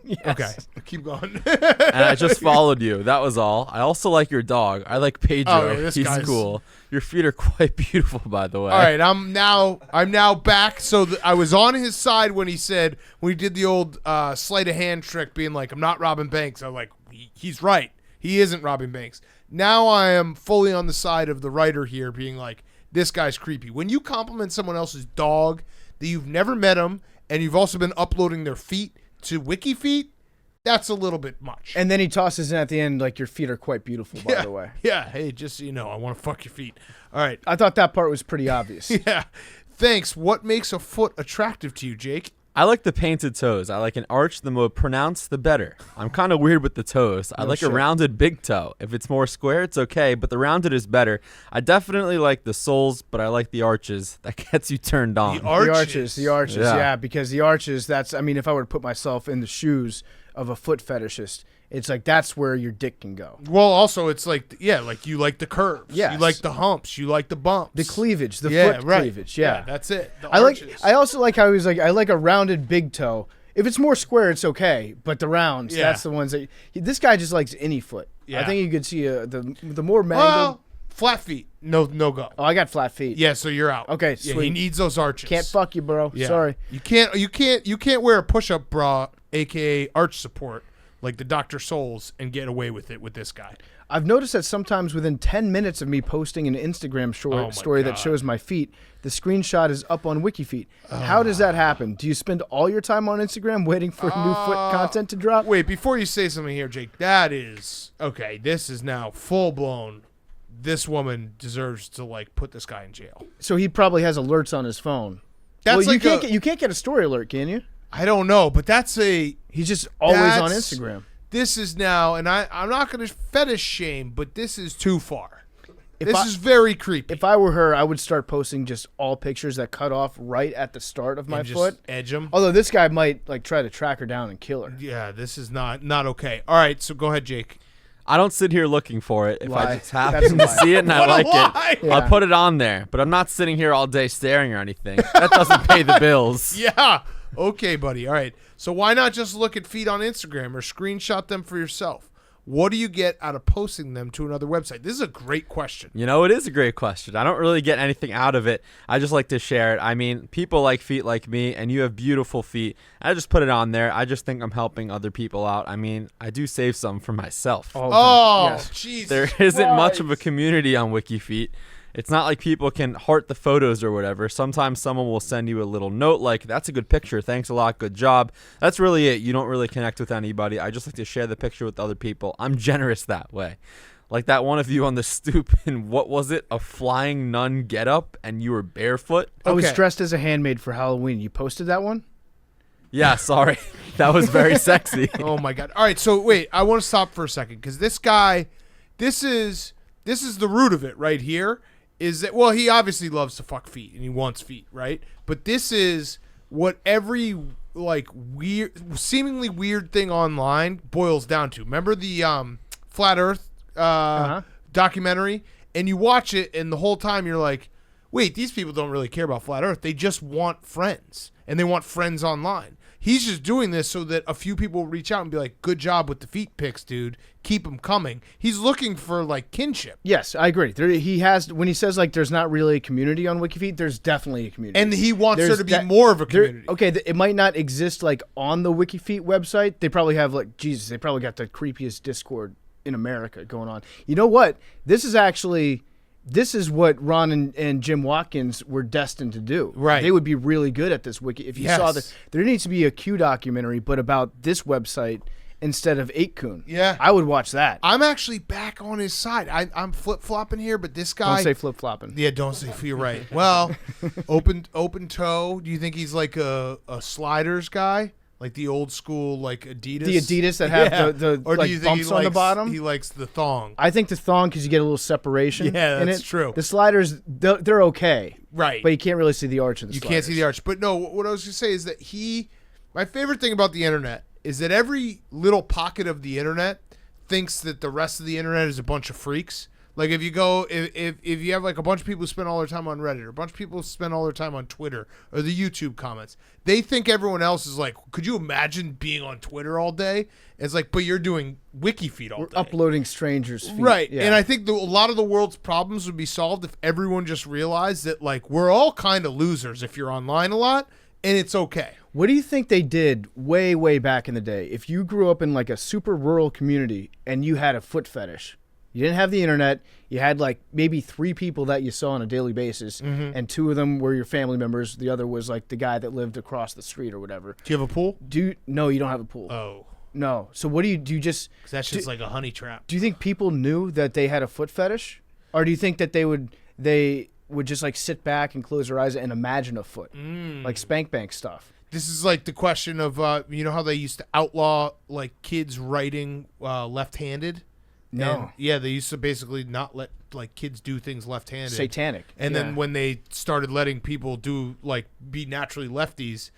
[SPEAKER 2] Yes.
[SPEAKER 1] Okay, keep going.
[SPEAKER 4] And I just followed you. That was all. I also like your dog. I like Pedro.
[SPEAKER 1] Oh, yeah, this
[SPEAKER 4] He's
[SPEAKER 1] guy's-
[SPEAKER 4] cool. Your feet are quite beautiful, by the way.
[SPEAKER 1] All right, I'm now back. So I was on his side when he did the old sleight of hand trick, being like, "I'm not robbing banks." I'm like, he's right. He isn't robbing banks. Now I am fully on the side of the writer here, being like, this guy's creepy. When you compliment someone else's dog that you've never met him, and you've also been uploading their feet to WikiFeet, that's a little bit much.
[SPEAKER 2] And then he tosses in at the end, like, your feet are quite beautiful, by the way.
[SPEAKER 1] Yeah, hey, just so you know, I want to fuck your feet. All right.
[SPEAKER 2] I thought that part was pretty obvious.
[SPEAKER 1] Yeah. Thanks. What makes a foot attractive to you, Jake?
[SPEAKER 4] I like the painted toes. I like an arch. The more pronounced, the better. I'm kind of weird with the toes. I like a rounded big toe. If it's more square, it's okay, but the rounded is better. I definitely like the soles, but I like the arches. That gets you turned on.
[SPEAKER 1] The arches.
[SPEAKER 2] The arches,
[SPEAKER 4] Yeah.
[SPEAKER 2] yeah, because the arches, if I were to put myself in the shoes of a foot fetishist, it's like that's where your dick can go.
[SPEAKER 1] Well, also, it's like, like you like the curves.
[SPEAKER 2] Yes.
[SPEAKER 1] You like the humps. You like the bumps.
[SPEAKER 2] The cleavage, the
[SPEAKER 1] Yeah,
[SPEAKER 2] foot
[SPEAKER 1] right.
[SPEAKER 2] cleavage, yeah.
[SPEAKER 1] That's it. The
[SPEAKER 2] I
[SPEAKER 1] arches.
[SPEAKER 2] also like how he was like, I like a rounded big toe. If it's more square, it's okay, but the rounds,
[SPEAKER 1] Yeah.
[SPEAKER 2] that's the ones that this guy just likes any foot.
[SPEAKER 1] Yeah.
[SPEAKER 2] I think you could see the more mangled.
[SPEAKER 1] Well, flat feet. No go.
[SPEAKER 2] Oh, I got flat feet.
[SPEAKER 1] Yeah, so you're out.
[SPEAKER 2] Okay,
[SPEAKER 1] Yeah,
[SPEAKER 2] sweet.
[SPEAKER 1] he needs those arches.
[SPEAKER 2] Can't fuck you, bro.
[SPEAKER 1] Yeah.
[SPEAKER 2] Sorry.
[SPEAKER 1] You can't wear a push-up bra, aka arch support, like the Dr. Souls, and get away with it with this guy.
[SPEAKER 2] I've noticed that sometimes within 10 minutes of me posting an Instagram
[SPEAKER 1] Oh my
[SPEAKER 2] story that
[SPEAKER 1] God.
[SPEAKER 2] shows my feet, the screenshot is up on WikiFeet. How does that happen? Do you spend all your time on Instagram waiting for new foot content to drop?
[SPEAKER 1] Wait, before you say something here, Jake, that is okay. This is now full blown. This woman deserves to put this guy in jail.
[SPEAKER 2] So he probably has alerts on his phone.
[SPEAKER 1] That's
[SPEAKER 2] well,
[SPEAKER 1] like
[SPEAKER 2] you can't get a story alert, can you?
[SPEAKER 1] I don't know, but that's a.
[SPEAKER 2] He's just always on
[SPEAKER 1] That's-
[SPEAKER 2] Instagram.
[SPEAKER 1] This is now, and I'm not going to fetish shame, but this is too far.
[SPEAKER 2] If
[SPEAKER 1] This
[SPEAKER 2] I-
[SPEAKER 1] is very creepy.
[SPEAKER 2] If I were her, I would start posting just all pictures that cut off right at the start of my
[SPEAKER 1] And just
[SPEAKER 2] foot.
[SPEAKER 1] edge him.
[SPEAKER 2] Although this guy might try to track her down and kill her.
[SPEAKER 1] Yeah, this is not okay. All right, so go ahead, Jake.
[SPEAKER 4] I don't sit here looking for it. If
[SPEAKER 2] Lie.
[SPEAKER 4] I just happen
[SPEAKER 2] That's a
[SPEAKER 4] to
[SPEAKER 2] lie.
[SPEAKER 4] see it and I
[SPEAKER 1] What a
[SPEAKER 4] like
[SPEAKER 1] lie.
[SPEAKER 4] it, I'll
[SPEAKER 2] Yeah.
[SPEAKER 4] put it on there. But I'm not sitting here all day staring or anything. That doesn't pay the bills.
[SPEAKER 1] Yeah. Okay, buddy. All right. So why not just look at feet on Instagram or screenshot them for yourself? What do you get out of posting them to another website? This is a great question.
[SPEAKER 4] You know, it is a great question. I don't really get anything out of it. I just like to share it. I mean, people like feet like me, and you have beautiful feet. I just put it on there. I just think I'm helping other people out. I mean, I do save some for myself.
[SPEAKER 2] All of
[SPEAKER 1] Oh,
[SPEAKER 2] them. Yes.
[SPEAKER 1] Jesus.
[SPEAKER 4] There isn't much of a
[SPEAKER 1] Christ.
[SPEAKER 4] community on WikiFeet. It's not like people can heart the photos or whatever. Sometimes someone will send you a little note like, that's a good picture. Thanks a lot. Good job. That's really it. You don't really connect with anybody. I just like to share the picture with other people. I'm generous that way. Like that one of you on the stoop in, what was it? A flying nun getup and you were barefoot?
[SPEAKER 2] I was
[SPEAKER 1] Okay.
[SPEAKER 2] dressed as a handmaid for Halloween. You posted that one?
[SPEAKER 4] Yeah, sorry. That was very sexy.
[SPEAKER 1] Oh my God. All right. So wait, I want to stop for a second because this guy, this is the root of it right here. Is that, well, he obviously loves to fuck feet and he wants feet, right? But this is what every weird, seemingly weird thing online boils down to. Remember the Flat Earth documentary? And you watch it and the whole time you're like, wait, these people don't really care about Flat Earth. They just want friends and they want friends online. He's just doing this so that a few people will reach out and be like, good job with the feet pics, dude. Keep them coming. He's looking for kinship.
[SPEAKER 2] Yes, I agree. He has, when he says there's not really a community on WikiFeet, there's definitely a community.
[SPEAKER 1] And he wants
[SPEAKER 2] There's
[SPEAKER 1] there to be
[SPEAKER 2] that-
[SPEAKER 1] more of a community.
[SPEAKER 2] It might not exist on the WikiFeet website. They probably have they probably got the creepiest Discord in America going on. You know what? This is what Ron and Jim Watkins were destined to do.
[SPEAKER 1] Right.
[SPEAKER 2] They would be really good at this wiki. If you saw
[SPEAKER 1] Yes.
[SPEAKER 2] that, there needs to be a Q documentary, but about this website instead of 8kun.
[SPEAKER 1] Yeah.
[SPEAKER 2] I would watch that.
[SPEAKER 1] I'm actually back on his side. I'm flip-flopping here, but this guy...
[SPEAKER 2] Don't say flip flopping.
[SPEAKER 1] Yeah, don't say, you're right. Well, open toe, do you think he's like a sliders guy? Like the old school, Adidas?
[SPEAKER 2] The Adidas that have the
[SPEAKER 1] or do you think
[SPEAKER 2] bumps
[SPEAKER 1] he
[SPEAKER 2] on the
[SPEAKER 1] likes,
[SPEAKER 2] bottom?
[SPEAKER 1] He likes the thong.
[SPEAKER 2] I think the thong, because you get a little separation.
[SPEAKER 1] Yeah,
[SPEAKER 2] in
[SPEAKER 1] that's
[SPEAKER 2] it.
[SPEAKER 1] true.
[SPEAKER 2] The sliders, they're okay.
[SPEAKER 1] Right.
[SPEAKER 2] But you can't really see the arch in the
[SPEAKER 1] You
[SPEAKER 2] sliders.
[SPEAKER 1] can't see the arch. But no, what I was going to say is that my favorite thing about the internet is that every little pocket of the internet thinks that the rest of the internet is a bunch of freaks. Like if you go, if you have like a bunch of people who spend all their time on Reddit, or a bunch of people who spend all their time on Twitter or the YouTube comments, they think everyone else is like, could you imagine being on Twitter all day? It's like, but you're doing wiki feed all day.
[SPEAKER 2] Uploading strangers' feed.
[SPEAKER 1] Right.
[SPEAKER 2] Yeah.
[SPEAKER 1] And I think a lot of the world's problems would be solved if everyone just realized that like we're all kind of losers if you're online a lot, and it's okay.
[SPEAKER 2] What do you think they did way, way back in the day? If you grew up in like a super rural community and you had a foot fetish, you didn't have the internet, you had like maybe 3 people that you saw on a daily basis, and 2 of them were your family members. The other was like the guy that lived across the street or whatever.
[SPEAKER 1] Do you have a pool?
[SPEAKER 2] No, you don't have a pool.
[SPEAKER 1] Oh.
[SPEAKER 2] No. So what do you just...
[SPEAKER 1] Because that's just like a honey trap.
[SPEAKER 2] Do you think people knew that they had a foot fetish? Or do you think that they would just like sit back and close their eyes and imagine a foot? Like spank bank stuff.
[SPEAKER 1] This is like the question of, you know how they used to outlaw like kids writing left-handed?
[SPEAKER 2] No.
[SPEAKER 1] And, yeah, they used to basically not let like kids do things left-handed.
[SPEAKER 2] Satanic.
[SPEAKER 1] And then when they started letting people do like be naturally lefties,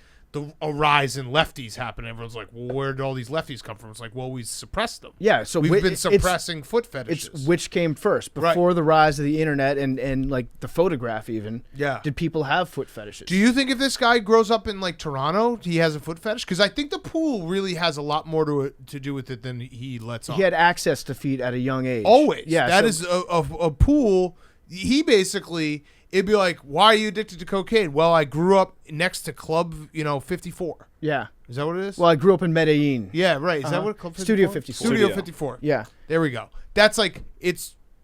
[SPEAKER 1] a rise in lefties happened. Everyone's like, well, where did all these lefties come from? It's like, well, we suppressed them.
[SPEAKER 2] Yeah, so
[SPEAKER 1] we've been suppressing foot fetishes.
[SPEAKER 2] It's which came first, before the rise of the internet and like the photograph even.
[SPEAKER 1] Yeah.
[SPEAKER 2] Did people have foot fetishes?
[SPEAKER 1] Do you think if this guy grows up in like Toronto, he has a foot fetish? Because I think the pool really has a lot more to do with it than he lets on.
[SPEAKER 2] He had access to feet at a young age.
[SPEAKER 1] Always.
[SPEAKER 2] Yeah,
[SPEAKER 1] that is a pool. He basically, it'd be like, why are you addicted to cocaine? Well, I grew up next to Club, 54.
[SPEAKER 2] Yeah.
[SPEAKER 1] Is that what it is?
[SPEAKER 2] Well, I grew up in Medellin.
[SPEAKER 1] Yeah, right. Is that what Club 54?
[SPEAKER 2] Studio 54.
[SPEAKER 1] Studio 54.
[SPEAKER 2] Yeah.
[SPEAKER 1] There we go. That's like,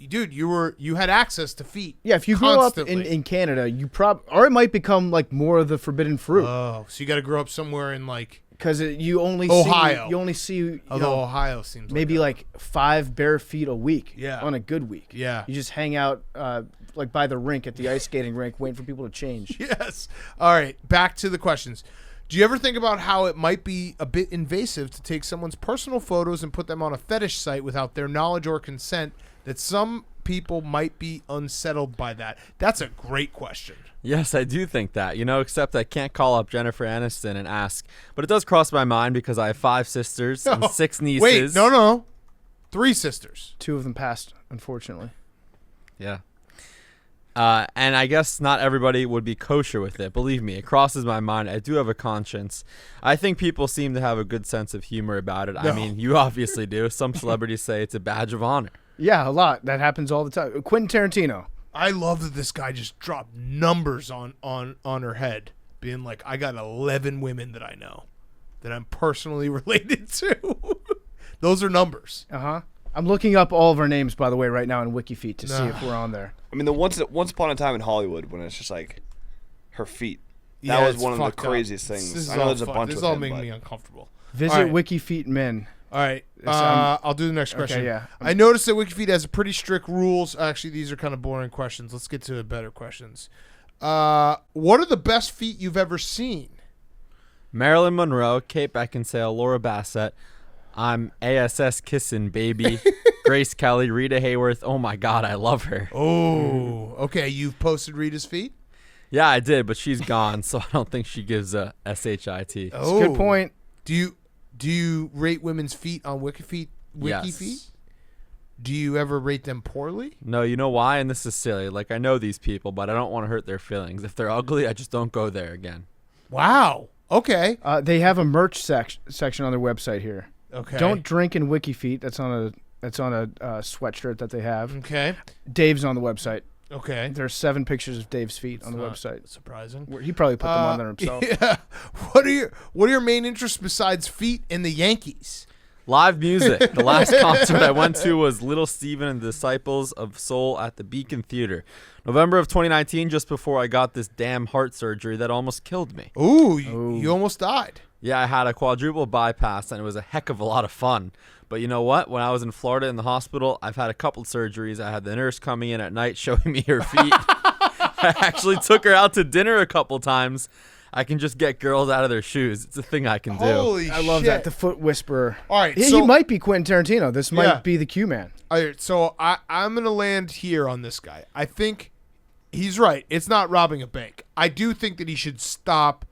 [SPEAKER 1] dude, you had access to feet.
[SPEAKER 2] Yeah, if you grew up in Canada, you or it might become like more of the forbidden fruit.
[SPEAKER 1] Oh, so you got to grow up somewhere in like
[SPEAKER 2] because you only
[SPEAKER 1] Ohio.
[SPEAKER 2] You only see
[SPEAKER 1] although Ohio seems
[SPEAKER 2] maybe like 5 bare feet a week.
[SPEAKER 1] Yeah.
[SPEAKER 2] On a good week.
[SPEAKER 1] Yeah.
[SPEAKER 2] You just hang out like by the rink at the ice skating rink, waiting for people to change.
[SPEAKER 1] Yes. All right. Back to the questions. Do you ever think about how it might be a bit invasive to take someone's personal photos and put them on a fetish site without their knowledge or consent? That some people might be unsettled by that. That's a great question.
[SPEAKER 4] Yes, I do think that, except I can't call up Jennifer Aniston and ask. But it does cross my mind because I have 5 sisters and 6 nieces.
[SPEAKER 1] Wait, no. 3 sisters.
[SPEAKER 2] 2 of them passed, unfortunately.
[SPEAKER 4] Yeah. And I guess not everybody would be kosher with it. Believe me, it crosses my mind. I do have a conscience. I think people seem to have a good sense of humor about it. No. I mean, you obviously do. Some celebrities say it's a badge of honor.
[SPEAKER 2] Yeah, a lot. That happens all the time. Quentin Tarantino.
[SPEAKER 1] I love that this guy just dropped numbers on her head, being like, I got 11 women that I know that I'm personally related to. Those are numbers.
[SPEAKER 2] Uh-huh. I'm looking up all of our names, by the way, right now in WikiFeet to see if we're on there.
[SPEAKER 3] I mean, the once upon a time in Hollywood when it's just like her feet. That was one of the craziest things. I know there's a bunch of them.
[SPEAKER 1] This is all making me uncomfortable.
[SPEAKER 2] Visit WikiFeet men.
[SPEAKER 1] All right, I'll do the next question.
[SPEAKER 2] Okay, yeah.
[SPEAKER 1] I noticed that WikiFeed has pretty strict rules. Actually, these are kind of boring questions. Let's get to the better questions. What are the best feet you've ever seen?
[SPEAKER 4] Marilyn Monroe, Kate Beckinsale, Laura Bassett. I'm ASS kissing, baby. Grace Kelly, Rita Hayworth. Oh, my God, I love her.
[SPEAKER 1] Oh, okay. You've posted Rita's feet?
[SPEAKER 4] Yeah, I did, but she's gone, so I don't think she gives a SHIT.
[SPEAKER 2] That's a good point.
[SPEAKER 1] Do you rate women's feet on WikiFeet?
[SPEAKER 4] Yes.
[SPEAKER 1] Do you ever rate them poorly?
[SPEAKER 4] No, you know why? And this is silly. Like, I know these people, but I don't want to hurt their feelings. If they're ugly, I just don't go there again.
[SPEAKER 1] Wow. Okay.
[SPEAKER 2] They have a merch section on their website here.
[SPEAKER 1] Okay.
[SPEAKER 2] Don't drink in WikiFeet. That's on a sweatshirt that they have.
[SPEAKER 1] Okay.
[SPEAKER 2] Dave's on the website.
[SPEAKER 1] Okay.
[SPEAKER 2] There's 7 pictures of Dave's feet on the website.
[SPEAKER 1] Surprising.
[SPEAKER 2] He probably put them on there himself.
[SPEAKER 1] Yeah. What are your main interests besides feet and the Yankees?
[SPEAKER 4] Live music. The last concert I went to was Little Steven and the Disciples of Soul at the Beacon Theater. November of 2019, just before I got this damn heart surgery that almost killed me.
[SPEAKER 1] Ooh. You almost died.
[SPEAKER 4] Yeah, I had a quadruple bypass, and it was a heck of a lot of fun. But you know what? When I was in Florida in the hospital, I've had a couple surgeries. I had the nurse coming in at night showing me her feet. I actually took her out to dinner a couple times. I can just get girls out of their shoes. It's a thing I can do.
[SPEAKER 1] Holy shit.
[SPEAKER 2] I love that. The foot whisperer.
[SPEAKER 1] All right.
[SPEAKER 2] He might be Quentin Tarantino. This might be the Q-man.
[SPEAKER 1] All right. So I'm going to land here on this guy. I think he's right. It's not robbing a bank. I do think that he should stop,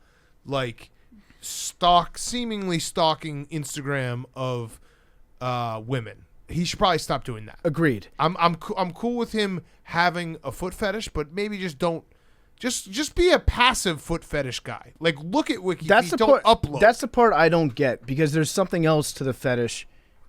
[SPEAKER 1] seemingly stalking Instagram of women. he should probably stop doing that.
[SPEAKER 2] Agreed.
[SPEAKER 1] I'm cool with him having a foot fetish, but maybe just don't. Just be a passive foot fetish guy. Like, look at Wiki.
[SPEAKER 2] That's the
[SPEAKER 1] don't
[SPEAKER 2] part.
[SPEAKER 1] upload.
[SPEAKER 2] That's the part I don't get, because there's something else to the fetish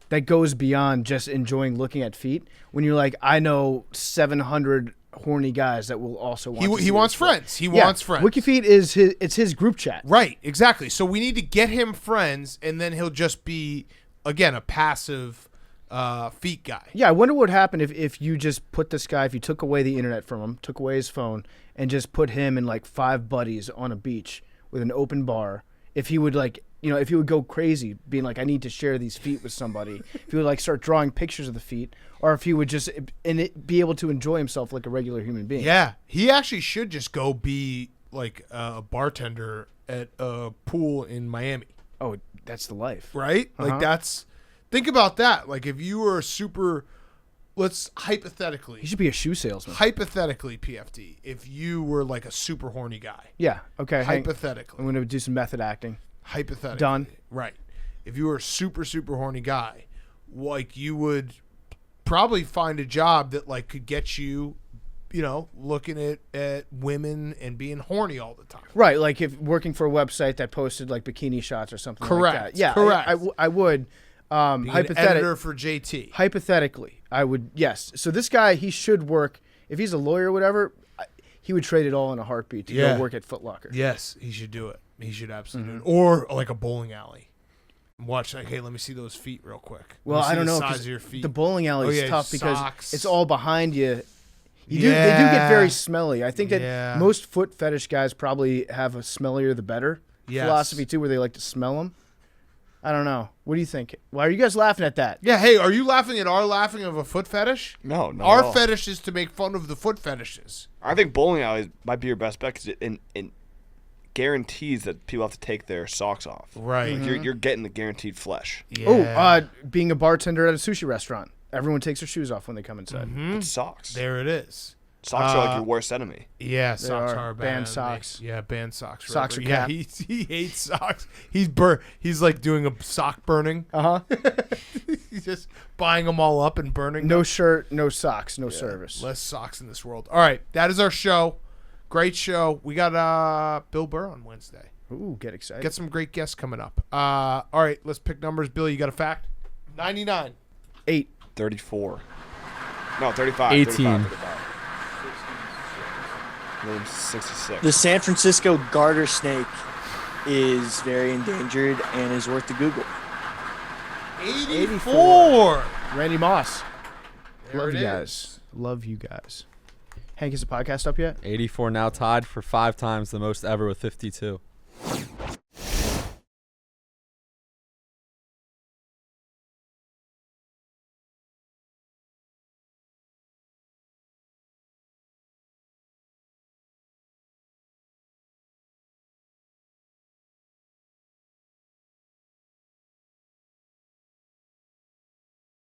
[SPEAKER 2] that goes beyond just enjoying looking at feet. When you're like, I know 700 horny guys that will also want.
[SPEAKER 1] He wants friends. He wants friends.
[SPEAKER 2] Wiki Feet is his group chat.
[SPEAKER 1] Right. Exactly. So we need to get him friends, and then he'll just be again a passive feet guy.
[SPEAKER 2] Yeah, I wonder what would happen if you just put this guy, if you took away the internet from him, took away his phone, and just put him and like 5 buddies on a beach with an open bar. If he would if he would go crazy, being like, I need to share these feet with somebody. If he would like start drawing pictures of the feet, or if he would just be able to enjoy himself like a regular human being.
[SPEAKER 1] Yeah, he actually should just go be like a bartender at a pool in Miami.
[SPEAKER 2] Oh, that's the life.
[SPEAKER 1] Right?
[SPEAKER 2] Uh-huh.
[SPEAKER 1] Like think about that. Like if you were a super, let's hypothetically.
[SPEAKER 2] He should be a shoe salesman.
[SPEAKER 1] Hypothetically, PFD, if you were like a super horny guy.
[SPEAKER 2] Yeah, okay.
[SPEAKER 1] Hypothetically.
[SPEAKER 2] I'm going to do some method acting.
[SPEAKER 1] Hypothetically.
[SPEAKER 2] Done.
[SPEAKER 1] Right. If you were a super, super horny guy, like you would probably find a job that like could get you, looking at women and being horny all the time.
[SPEAKER 2] Right, like if working for a website that posted like bikini shots or something
[SPEAKER 1] Correct.
[SPEAKER 2] like that. Yeah,
[SPEAKER 1] correct.
[SPEAKER 2] I would.
[SPEAKER 1] Being an editor for JT.
[SPEAKER 2] Hypothetically, I would, yes. So this guy, he should work, if he's a lawyer or whatever, he would trade it all in a heartbeat to go work at Foot Locker.
[SPEAKER 1] Yes, he should do it. He should absolutely do it. Or like a bowling alley. Watch, like, hey, let me see those feet real quick.
[SPEAKER 2] Well, I don't know.
[SPEAKER 1] The size of your feet.
[SPEAKER 2] The bowling alley is tough because
[SPEAKER 1] socks.
[SPEAKER 2] it's all behind you. They do get very smelly. I think that most foot fetish guys probably have a smellier the better philosophy too, where they like to smell them. I don't know. What do you think? Why are you guys laughing at that?
[SPEAKER 1] Yeah, hey, are you laughing at our laughing of a foot fetish?
[SPEAKER 3] No, not
[SPEAKER 1] Our
[SPEAKER 3] at all.
[SPEAKER 1] fetish is to make fun of the foot fetishes.
[SPEAKER 3] I think bowling alleys might be your best bet because it guarantees that people have to take their socks off.
[SPEAKER 1] Right.
[SPEAKER 3] Like you're getting the guaranteed flesh.
[SPEAKER 1] Yeah.
[SPEAKER 2] Being a bartender at a sushi restaurant, everyone takes their shoes off when they come inside.
[SPEAKER 3] But socks.
[SPEAKER 1] There it is.
[SPEAKER 3] Socks are like your worst enemy.
[SPEAKER 1] Yeah, socks
[SPEAKER 2] are.
[SPEAKER 1] are bad.
[SPEAKER 2] Ban
[SPEAKER 1] enemy.
[SPEAKER 2] socks.
[SPEAKER 1] Yeah, ban socks.
[SPEAKER 2] Socks are
[SPEAKER 1] yeah,
[SPEAKER 2] cap.
[SPEAKER 1] he hates socks. He's like doing a sock burning. He's just buying them all up and burning
[SPEAKER 2] No
[SPEAKER 1] them.
[SPEAKER 2] shirt, no socks, no service.
[SPEAKER 1] Less socks in this world. All right, that is our show. Great show. We got Bill Burr on Wednesday.
[SPEAKER 2] Ooh, get excited.
[SPEAKER 1] Got some great guests coming up. All right, let's pick numbers. Bill, you got a fact? 99.
[SPEAKER 2] 8.
[SPEAKER 3] 34. No, 35.
[SPEAKER 4] 18.
[SPEAKER 3] 35. 66.
[SPEAKER 5] The San Francisco garter snake is very endangered and is worth the Google.
[SPEAKER 1] 84.
[SPEAKER 2] Randy Moss.
[SPEAKER 1] There
[SPEAKER 2] Love
[SPEAKER 1] it
[SPEAKER 2] you
[SPEAKER 1] is.
[SPEAKER 2] guys. Love you guys. Hank, is the podcast up yet?
[SPEAKER 4] 84 now tied for 5 times the most ever with 52.